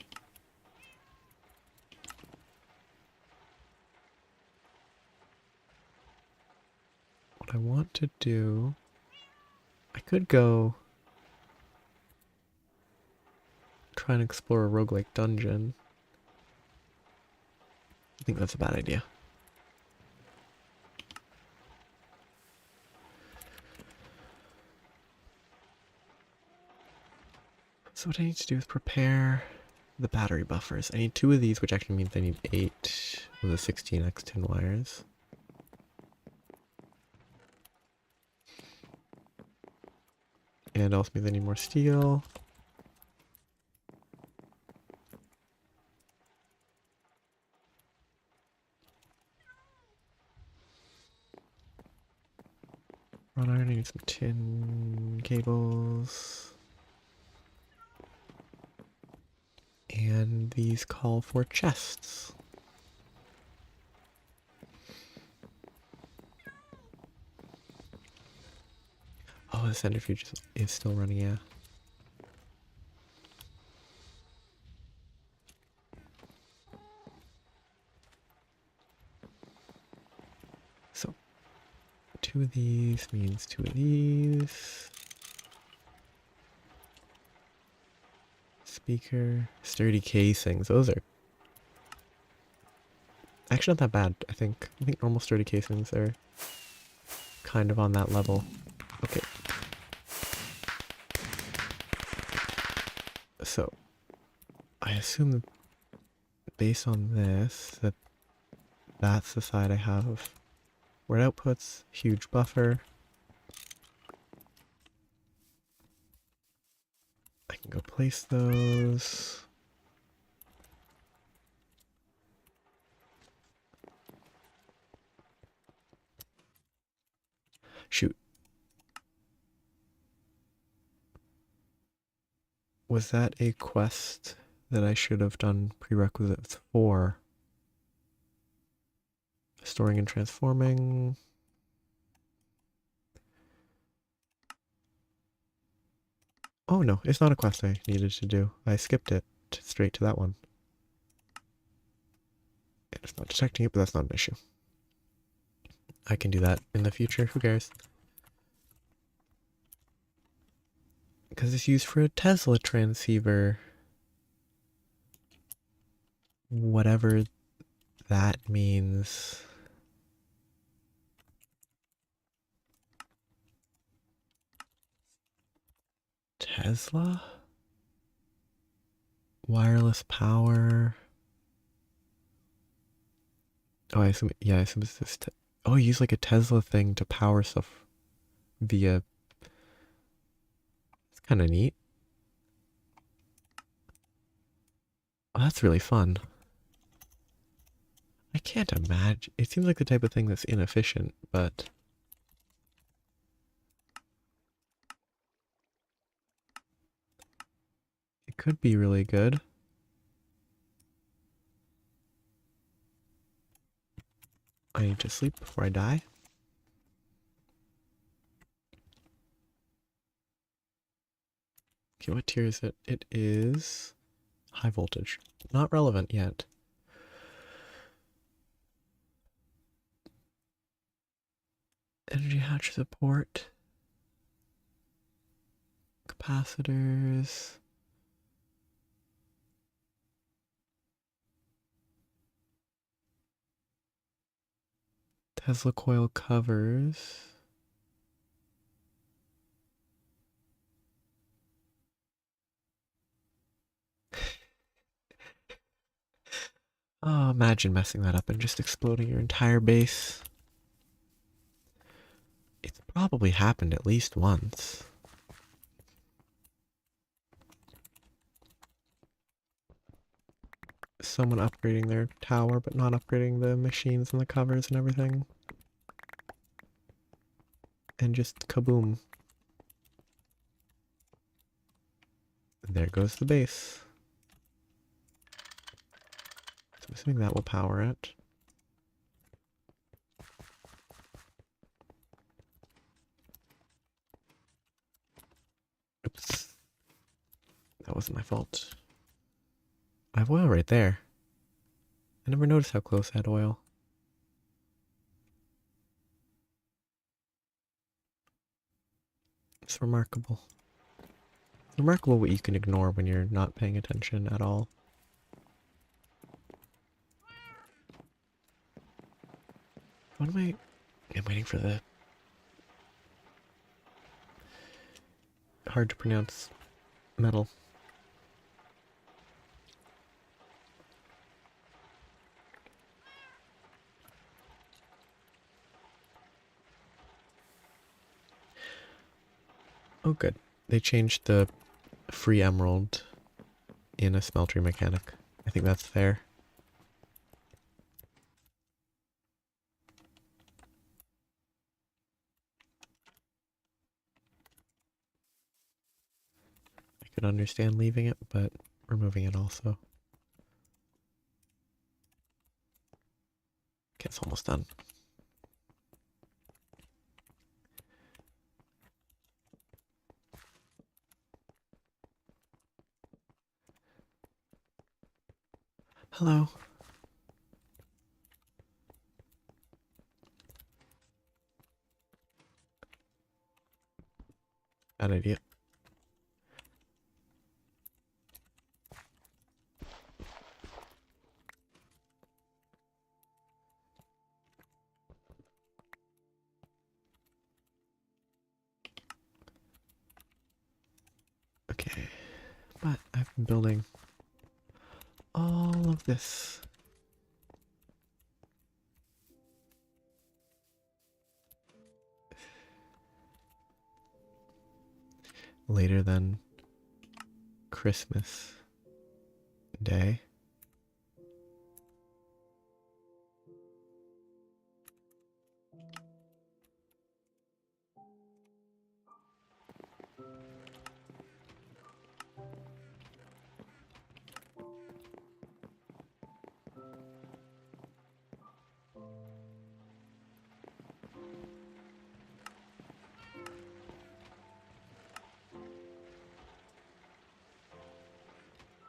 What I want to do... I could go... try and explore a roguelike dungeon. I think that's a bad idea. So what I need to do is prepare the battery buffers. I need 2 of these, which actually means I need 8 of the 16x tin wires. And also means I need more steel. Wrought iron, I need some tin cables. And these call for chests. Oh, the centrifuge is still running, yeah. So, 2 of these means 2 of these. Speaker, sturdy casings. Those are actually not that bad, I think. I think normal sturdy casings are kind of on that level. Okay. So, I assume that based on this, that's the side I have where it outputs, huge buffer. I can go place those. Shoot. Was that a quest that I should have done prerequisites for? Storing and transforming. Oh no, it's not a quest I needed to do. I skipped it straight to that one. It's not detecting it, but that's not an issue. I can do that in the future, who cares? Because it's used for a Tesla transceiver. Whatever that means. Tesla? Wireless power. Oh, I assume, yeah, I assume it's this. Oh, you use like a Tesla thing to power stuff via. It's kind of neat. Oh, that's really fun. I can't imagine. It seems like the type of thing that's inefficient, but. It could be really good. I need to sleep before I die. Okay, what tier is it? It is high voltage. Not relevant yet. Energy hatch support. Capacitors. Tesla coil covers. Oh, imagine messing that up and just exploding your entire base. It's probably happened at least once. Someone upgrading their tower but not upgrading the machines and the covers and everything. And just kaboom. And there goes the base. So I'm assuming that will power it. Oops. That wasn't my fault. I have oil right there. I never noticed how close I had oil. It's remarkable. It's remarkable what you can ignore when you're not paying attention at all. What am I... I'm waiting for the... hard to pronounce metal. Oh good. They changed the free emerald in a smeltery mechanic. I think that's fair. I could understand leaving it, but removing it also. Okay, it's almost done. Hello. Bad idea. Okay, but I've been building all of this. Later than Christmas Day.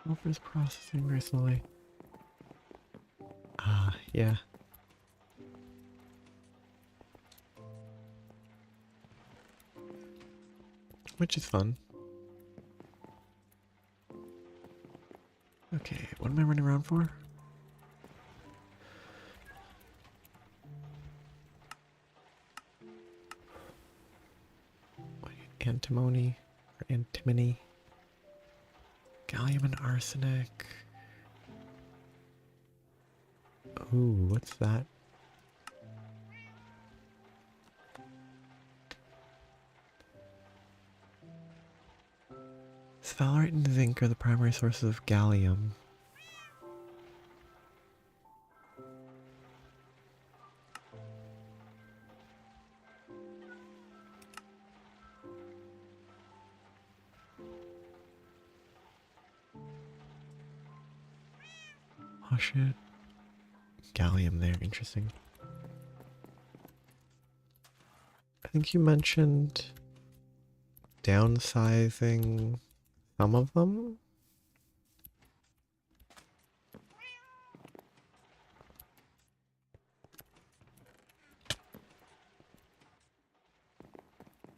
Offers processing very slowly. Ah, yeah. Which is fun. Okay, what am I running around for? Antimony or antimony. Gallium and arsenic. Ooh, what's that? Sphalerite and zinc are the primary sources of gallium. Oh shit. Gallium there, interesting. I think you mentioned downsizing some of them?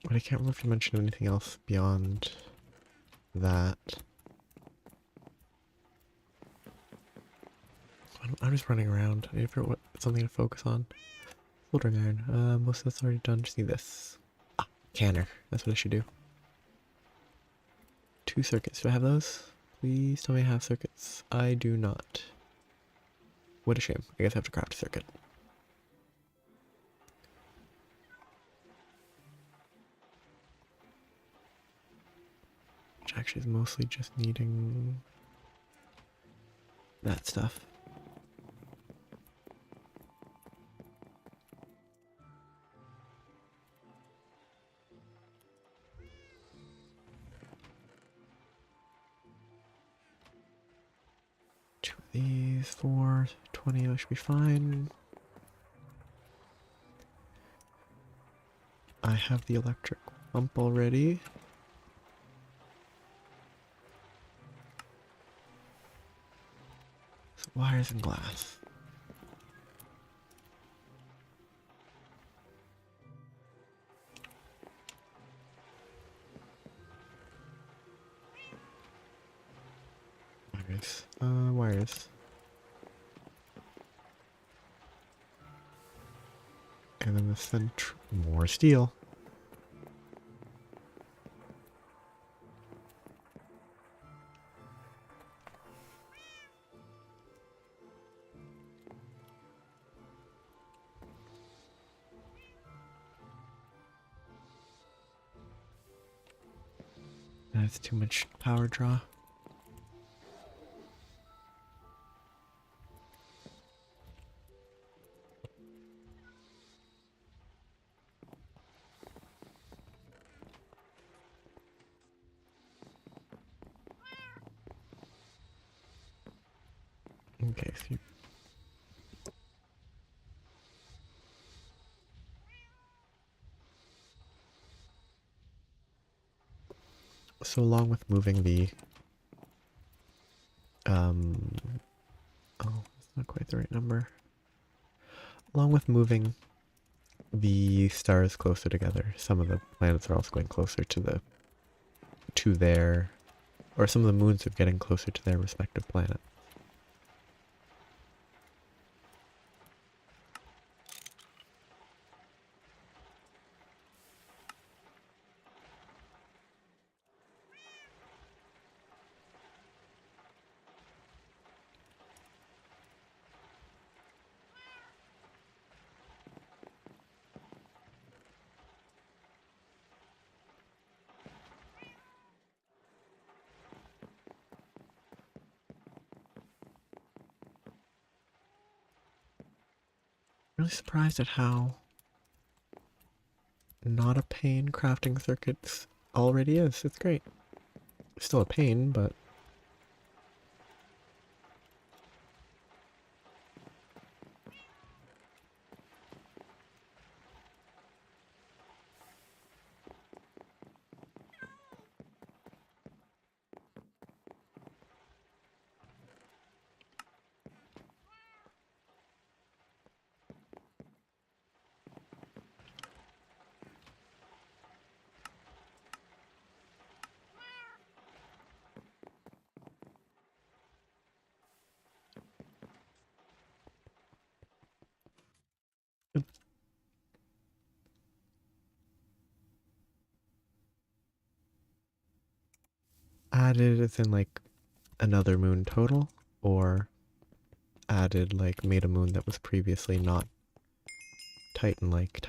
But I can't remember if you mentioned anything else beyond that. I'm just running around. I need to figure out what something to focus on. Soldering iron. Most of that's already done. Just need this. Ah, canner. That's what I should do. 2 circuits. Do I have those? Please tell me I have circuits. I do not. What a shame. I guess I have to craft a circuit. Which actually is mostly just needing that stuff. These 4, 20, that should be fine. I have the electric pump already. Wires and glass. Wires. And then the center, more steel. That's too much power draw. Okay, so along with moving the oh, that's not quite the right number. Along with moving the stars closer together, some of the planets are also going closer to their, or some of the moons are getting closer to their respective planet. Really surprised at how not a pain crafting circuits already is. It's great. Still a pain, but added as in like another moon total, or added like made a moon that was previously not Titan-like.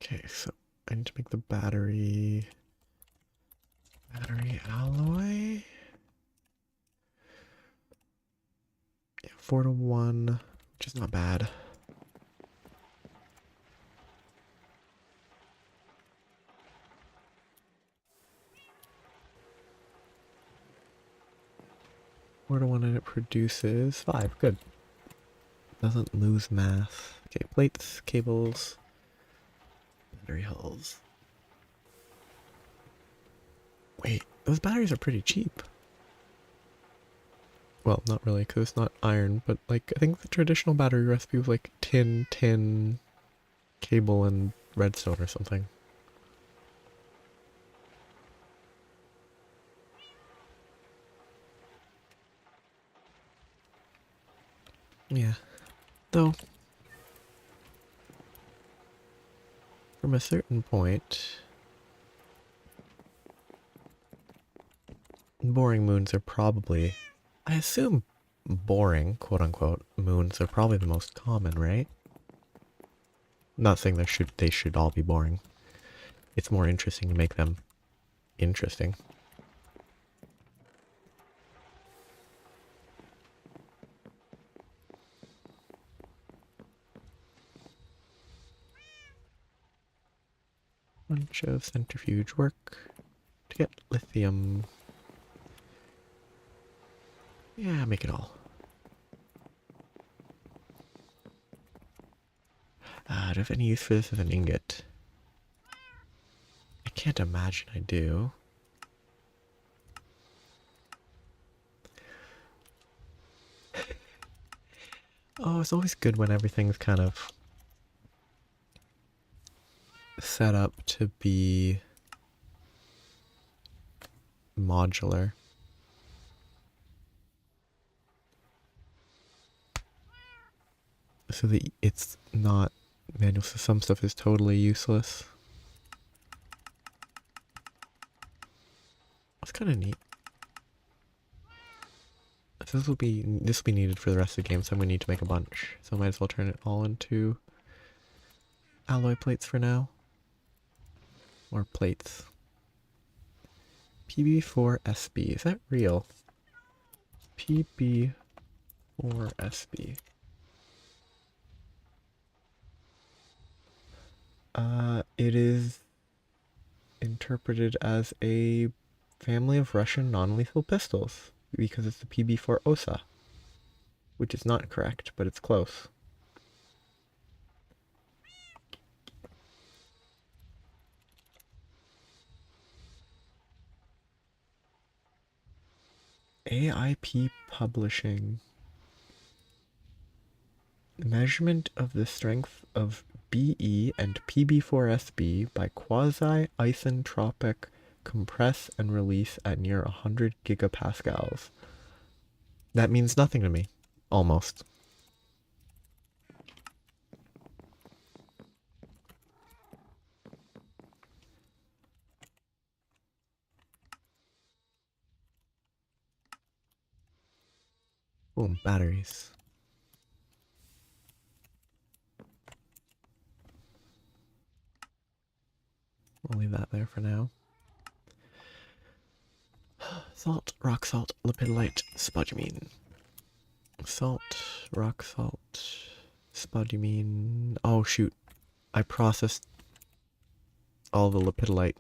Okay, so I need to make the battery alloy. Yeah, 4-to-1, which is not bad. Four to one and it produces 5. Good. Doesn't lose mass. Okay, plates, cables, battery hulls. Wait, those batteries are pretty cheap. Well, not really, because it's not iron, but like, I think the traditional battery recipe was like tin, cable, and redstone or something. Yeah. Though, from a certain point, boring moons are probably, I assume boring, quote unquote, moons are probably the most common, right? Not saying they should all be boring. It's more interesting to make them interesting. Bunch of centrifuge work to get lithium. Yeah, make it all. Do I have any use for this as an ingot? I can't imagine I do. Oh, it's always good when everything's kind of set up to be modular. So that it's not manual, so some stuff is totally useless. That's kind of neat. So this will be needed for the rest of the game, so I'm gonna need to make a bunch. So I might as well turn it all into alloy plates for now. Or plates. PB4SB, is that real? PB4SB. It is interpreted as a family of Russian non-lethal pistols because it's the PB4 OSA, which is not correct, but it's close. AIP Publishing. Measurement of the strength of BE and PB4SB by quasi-isentropic compress and release at near 100 gigapascals. That means nothing to me. Almost. Boom, batteries. We'll leave that there for now. Salt, rock salt, lepidolite, spodumene. Salt, rock salt, spodumene. Oh shoot, I processed all the lepidolite.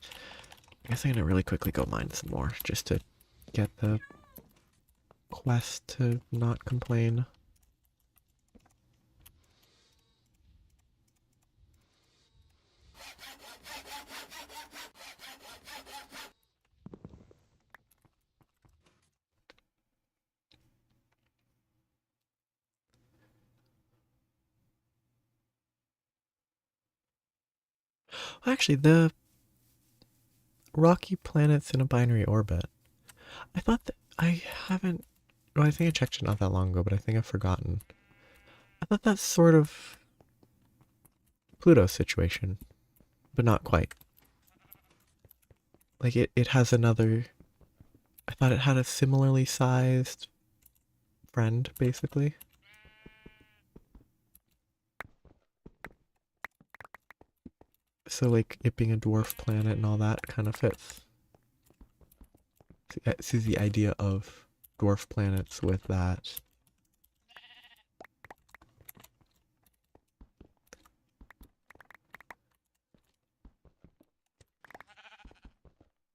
I guess I'm gonna really quickly go mine some more just to get the quest to not complain. Actually, the rocky planets in a binary orbit. I thought that I haven't. Well, I think I checked it not that long ago, but I think I've forgotten. I thought that's sort of Pluto's situation, but not quite. Like it has another. I thought it had a similarly sized friend, basically. So like it being a dwarf planet and all that kind of fits. See the idea of dwarf planets with that.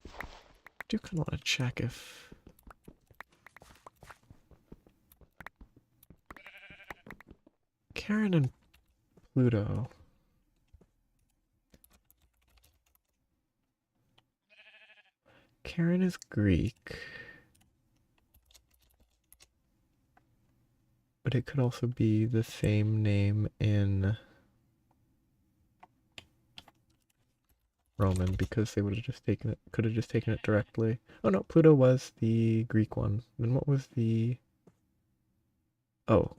I do kind of want to check if Karen and Pluto. Karen is Greek. But it could also be the same name in Roman because they would have just taken it, could have just taken it directly. Oh no, Pluto was the Greek one. And what was the... Oh.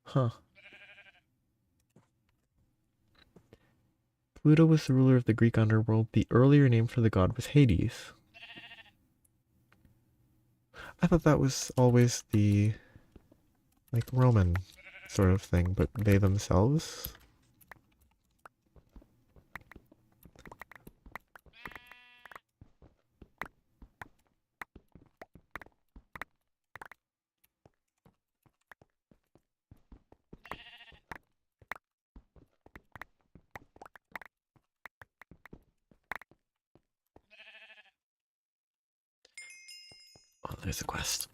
Huh. Pluto was the ruler of the Greek underworld. The earlier name for the god was Hades. I thought that was always the, like, Roman sort of thing, but they themselves... Oh, there's a quest.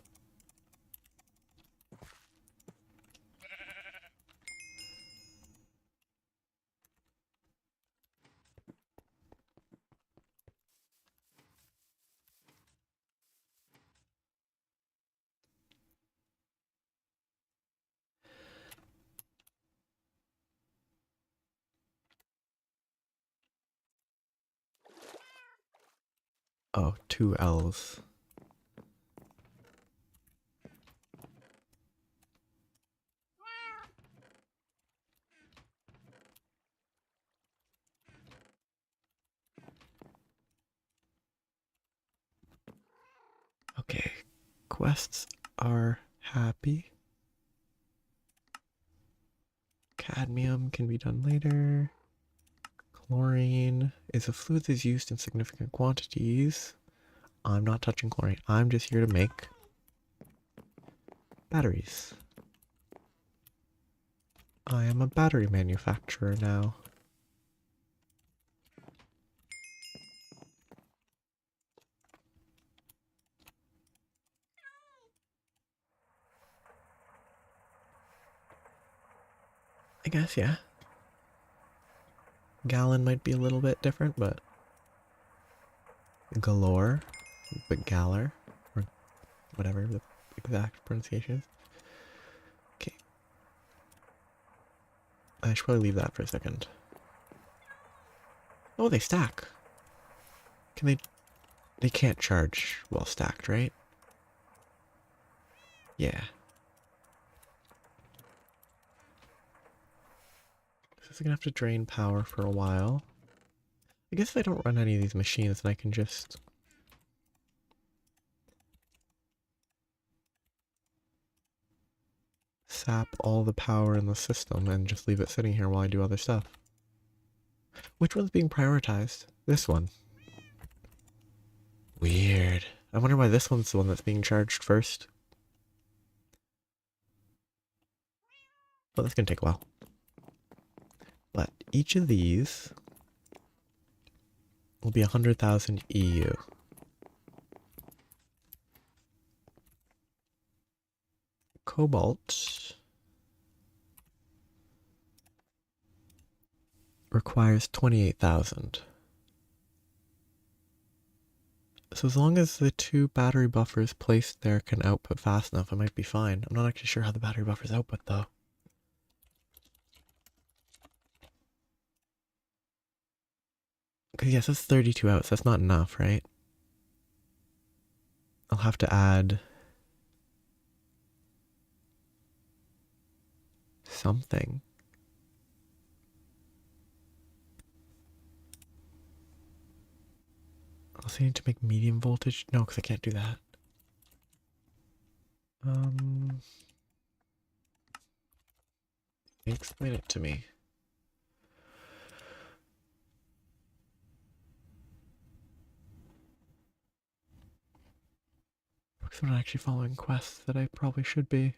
Oh, two L's. Okay, quests are happy. Cadmium can be done later. Chlorine is a fluid that is used in significant quantities. I'm not touching chlorine. I'm just here to make batteries. I am a battery manufacturer now. I guess, yeah. Gallon might be a little bit different, but galore, but galler, or whatever the exact pronunciation is. Okay. I should probably leave that for a second. Oh, they stack. Can they... They can't charge while stacked, right? Yeah. This is gonna have to drain power for a while. I guess if I don't run any of these machines, then I can just... sap all the power in the system and just leave it sitting here while I do other stuff. Which one's being prioritized? This one. Weird. I wonder why this one's the one that's being charged first. Well, that's gonna take a while. But each of these will be 100,000 EU. Cobalt requires 28,000. So as long as the two battery buffers placed there can output fast enough, I might be fine. I'm not actually sure how the battery buffers output though. Because yes, that's 32 outs. That's not enough, right? I'll have to add something. I'll also need to make medium voltage. No, because I can't do that. Explain it to me. Because I'm not actually following quests that I probably should be.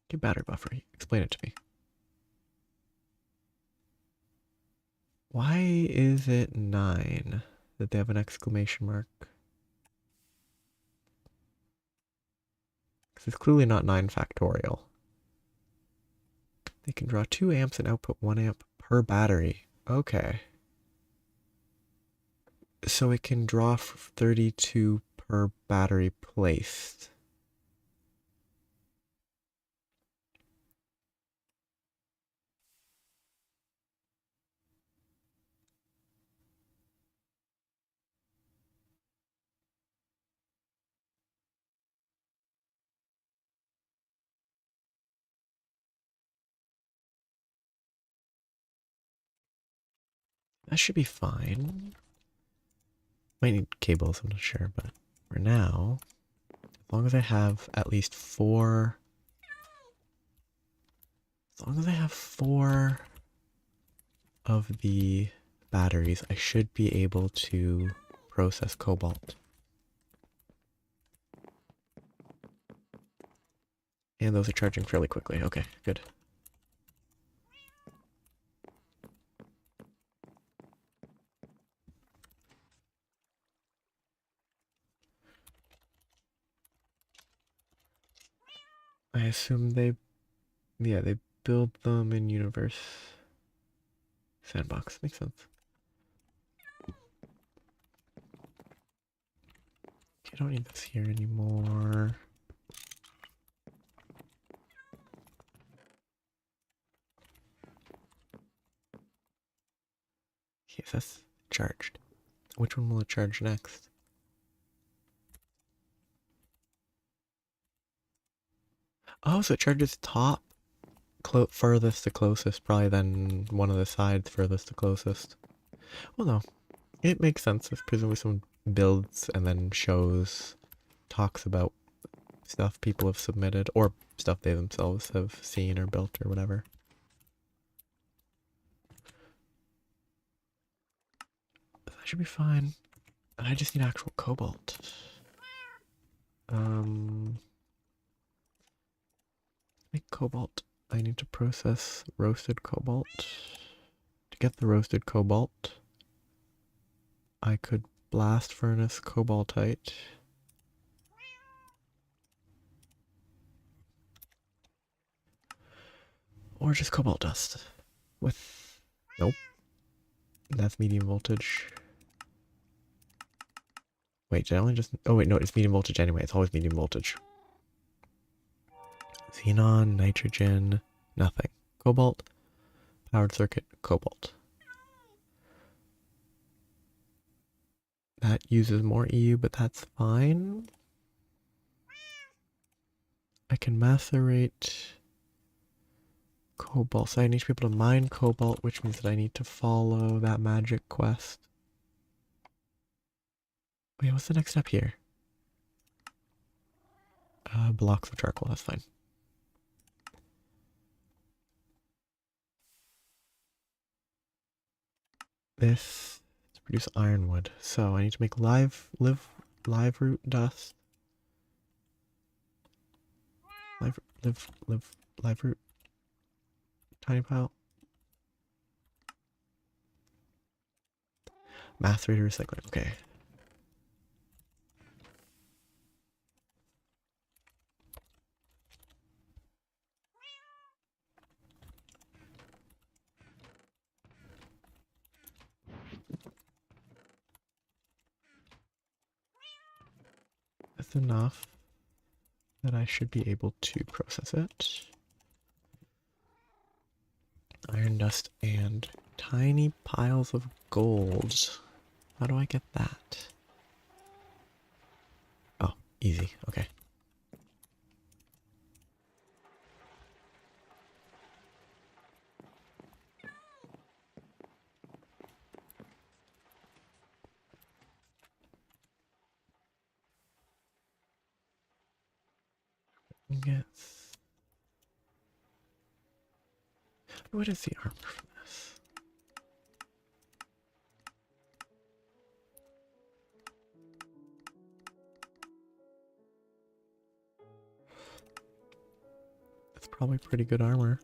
Get battery buffer. Explain it to me. Why is it 9 that they have an exclamation mark? Because it's clearly not 9 factorial. They can draw 2 amps and output 1 amp per battery. Okay. So it can draw 32 per battery placed. That should be fine. Might need cables, I'm not sure, but for now, as long as I have at least 4... As long as I have 4 of the batteries, I should be able to process cobalt. And those are charging fairly quickly. Okay, good. I assume they build them in universe sandbox. Makes sense. Okay, I don't need this here anymore. Okay, so that's charged. Which one will it charge next? Oh, so it charges top furthest to closest, probably then one of the sides furthest to closest. Well, no, it makes sense if presumably someone builds and then shows, talks about stuff people have submitted or stuff they themselves have seen or built or whatever. That should be fine. I just need actual cobalt. Make cobalt. I need to process roasted cobalt. To get the roasted cobalt, I could blast furnace cobaltite. Or just cobalt dust. With... Nope. That's medium voltage. Wait, did I only just... Oh wait, no, it's medium voltage anyway. It's always medium voltage. Xenon, nitrogen, nothing. Cobalt, powered circuit, cobalt. That uses more EU, but that's fine. I can macerate cobalt. So I need to be able to mine cobalt, which means that I need to follow that magic quest. Wait, what's the next step here? Blocks of charcoal, that's fine. This to produce ironwood. So I need to make live root dust. Live root. Tiny pile. Macerator recycling. Okay. That's enough that I should be able to process it. Iron dust and tiny piles of gold. How do I get that? Oh, easy. Okay. Yes. What is the armor for this? It's probably pretty good armor.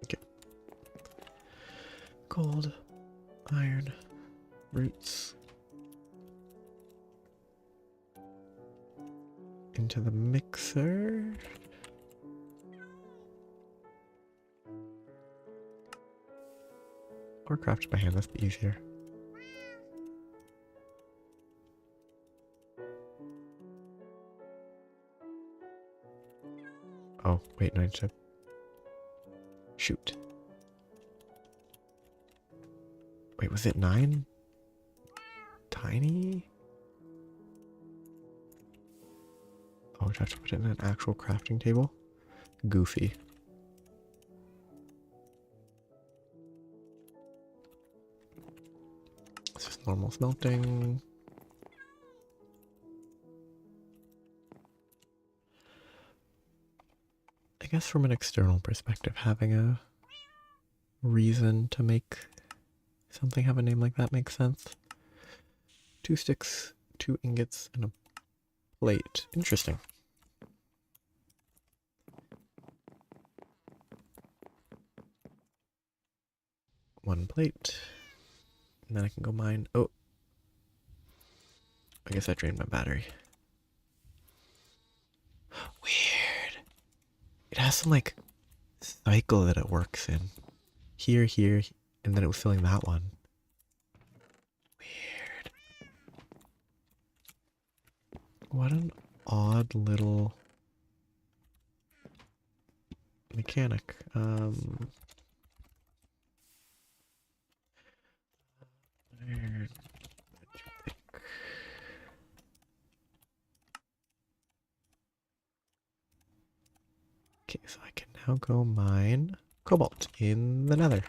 Okay. Gold, iron, roots. Into the mixer. Or craft by hand, that's the easier. Oh, wait, no, I just... Shoot. Wait, was it 9? Tiny? Oh, I have to put it in an actual crafting table? Goofy. It's just normal smelting. I guess from an external perspective, having a reason to make something have a name like that makes sense. 2 sticks, 2 ingots, and a plate. Interesting. One plate. And then I can go mine. Oh. I guess I drained my battery. Weird. It has some like cycle that it works in. Here, and then it was filling that one. Weird. What an odd little mechanic. Where Okay, so I can now go mine cobalt in the nether.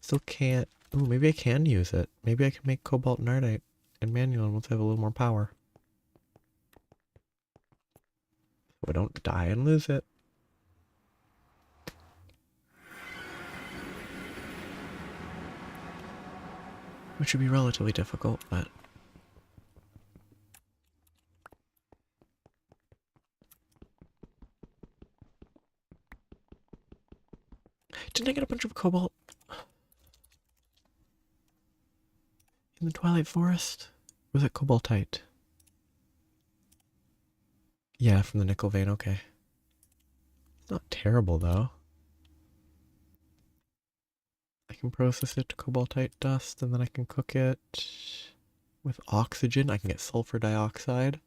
Still can't. Oh, maybe I can use it. Maybe I can make cobalt nardite and manual once I have a little more power. So I don't die and lose it. Which would be relatively difficult, but... Didn't I get a bunch of cobalt in the Twilight Forest? Was it cobaltite? Yeah, from the nickel vein, okay. It's not terrible, though. I can process it to cobaltite dust, and then I can cook it with oxygen. I can get sulfur dioxide,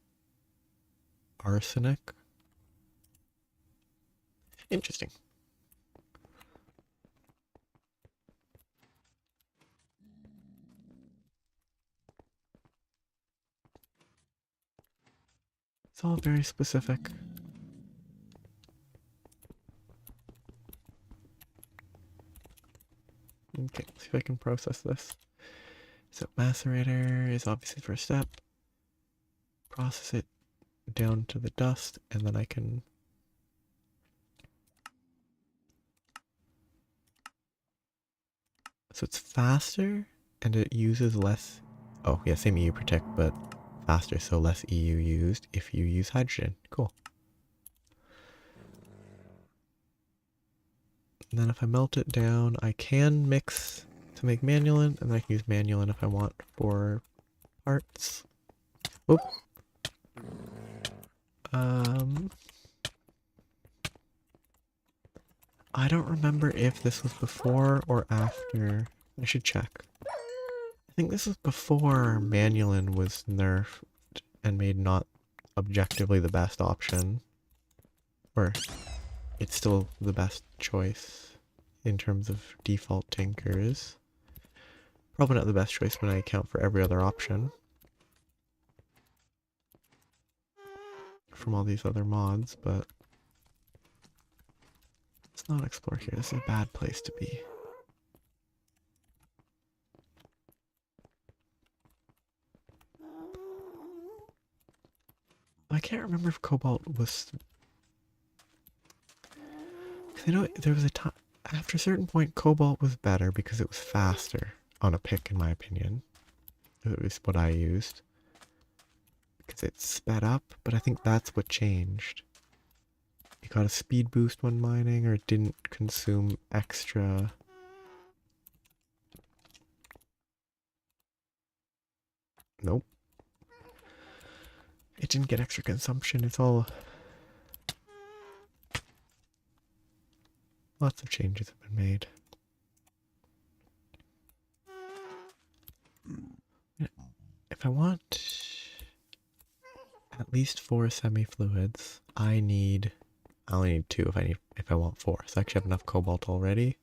arsenic. Interesting. It's all very specific. Okay, let's see if I can process this. So macerator is obviously the first step. Process it down to the dust, and then I can... So it's faster, and it uses less... Oh, yeah, same EU protect, but faster, so less EU used if you use hydrogen. Cool. And then if I melt it down, I can mix to make manulin, and then I can use manulin if I want for parts. Whoop. I don't remember if this was before or after. I should check. I think this was before manulin was nerfed and made not objectively the best option. Or it's still the best choice in terms of default tinkers. Probably not the best choice when I account for every other option from all these other mods, but let's not explore here. This is a bad place to be. I can't remember if cobalt was... I know there was a time... After a certain point, cobalt was better because it was faster on a pick, in my opinion. It was what I used. Because it sped up, but I think that's what changed. It got a speed boost when mining, or it didn't consume extra... Nope. It didn't get extra consumption, it's all... Lots of changes have been made. If I want at least 4 semi-fluids, I only need 2 if I want 4. So I actually have enough cobalt already.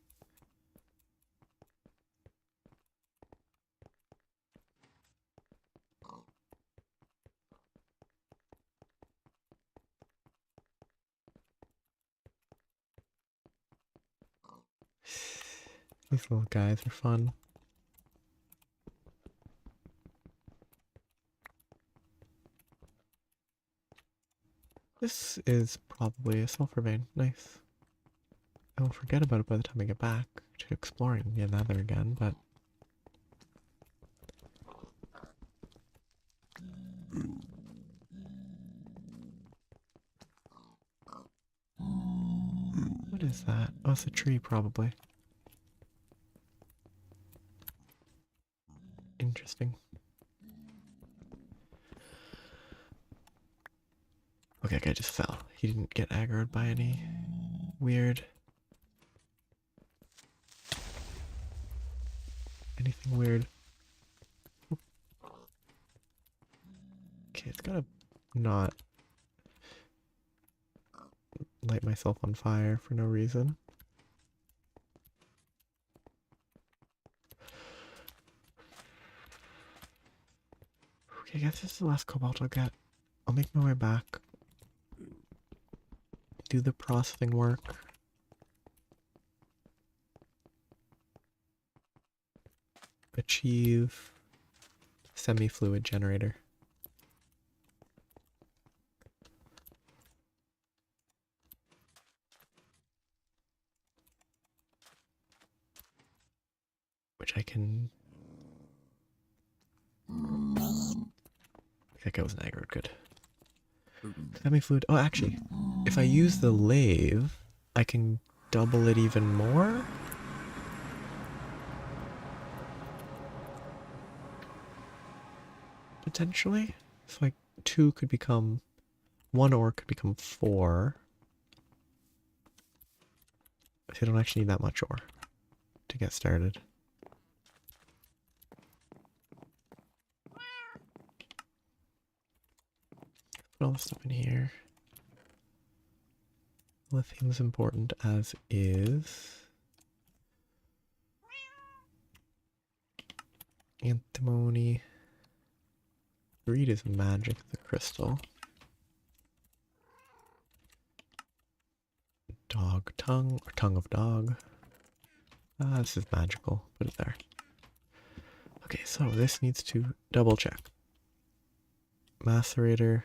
These little guys are fun. This is probably a sulfur vein. Nice. I will forget about it by the time I get back to exploring the nether again, but... What is that? Oh, it's a tree, probably. Interesting. Okay, that guy just fell. He didn't get aggroed by any weird... anything weird. Okay, it's gotta not light myself on fire for no reason. Okay, I guess this is the last cobalt I'll get. I'll make my way back. Do the processing work. Achieve semi-fluid generator. Which I can... That guy wasn't aggroed, good. Semi-fluid, oh actually, if I use the lathe, I can double it even more? Potentially? So like 2 could become... 1 ore could become 4. So I don't actually need that much ore to get started. Put all the stuff in here. Lithium's important as is. Antimony. Greed is magic, the crystal. Dog tongue, or tongue of dog. Ah, this is magical. Put it there. Okay, so this needs to double check. Macerator.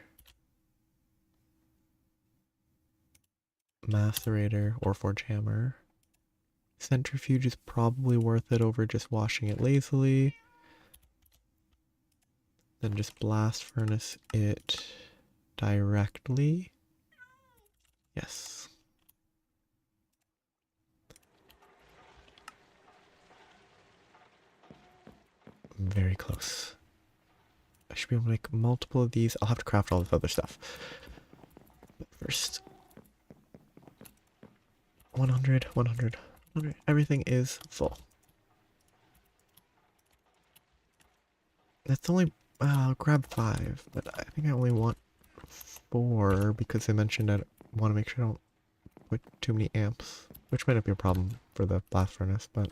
Macerator or forge hammer. Centrifuge is probably worth it over just washing it lazily. Then just blast furnace it directly. Yes. Very close. I should be able to make multiple of these. I'll have to craft all this other stuff. But first, 100, 100, 100. Everything is full. That's only, I'll grab 5, but I think I only want 4 because they mentioned I want to make sure I don't put too many amps, which might not be a problem for the blast furnace, but...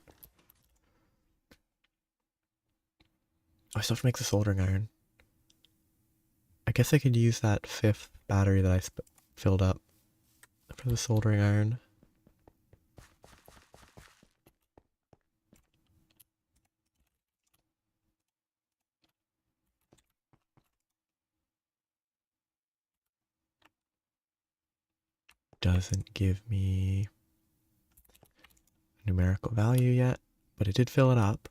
I still have to make the soldering iron. I guess I could use that 5th battery that I filled up for the soldering iron. Doesn't give me a numerical value yet, but it did fill it up.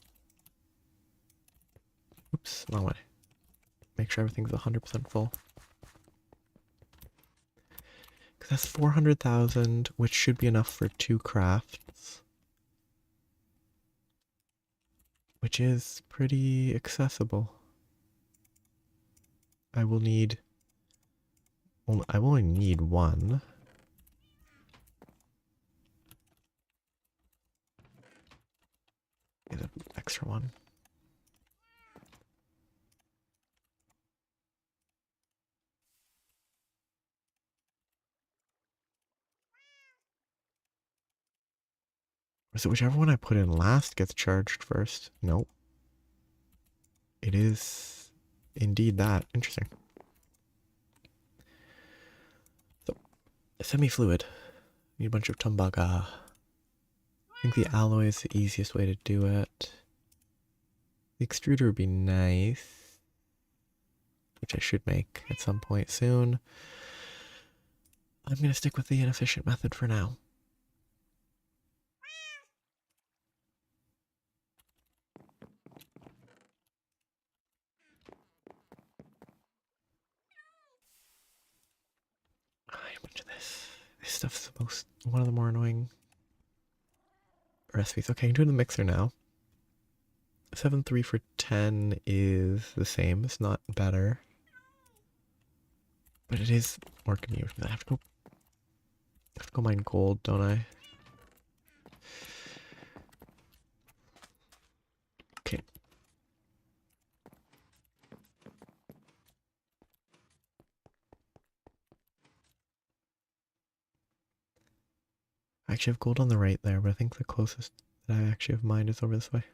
Oops, wrong way. Make sure everything's 100% full. Because that's 400,000, which should be enough for 2 crafts. Which is pretty accessible. I will need... Well, I will only need 1. Get an extra 1. So whichever one I put in last gets charged first. Nope. It is indeed that. Interesting. So, semi-fluid. Need a bunch of tumbaga. I think the alloy is the easiest way to do it. The extruder would be nice, which I should make at some point soon. I'm going to stick with the inefficient method for now. A bunch of this. This stuff's one of the more annoying recipes. Okay, I can do it in the mixer now. 7-3 for 10 is the same. It's not better. But it is more convenient. I have to go mine gold, don't I? Okay. actually have gold on the right there, but I think the closest that I actually have mined is over this way.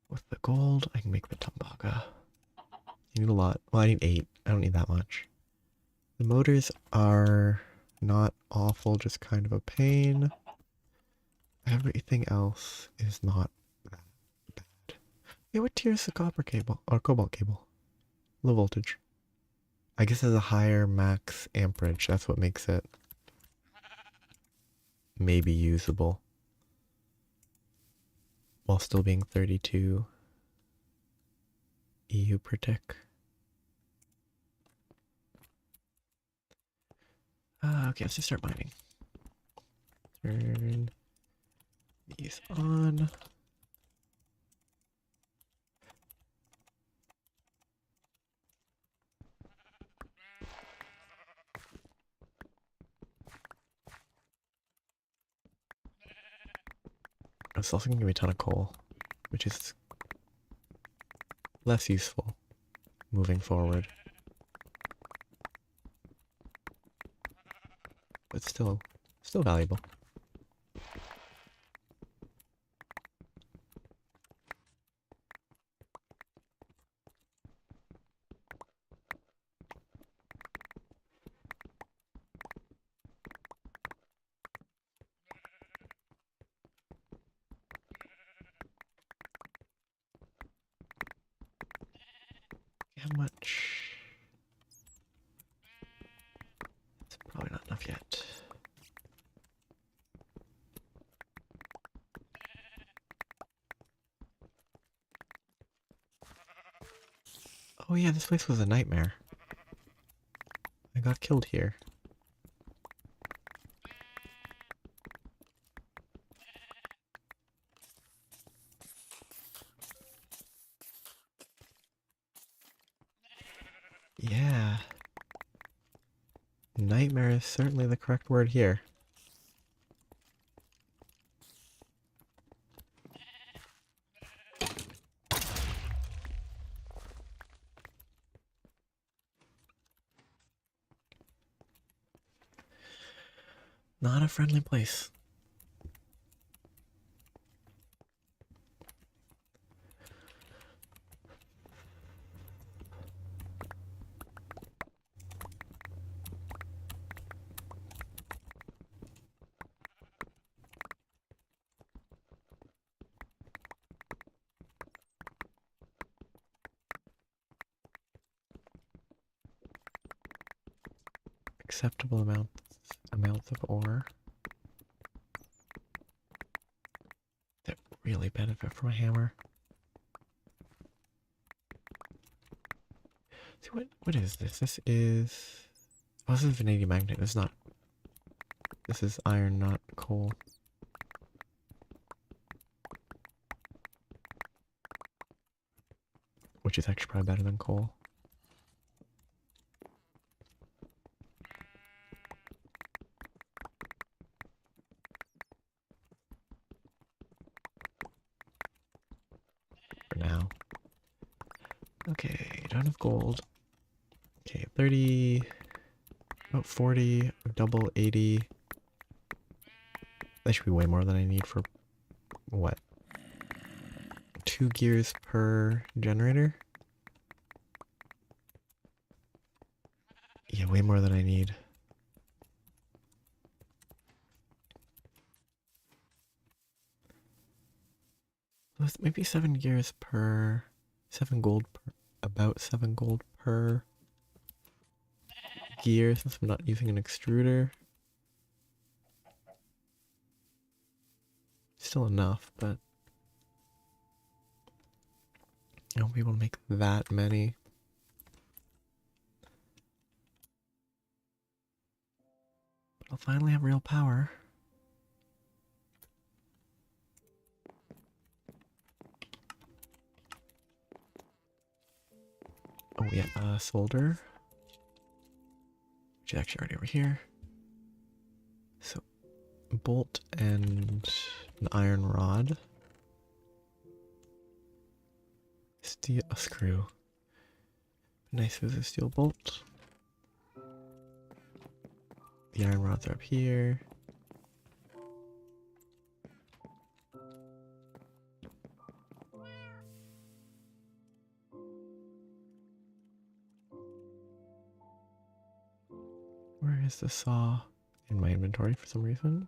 With the gold, I can make the Tumbaga. You need a lot. Well, I need 8. I don't need that much. The motors are not awful, just kind of a pain. Everything else is not that bad. Yeah, what tier is the copper cable? Or cobalt cable? Low voltage. I guess it has a higher max amperage. That's what makes it maybe usable. While still being 32 EU per tick. Okay, let's just start mining. Turn these on. It's also going to give me a ton of coal, which is less useful moving forward. But still valuable. How much? It's probably not enough yet. Oh yeah, this place was a nightmare. I got killed here. Yeah. Nightmare is certainly the correct word here. Not a friendly place. Acceptable amounts of ore that really benefit from a hammer. See, what is this? This is... Oh, this is vanadium magnet. This is not... This is iron, not coal. Which is actually probably better than coal. For now. Okay, don't have gold. Okay, 30... About 40, double 80. That should be way more than I need for... What? 2 gears per generator? Yeah, way more than I need. Maybe 7 gears per... 7 gold per... About 7 gold per gear since I'm not using an extruder. Still enough, but I won't be able to make that many. But I'll finally have real power. Oh yeah, solder. Which is actually already over here. So, bolt and an iron rod. Steel, a screw. Nice with a steel bolt. The iron rods are up here. Where is the saw? In my inventory for some reason.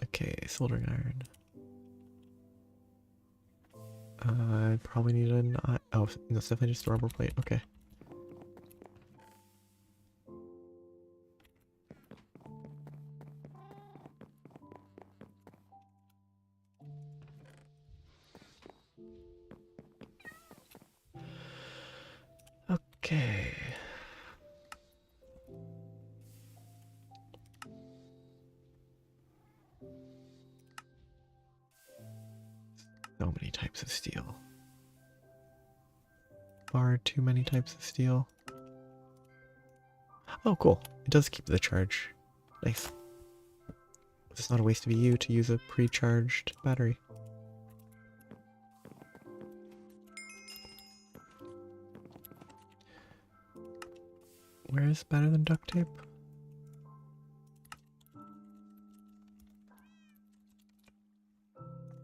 Okay, soldering iron. I probably need an... oh, that's definitely just a rubber plate. Okay. Okay. So many types of steel. Far too many types of steel. Oh, cool. It does keep the charge. Nice. It's not a waste of EU to use a pre-charged battery. Where is better than duct tape?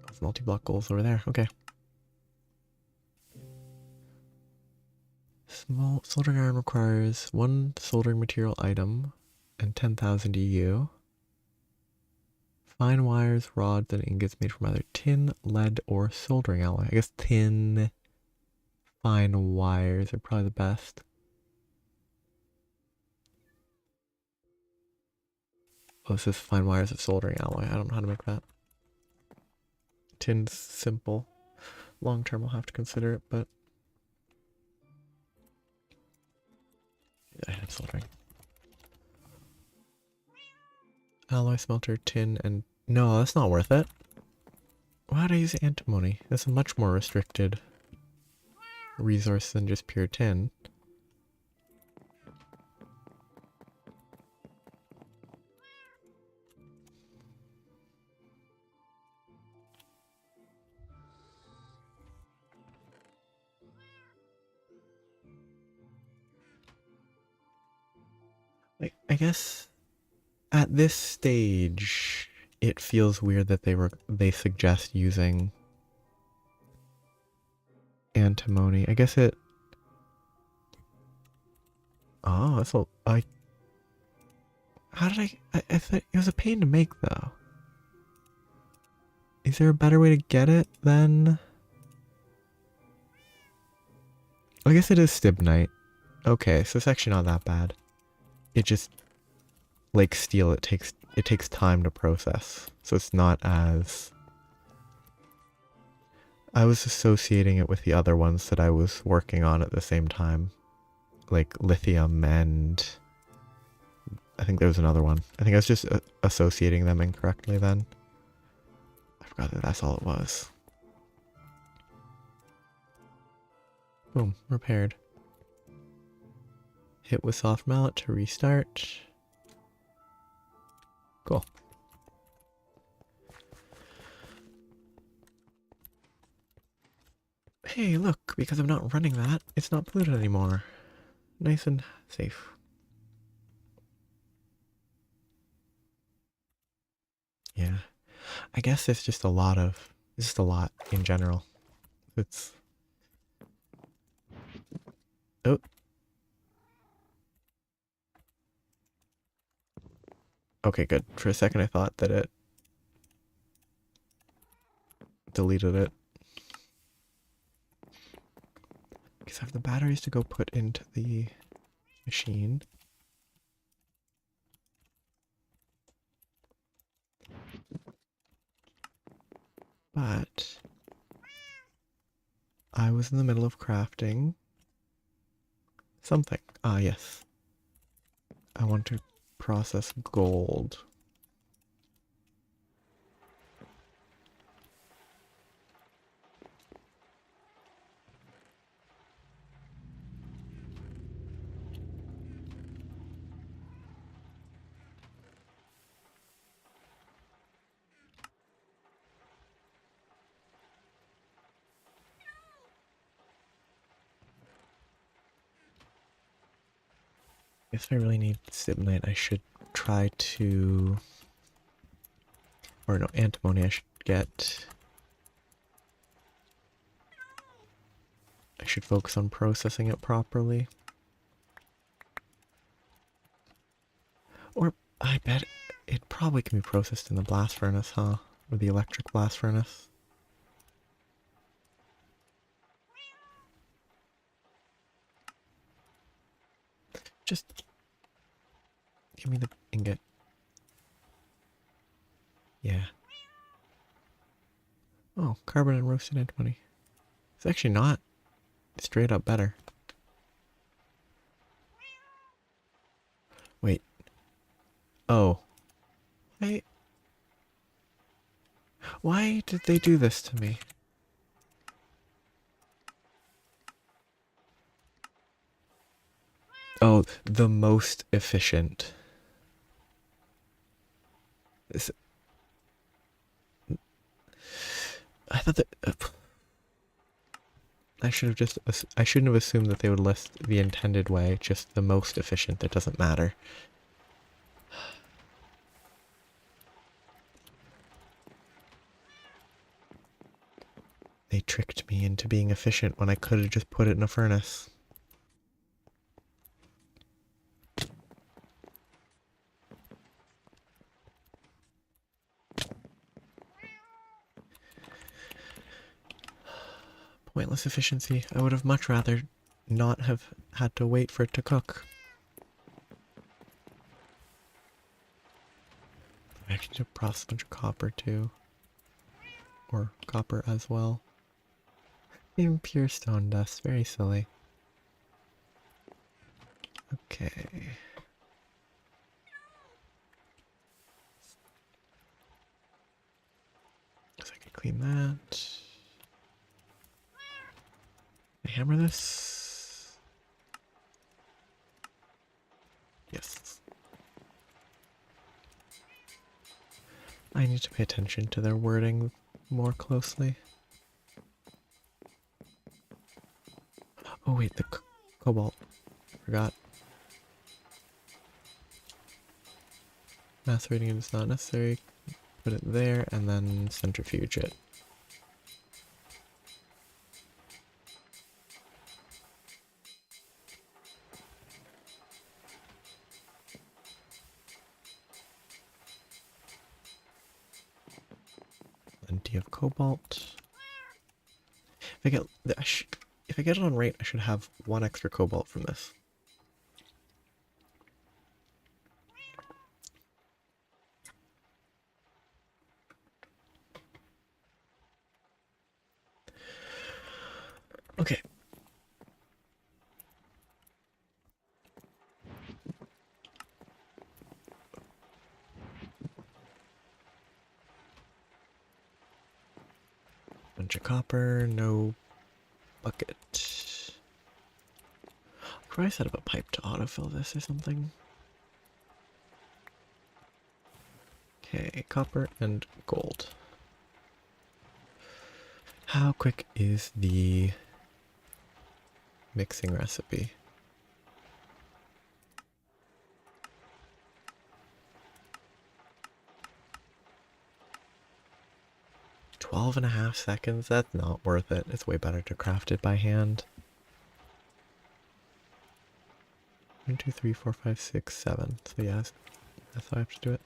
It's multi-block goals over there. Okay. Small soldering iron requires 1 soldering material item and 10,000 EU. Fine wires, rods, and ingots made from either tin, lead, or soldering alloy. I guess tin, fine wires are probably the best. Oh, this is fine wires of soldering alloy. I don't know how to make that. Tin's simple. Long term, I'll have to consider it, but I had soldering. Alloy, smelter, tin, and... No, that's not worth it. Why would I use antimony? That's a much more restricted resource than just pure tin. Like, I guess at this stage, it feels weird that they suggest using antimony. I guess it... Oh, that's a... How did I thought it was a pain to make, though. Is there a better way to get it than... I guess it is stibnite. Okay, so it's actually not that bad. It just... Like steel, it takes time to process. So it's not as... I was associating it with the other ones that I was working on at the same time. Like lithium and... I think there was another one. I think I was just associating them incorrectly then. I forgot that that's all it was. Boom, repaired. Hit with soft mallet to restart. Cool. Hey, look, because I'm not running that, it's not polluted anymore. Nice and safe. Yeah. I guess it's just a lot in general. It's... Oh. Okay, good. For a second I thought that it deleted it. Because I have the batteries to go put into the machine. But I was in the middle of crafting something. Ah, yes. I want to process gold. If I really need stibnite, I should try to... Or no, antimony I should get... I should focus on processing it properly. Or, I bet it probably can be processed in the blast furnace, huh? Or the electric blast furnace. Just give me the ingot. Yeah. Oh, carbon and roasted antimony. It's actually not straight up better. Wait. Oh. Why did they do this to me? Oh, the most efficient. This, I thought that... I shouldn't have assumed that they would list the intended way, just the most efficient. That doesn't matter. They tricked me into being efficient when I could have just put it in a furnace. Pointless efficiency. I would have much rather not have had to wait for it to cook. I actually should process a bunch of copper too. Or copper as well. Even pure stone dust. Very silly. Okay. So I can clean that. Can I hammer this? Yes. I need to pay attention to their wording more closely. Oh wait, the cobalt. Forgot. Macerating it is not necessary. Put it there and then centrifuge it. Plenty of cobalt. If I get it on rate, I should have 1 extra cobalt from this. Okay. Bunch of copper, no bucket. I'll probably set up a pipe to autofill this or something. Okay, copper and gold. How quick is the mixing recipe? Twelve and a half seconds? That's not worth it. It's way better to craft it by hand. 1, 2, 3, 4, 5, 6, 7. So yes, that's how I have to do it.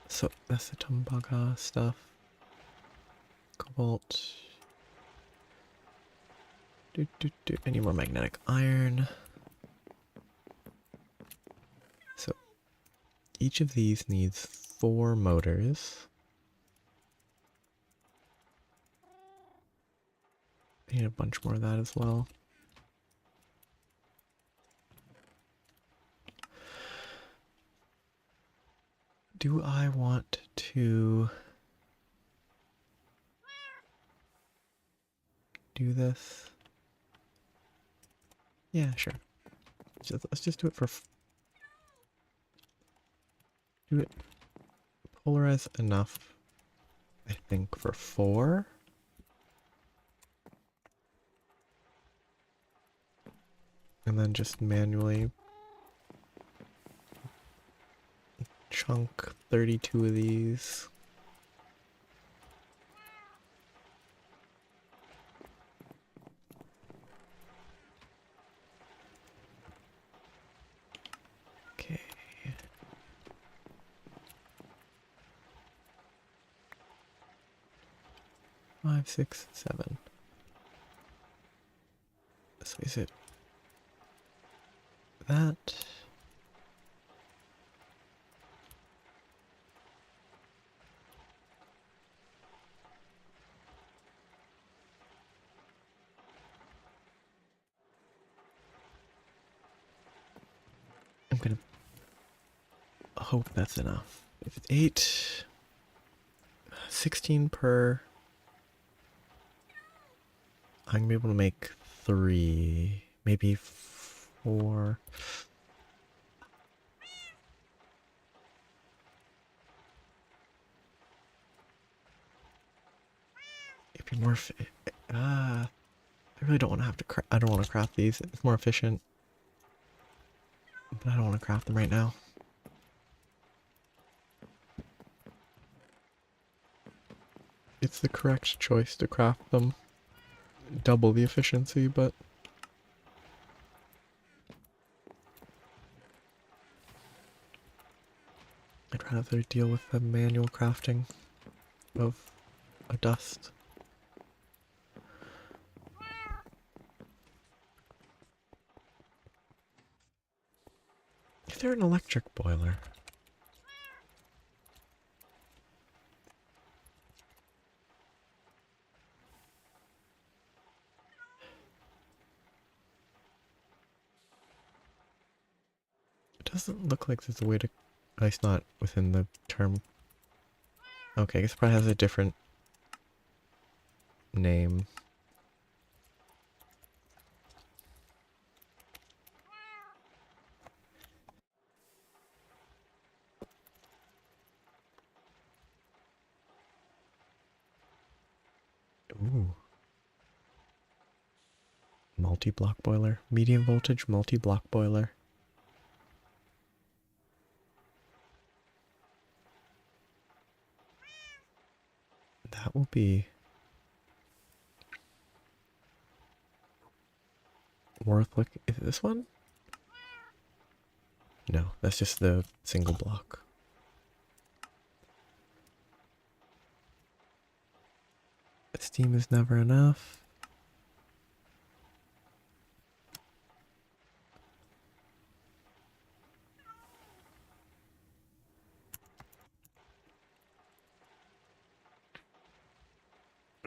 So that's the Tumbaga stuff. Cobalt. I need more magnetic iron. So each of these needs 4 motors. I need a bunch more of that as well. Do I want to do this? Yeah, sure. Let's just do it for... Do it... Polarize enough I think, for 4. And then just manually chunk 32 of these. Okay. 5, 6, 7. So is it that? I'm gonna hope that's enough. If it's 8, 16 per, I'm gonna be able to make 3, maybe 4. It'd be more. I really don't want to have to. I don't want to craft these. It's more efficient, but I don't want to craft them right now. It's the correct choice to craft them. Double the efficiency, but I'd rather deal with the manual crafting of a dust. Is there an electric boiler? It doesn't look like there's a way to... At least not within the term. Okay, I guess it probably has a different name. Ooh. Multi-block boiler. Medium voltage multi-block boiler. That will be worth looking. Is it this one? No, that's just the single block. Steam is never enough.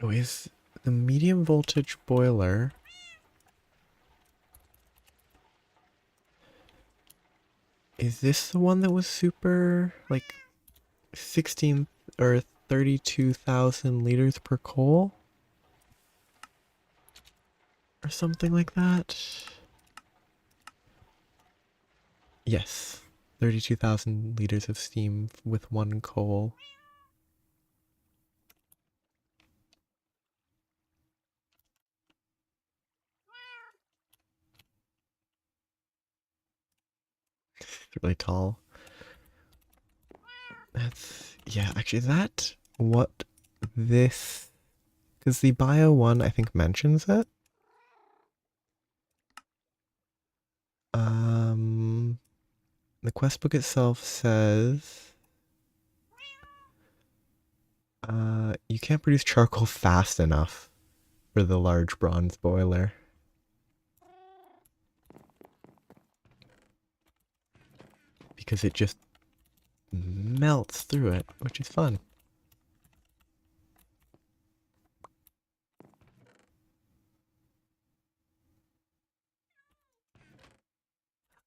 Oh, is the medium voltage boiler... Is this the one that was super, like, 16 or 32,000 liters per coal? Or something like that? Yes. 32,000 liters of steam with 1 coal. It's really tall. That's... Yeah, actually, is that what this... Because the bio one, I think, mentions it. The quest book itself says... you can't produce charcoal fast enough for the large bronze boiler. Because it just melts through it, which is fun.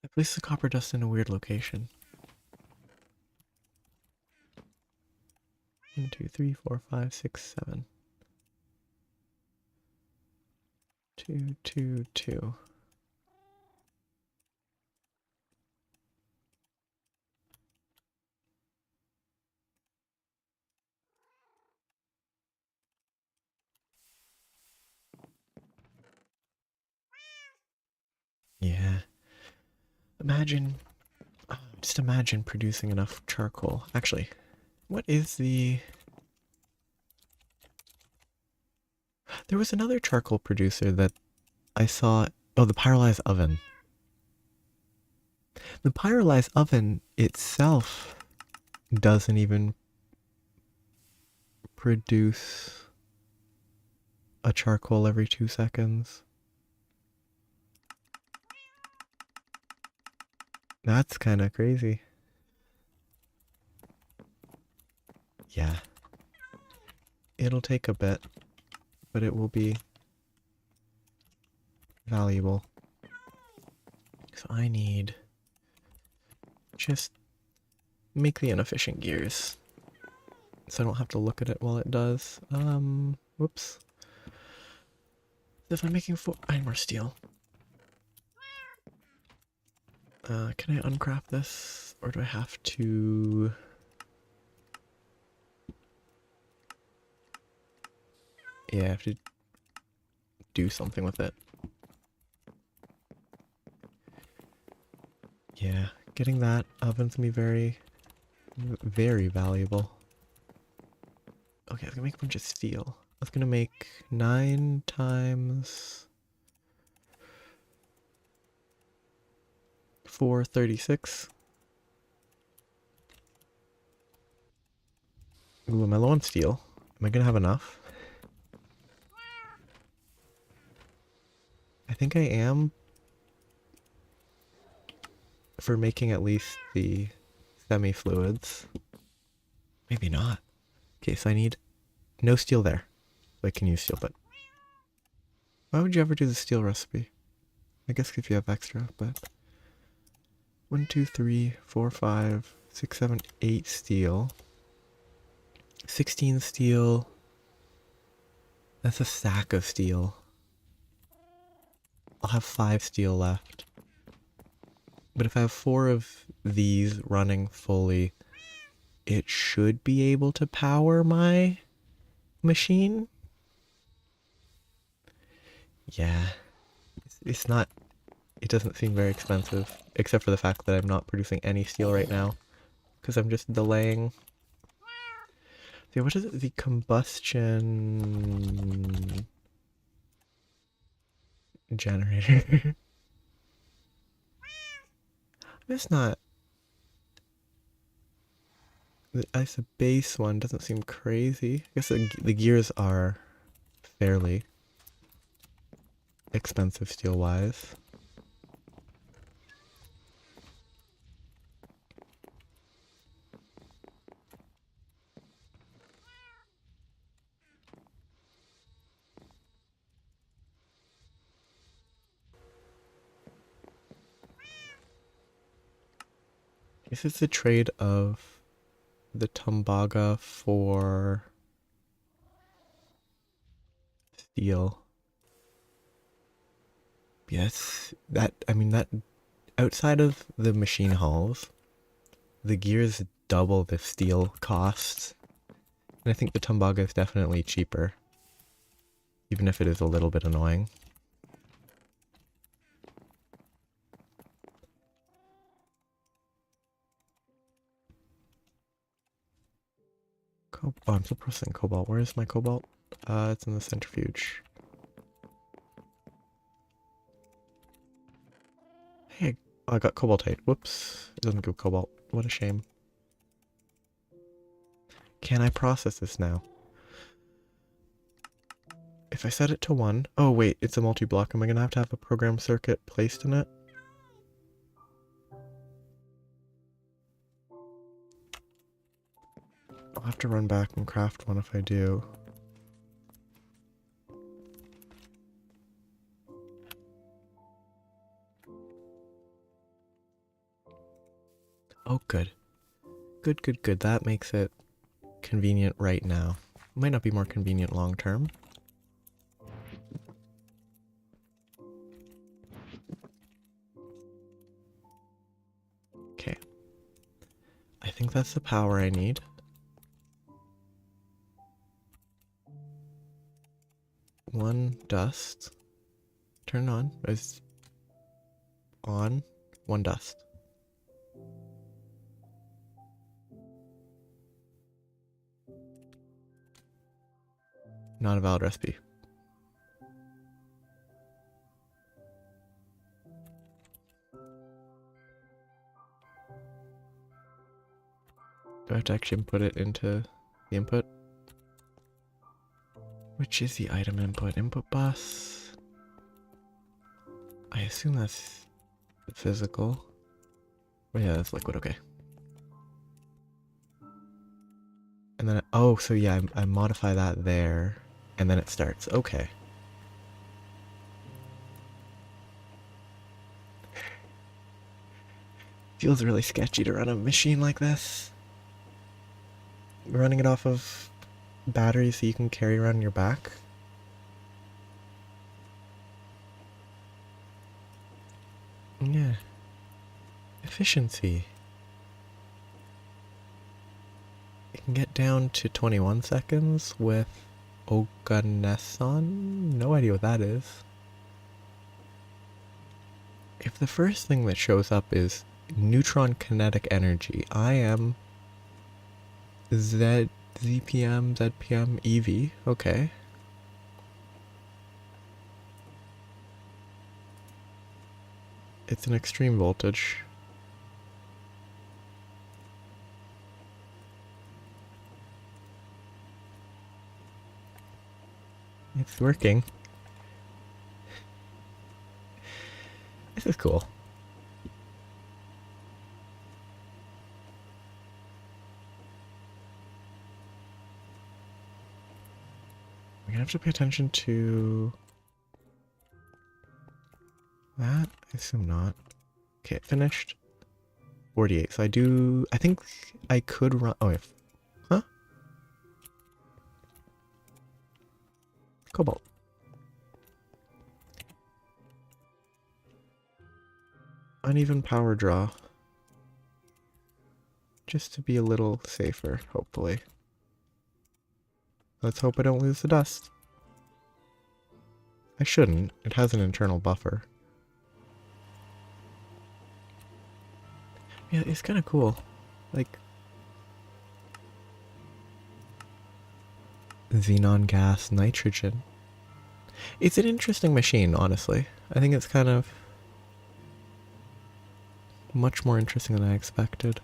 I placed the copper dust in a weird location. 1, 2, 3, 4, 5, 6, 7. 2, 2, 2. Imagine, just imagine producing enough charcoal. Actually, what is the... There was another charcoal producer that I saw... Oh, the pyrolyzed oven. The pyrolyzed oven itself doesn't even produce a charcoal every 2 seconds. That's kind of crazy. Yeah. It'll take a bit, but it will be valuable. So I need... just make the inefficient gears. So I don't have to look at it while it does. Whoops. If I'm making 4 iron ore steel. Can I uncraft this? Or do I have to... Yeah, I have to do something with it. Yeah, getting that oven's gonna be very, very valuable. Okay, I was gonna make a bunch of steel. I was gonna make 9 times 4, 36. Ooh, am I low on steel? Am I gonna have enough? I think I am. For making at least the semi-fluids. Maybe not. Okay, so I need no steel there. I can use steel, but... Why would you ever do the steel recipe? I guess if you have extra, but... 1, 2, 3, 4, 5, 6, 7, 8 steel. 16 steel. That's a stack of steel. I'll have 5 steel left. But if I have 4 of these running fully, it should be able to power my machine. Yeah. It's not... It doesn't seem very expensive, except for the fact that I'm not producing any steel right now, because I'm just delaying. See, what is it? The combustion generator. It's not... The base one doesn't seem crazy. I guess the gears are fairly expensive steel-wise. This is the trade of the Tumbaga for steel. Yes, I mean, that outside of the machine hulls, the gears double the steel costs. And I think the Tumbaga is definitely cheaper, even if it is a little bit annoying. Oh, I'm still processing cobalt. Where is my cobalt? It's in the centrifuge. Hey, oh, I got cobaltite. Whoops. It doesn't give cobalt. What a shame. Can I process this now? If I set it to 1... Oh, wait, it's a multi-block. Am I gonna have a program circuit placed in it? I'll have to run back and craft one if I do. Oh, good. Good, good, good. That makes it convenient right now. It might not be more convenient long term. Okay. I think that's the power I need. One dust. Turn on. Is on. 1 dust. Not a valid recipe. Do I have to actually input it into the input? Which is the item input? Input bus. I assume that's the physical. Oh yeah, that's liquid, okay. And then, oh, so yeah, I modify that there, and then it starts. Okay. Feels really sketchy to run a machine like this. Running it off of batteries that you can carry around your back. Yeah. Efficiency. It can get down to 21 seconds with Oganesson? No idea what that is. If the first thing that shows up is neutron kinetic energy, I am ZPM, EV, okay. It's an extreme voltage. It's working. This is cool. We're gonna have to pay attention to that. I assume not. Okay, finished. 48. So I think I could run. Oh, huh? Cobalt. Uneven power draw. Just to be a little safer, hopefully. Let's hope I don't lose the dust. I shouldn't. It has an internal buffer. Yeah, it's kind of cool. Like, xenon gas, nitrogen. It's an interesting machine, honestly. I think it's kind of much more interesting than I expected.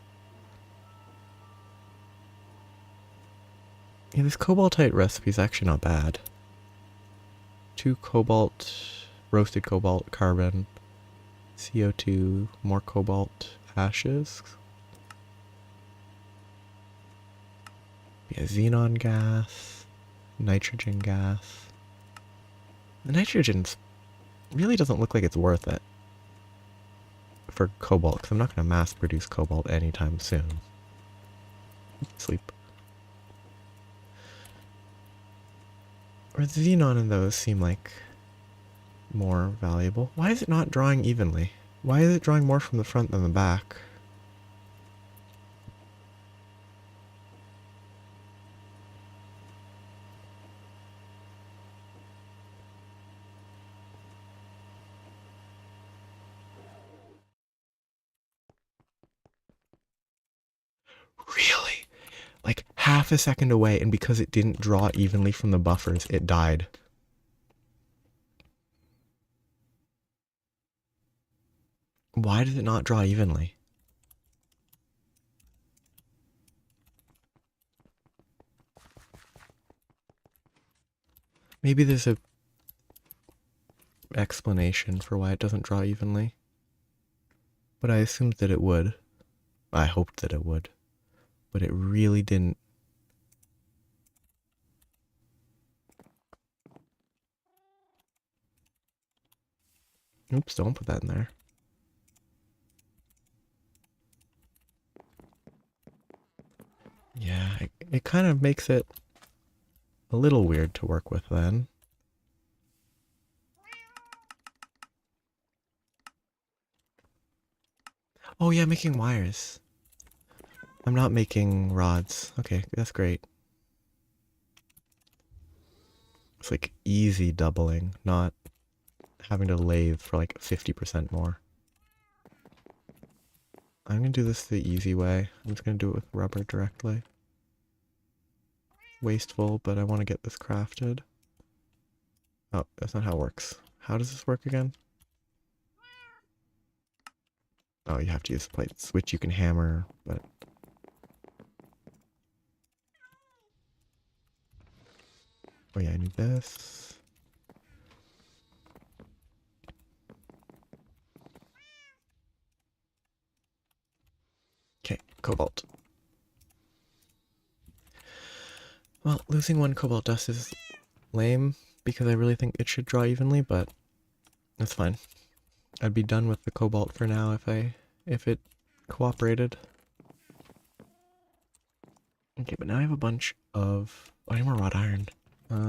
Yeah, this cobaltite recipe is actually not bad. 2 cobalt, roasted cobalt, carbon, CO2, more cobalt, ashes. Yeah, xenon gas, nitrogen gas. The nitrogen really doesn't look like it's worth it for cobalt, because I'm not going to mass produce cobalt anytime soon. Sleep. Or the xenon in those seem like more valuable. Why is it not drawing evenly? Why is it drawing more from the front than the back? Really? Like half a second away, and because it didn't draw evenly from the buffers, it died. Why did it not draw evenly? Maybe there's a explanation for why it doesn't draw evenly. But I assumed that it would. I hoped that it would. But it really didn't. Oops, don't put that in there. Yeah, it kind of makes it a little weird to work with then. Oh yeah, making wires. I'm not making rods. Okay, that's great. It's like easy doubling, not having to lathe for like 50% more. I'm gonna do this the easy way. I'm just gonna do it with rubber directly. Wasteful, but I want to get this crafted. Oh, that's not how it works. How does this work again? Oh, you have to use the plates, which you can hammer, but... Oh yeah, I need this. Okay, cobalt. Well, losing one cobalt dust is lame, because I really think it should draw evenly, but that's fine. I'd be done with the cobalt for now if it cooperated. Okay, but now I have a bunch of... Oh, I need more wrought iron. 4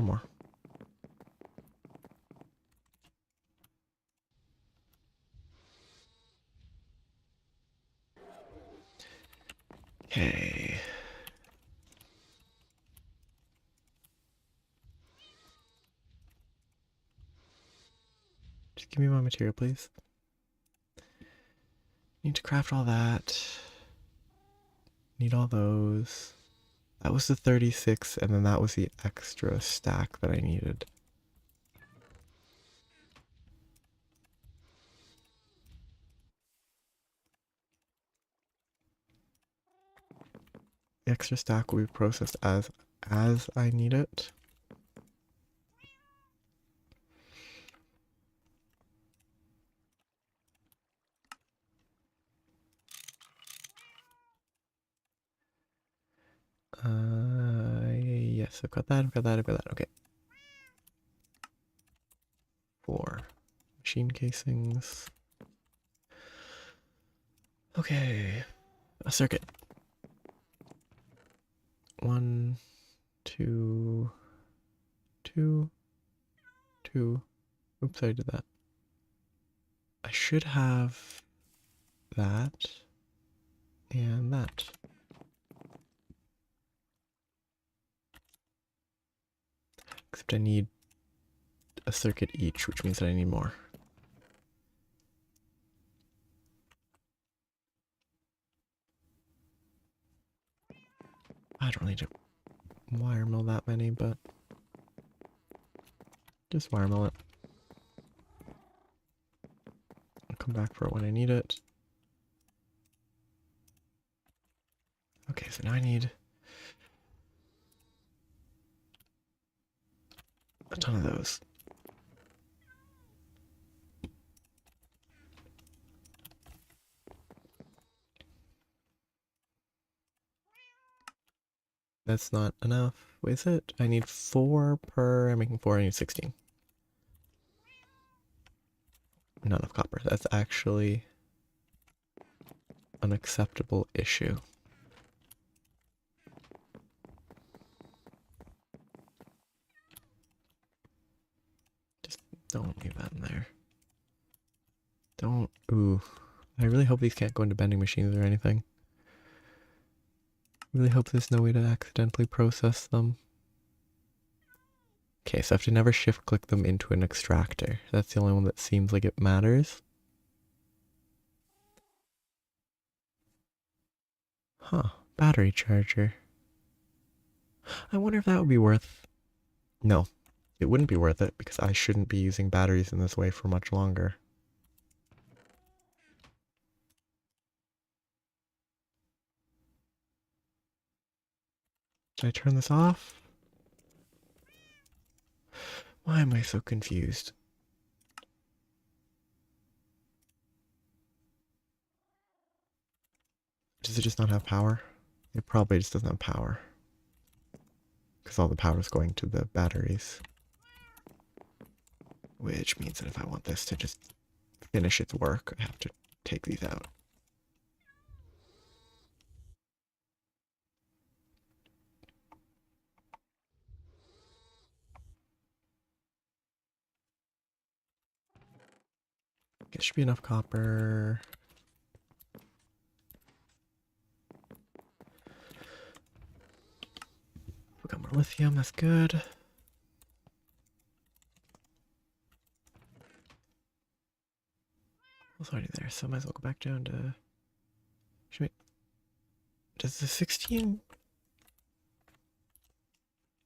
more. Okay. Just give me my material, please. Need to craft all that. Need all those. That was the 36, and then that was the extra stack that I needed. The extra stack will be processed as I need it. Yes, I've got that, I've got that, I've got that. Okay. 4 machine casings. Okay. A circuit. 1, 2, 2, 2. Oops, I did that. I should have that and that. Except I need a circuit each, which means that I need more. I don't need to wire mill that many, but just wire mill it. I'll come back for it when I need it. Okay, so now I need a ton of those. That's not enough. Wait, is it? I need 4 per. I'm making 4. I need 16. Not enough copper. That's actually an acceptable issue. Just don't leave that in there. Don't. Ooh. I really hope these can't go into vending machines or anything. Really hope there's no way to accidentally process them. Okay, so I have to never shift click them into an extractor. That's the only one that seems like it matters. Huh, battery charger. I wonder if that would be worth... No, it wouldn't be worth it because I shouldn't be using batteries in this way for much longer. Should I turn this off? Why am I so confused? Does it just not have power? It probably just doesn't have power. Because all the power is going to the batteries. Which means that if I want this to just finish its work, I have to take these out. It should be enough copper. We got more lithium, that's good. was already there, so I might as well go back down to... Does the 16...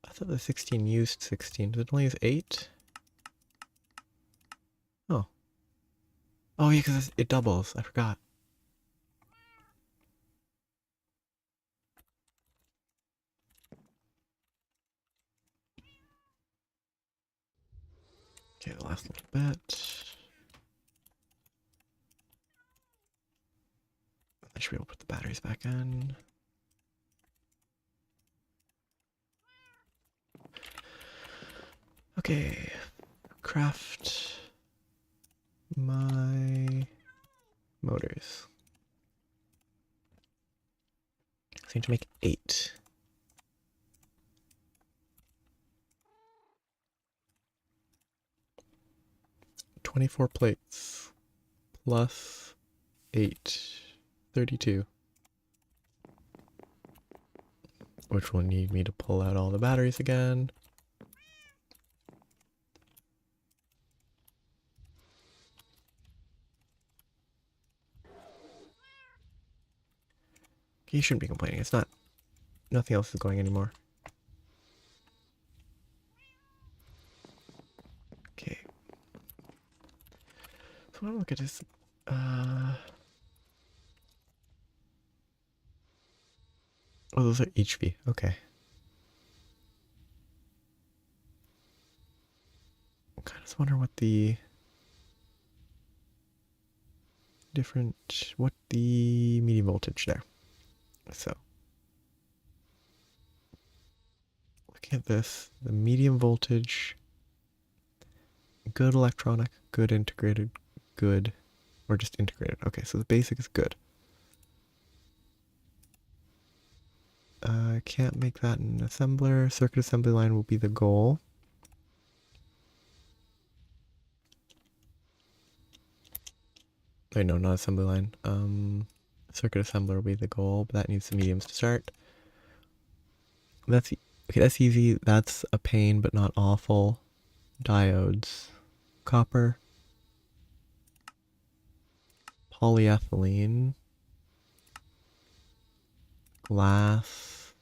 I thought the 16 used 16. Does it only use 8? Oh. Oh yeah, because it doubles. I forgot. Okay, the last little bit. I should be able to put the batteries back in. Okay. Craft my motors. I need to make 8. "24 plates plus 8, 32. Which will need me to pull out all the batteries again. You shouldn't be complaining. It's not. Nothing else is going anymore. Okay. So I want to look at this. Oh, those are HV. Okay. I just wonder what the what the medium voltage there. So, looking at this, the medium voltage, good electronic, good integrated, good, or just integrated. Okay, so the basic is good. I can't make that an assembler. Circuit assembly line will be the goal. Wait, no, not assembly line. Circuit assembler will be the goal, but that needs some mediums to start. That's okay. That's easy. That's a pain, but not awful. Diodes, copper, polyethylene, glass.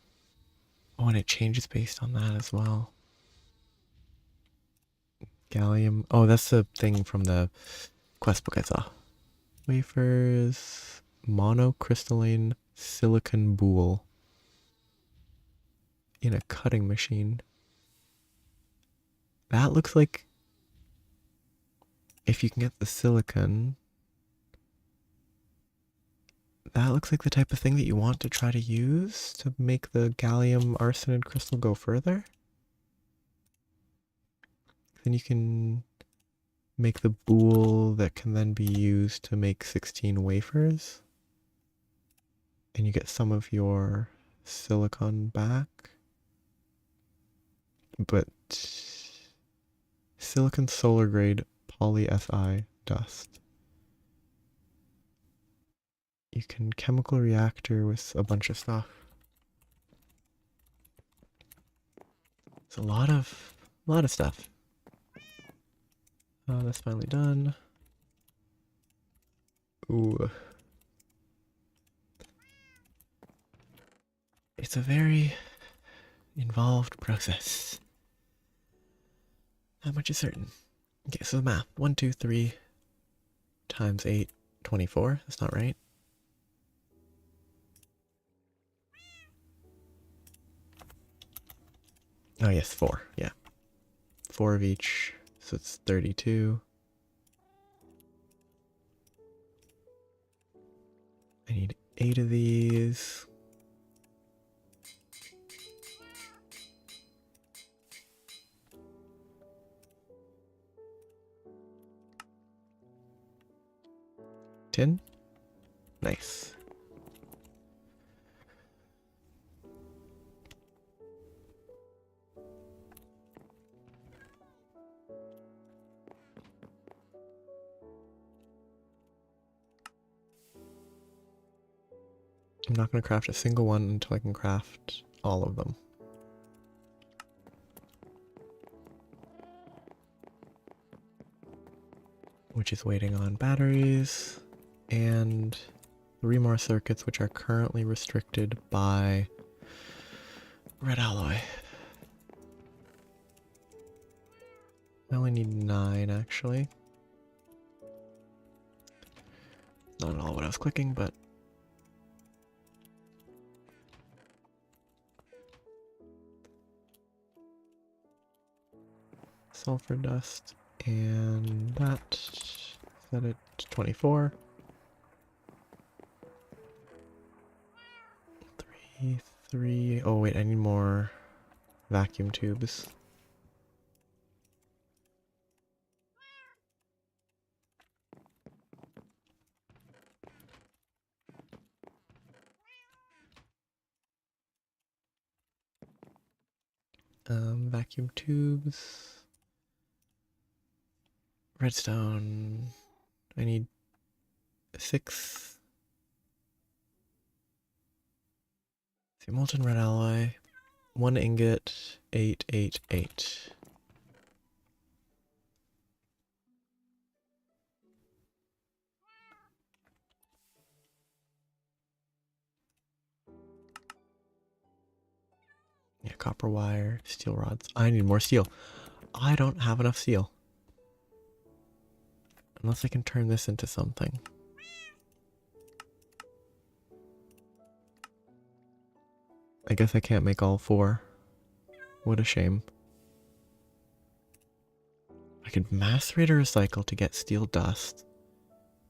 Oh, and it changes based on that as well. Gallium. Oh, that's the thing from the quest book I saw. Wafers, monocrystalline silicon boule in a cutting machine. That looks like, if you can get the silicon, that looks like the type of thing that you want to try to use to make the gallium arsenide crystal go further. Then you can make the boule that can then be used to make 16 wafers. And you get some of your silicon back. But silicon solar grade poly-Si dust. You can chemical reactor with a bunch of stuff. It's a lot of stuff. That's finally done. Ooh. It's a very involved process. That much is certain. Okay, so the math. 1, 2, 3 times 8, 24. That's not right. Oh yes, 4. Yeah. 4 of each. So it's 32. I need 8 of these. Tin? Nice. I'm not going to craft a single one until I can craft all of them. which is waiting on batteries, and 3 more circuits which are currently restricted by red alloy. I only need 9 actually. Not at all what I was clicking, but sulfur dust, and that set it to 24. 3. Oh wait, I need more vacuum tubes. Vacuum tubes. Redstone. I need 6. See, molten red alloy. 1 ingot. 8, 8, 8. Yeah, copper wire, steel rods. I need more steel. I don't have enough steel. Unless I can turn this into something. I guess I can't make all 4. What a shame. I could macerate or recycle to get steel dust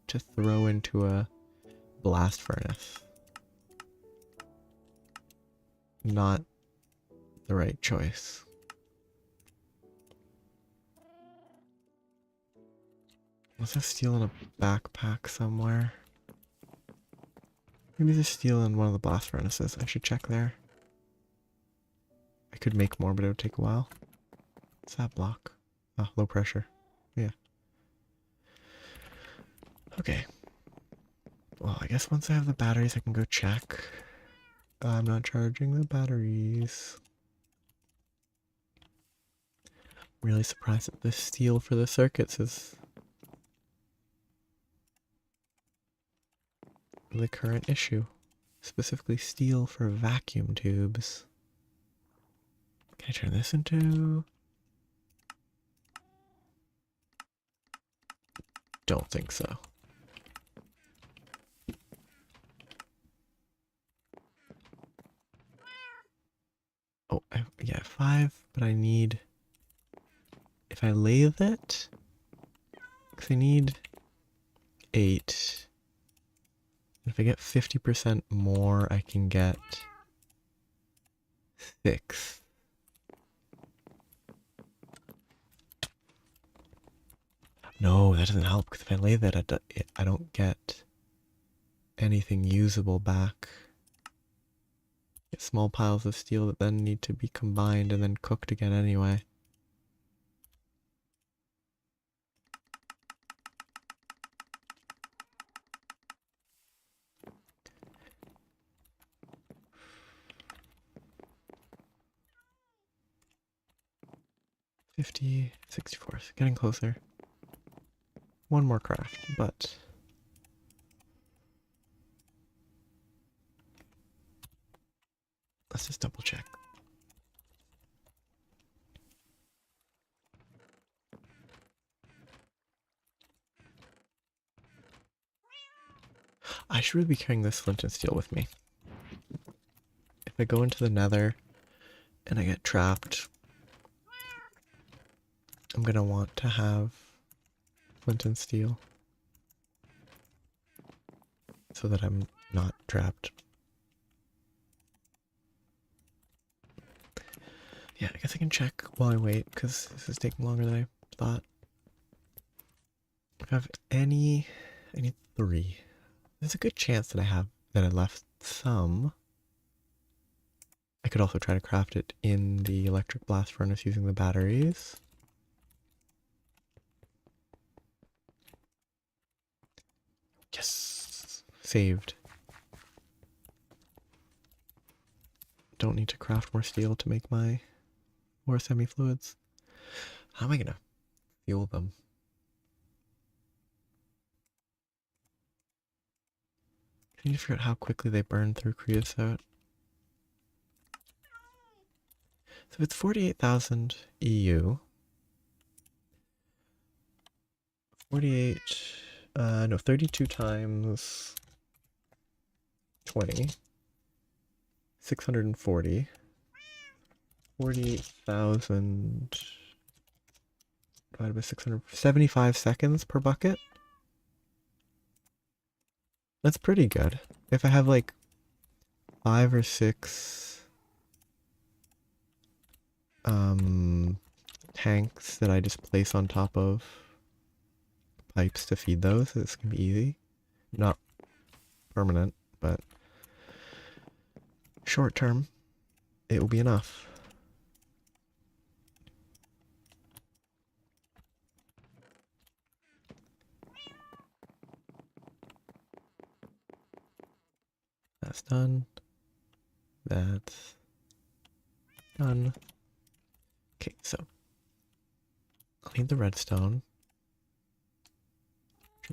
to throw into a blast furnace. Not the right choice. Was there steel in a backpack somewhere? Maybe there's steel in one of the blast furnaces. I should check there. I could make more, but it would take a while. What's that block? Oh, low pressure. Yeah. Okay. Well, I guess once I have the batteries, I can go check. I'm not charging the batteries. Really surprised that the steel for the circuits is the current issue. Specifically steel for vacuum tubes. Can I turn this into... Don't think so. Oh, yeah, 5, but I need... If I lathe it... Because I need 8. If I get 50% more, I can get 6. No, that doesn't help, because if I lathe it, I don't get anything usable back. Get small piles of steel that then need to be combined and then cooked again anyway. $50, $64, getting closer. One more craft, but... Let's just double check. I should really be carrying this flint and steel with me. If I go into the nether and I get trapped, I'm gonna want to have flint and steel so that I'm not trapped. Yeah, I guess I can check while I wait, because this is taking longer than I thought. If I have any... I need 3. There's a good chance that I left some. I could also try to craft it in the electric blast furnace using the batteries. Yes! Saved. Don't need to craft more steel to make my more semi-fluids. How am I gonna fuel them? need to figure out how quickly they burn through creosote. So if it's 48,000 EU, 48, no, 32 times 20, 640, 48,000 divided by 675 seconds per bucket. That's pretty good. If I have like 5 or 6 tanks that I just place on top of pipes to feed those, this can be easy. Not permanent, but short term, it will be enough. That's done. That's done. Okay, so I'll need the redstone.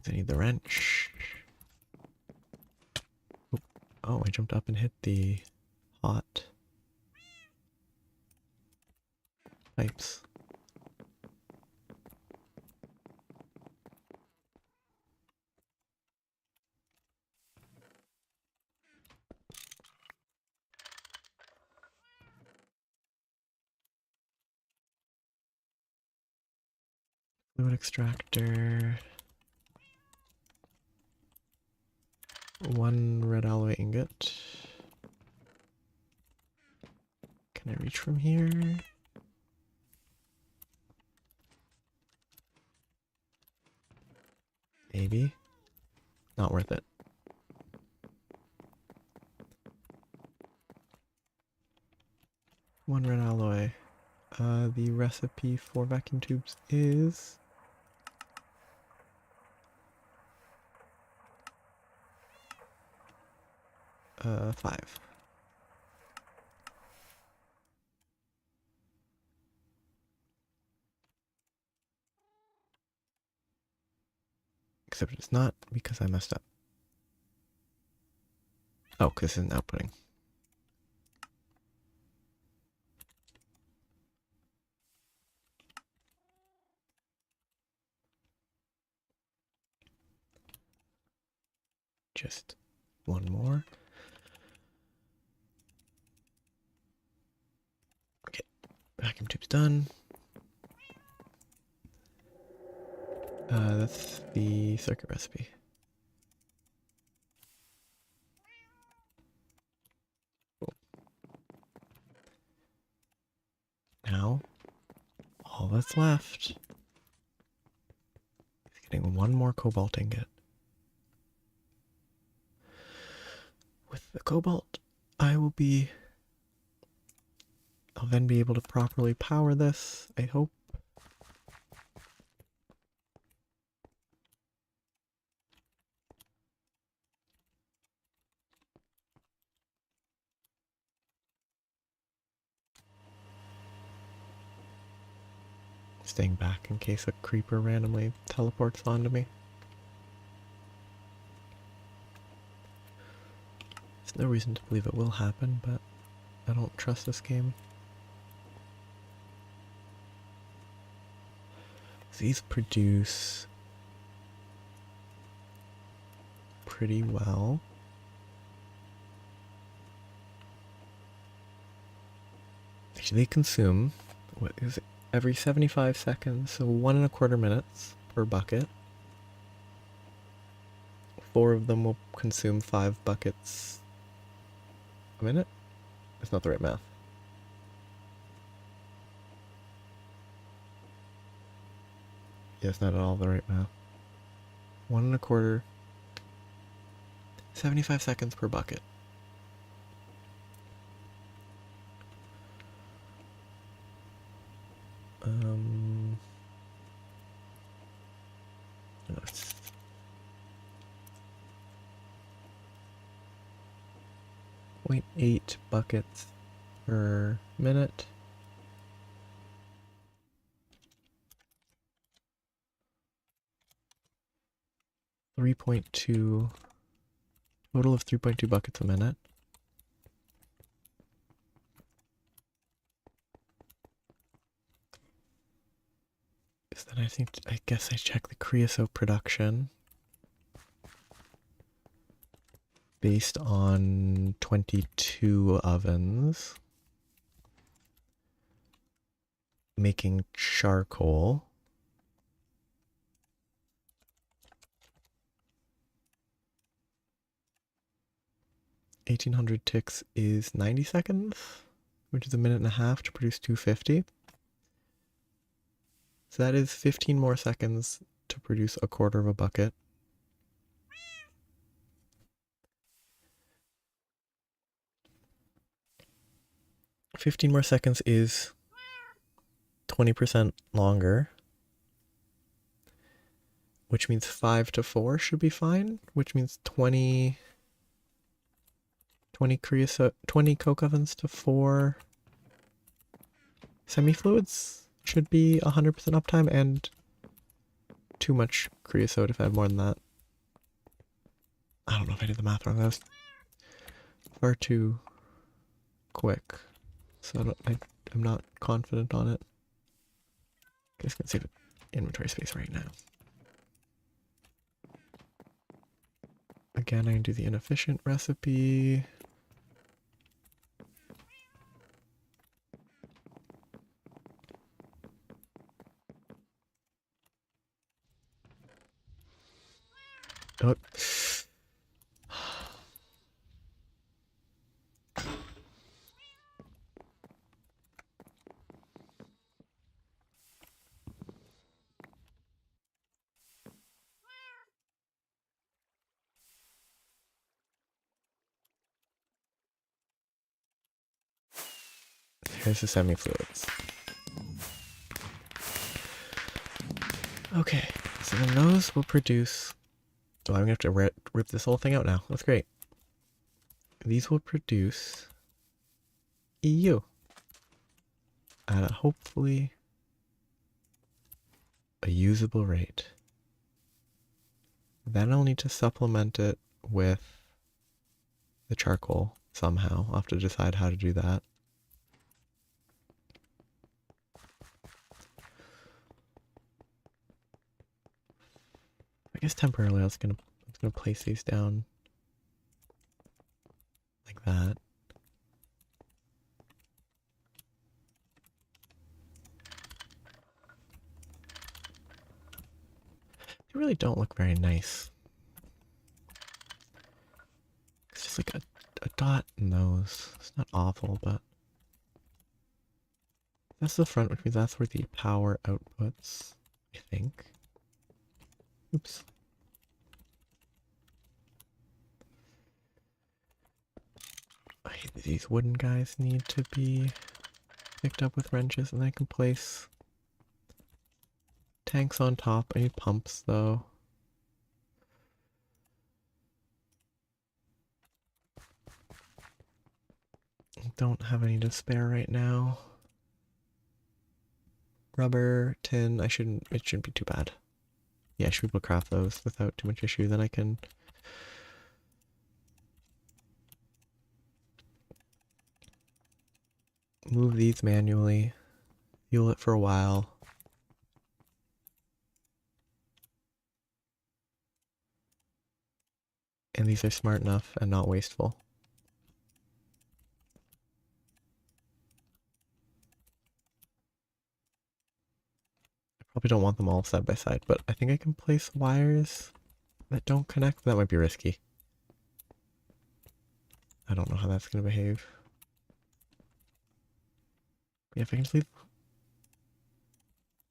I need the wrench. Oh, I jumped up and hit the hot pipes. Fluid extractor. 1 red alloy ingot. Can I reach from here? Maybe. Not worth it. One red alloy. The recipe for vacuum tubes is 5. Except it's not because I messed up. Oh, because it's outputting. Just one more. Okay, vacuum tube's done. That's the circuit recipe. Cool. Now, all that's left is getting one more cobalt ingot. With the cobalt, I'll then be able to properly power this, I hope. Staying back in case a creeper randomly teleports onto me. There's no reason to believe it will happen, but I don't trust this game. These produce pretty well. Actually, they consume, what is it, every 75 seconds, so 1.25 minutes per bucket. 4 of them will consume 5 buckets a minute? That's not the right math. Yeah, it's not at all the right math. 1.25, 75 seconds per bucket. No, it's 0.8 buckets per minute. $3.2 Total of 3.2 buckets a minute. So then I guess I check the creosote production based on 22 ovens making charcoal. 1800 ticks is 90 seconds, which is a minute and a half to produce 250. So that is 15 more seconds to produce a quarter of a bucket. "15 more seconds is 20% longer, which means 5 to 4 should be fine, which means 20 creosote, 20 coke ovens to 4 semi-fluids should be 100% uptime, and too much creosote if I had more than that. I don't know if I did the math wrong. That was far too quick, so I'm not confident on it. I'm just gonna save inventory space right now. Again, I can do the inefficient recipe. Oh. Here's the semi-fluids. Okay, so then those will produce... Oh, I'm going to have to rip this whole thing out now. That's great. These will produce EU at hopefully a usable rate. Then I'll need to supplement it with the charcoal somehow. I'll have to decide how to do that. I guess temporarily I was gonna place these down like that. They really don't look very nice. It's just like a dot in those. It's not awful, but that's the front, which means that's where the power outputs, I think. Oops. These wooden guys need to be picked up with wrenches, and I can place tanks on top. I need pumps, though. I don't have any to spare right now. Rubber, tin, it shouldn't be too bad. Yeah, I should be able to craft those without too much issue. Then I can move these manually, fuel it for a while. And these are smart enough and not wasteful. I probably don't want them all side by side, but I think I can place wires that don't connect. That might be risky. I don't know how that's going to behave. Yeah, if I can just leave...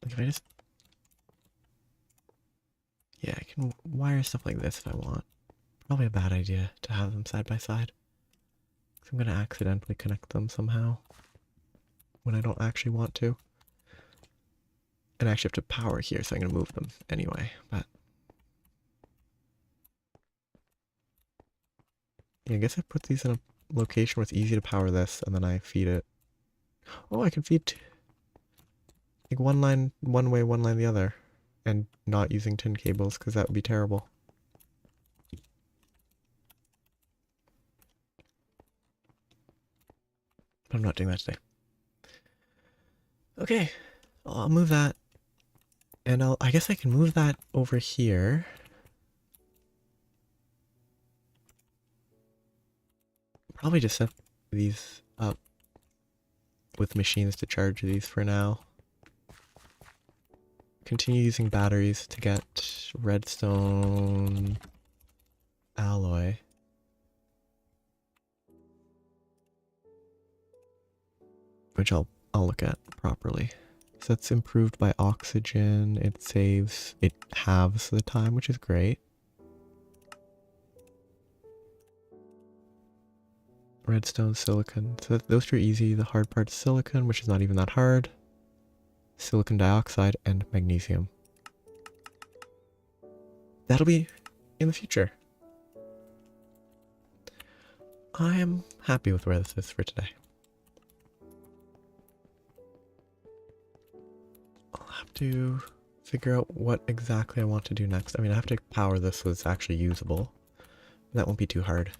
Like if I just... Yeah, I can wire stuff like this if I want. Probably a bad idea to have them side by side. Because I'm going to accidentally connect them somehow. When I don't actually want to. And I actually have to power here, so I'm going to move them anyway. But... Yeah, I guess I put these in a location where it's easy to power this, and then I feed it. Oh, I can feed... like one line one way, one line the other. And not using tin cables, because that would be terrible. not doing that today. Okay, I'll move that. And I guess I can move that over here. Probably just set these up with machines to charge these for now. Continue using batteries to get redstone alloy. Which I'll look at properly. So that's improved by oxygen. It halves the time, which is great. Redstone, silicon. So those two are easy. The hard part is silicon, which is not even that hard. Silicon dioxide and magnesium. That'll be in the future. I am happy with where this is for today. I'll have to figure out what exactly I want to do next. I mean, I have to power this so it's actually usable. That won't be too hard.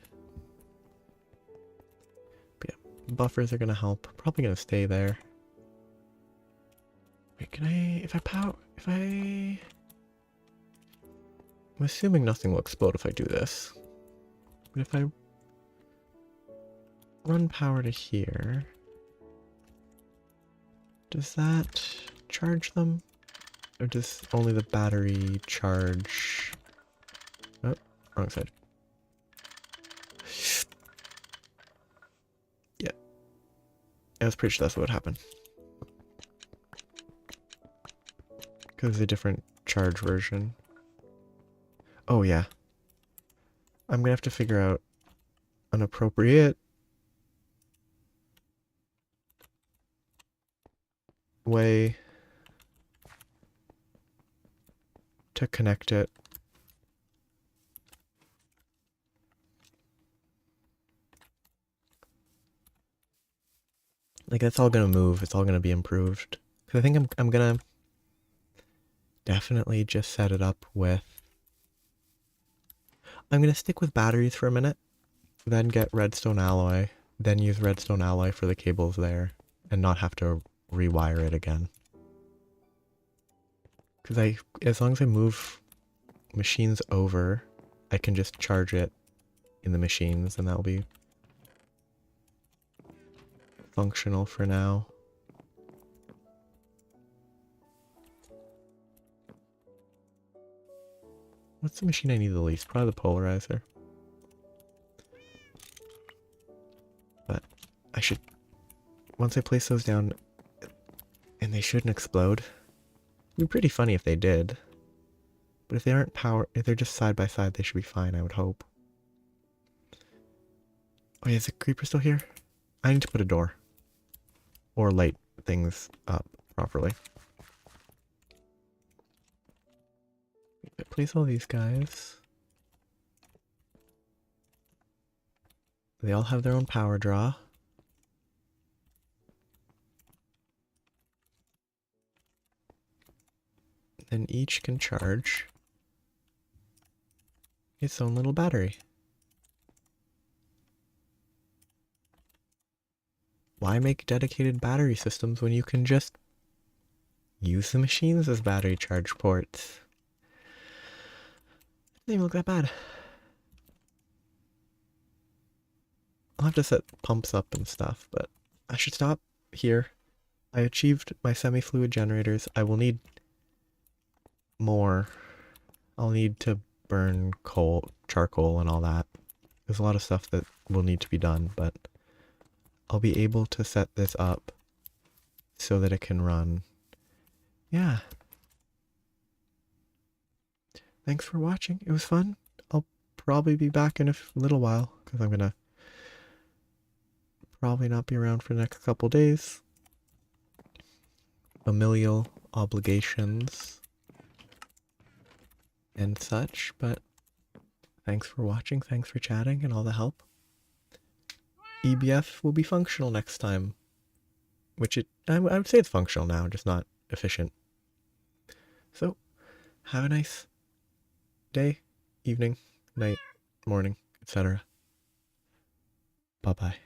But yeah, buffers are gonna help. Probably gonna stay there. Wait, can I, I'm assuming nothing will explode if I do this. But if I run power to here, does that charge them? Or does only the battery charge? Oh, wrong side. Yeah. I was pretty sure that's what would happen. Because a different charge version. Oh yeah. I'm gonna have to figure out an appropriate way to connect it. Like that's all gonna move. It's all gonna be improved. Cause I think I'm gonna definitely just set it up with. I'm gonna stick with batteries for a minute, then get redstone alloy, then use redstone alloy for the cables there, and not have to rewire it again. Because as long as I move machines over, I can just charge it in the machines, and that'll be functional for now. What's the machine I need the least? Probably the polarizer. But I should, once I place those down, and they shouldn't explode. It'd be pretty funny if they did. But if they aren't if they're just side by side, they should be fine, I would hope. Oh yeah, is the creeper still here? I need to put a door. Or light things up properly. Place all these guys. They all have their own power draw. Then each can charge its own little battery. Why make dedicated battery systems when you can just use the machines as battery charge ports? Doesn't even look that bad. I'll have to set pumps up and stuff, but I should stop here. I achieved my semi-fluid generators. I will need more. I'll need to burn charcoal and all that. There's a lot of stuff that will need to be done, but I'll be able to set this up so that it can run. Yeah. Thanks for watching. It was fun. I'll probably be back in a little while because I'm gonna probably not be around for the next couple days. Familial obligations and such, but thanks for watching, thanks for chatting and all the help. EBF will be functional next time, which I would say it's functional now, just not efficient. So, have a nice day, evening, night, morning, etc. Bye-bye.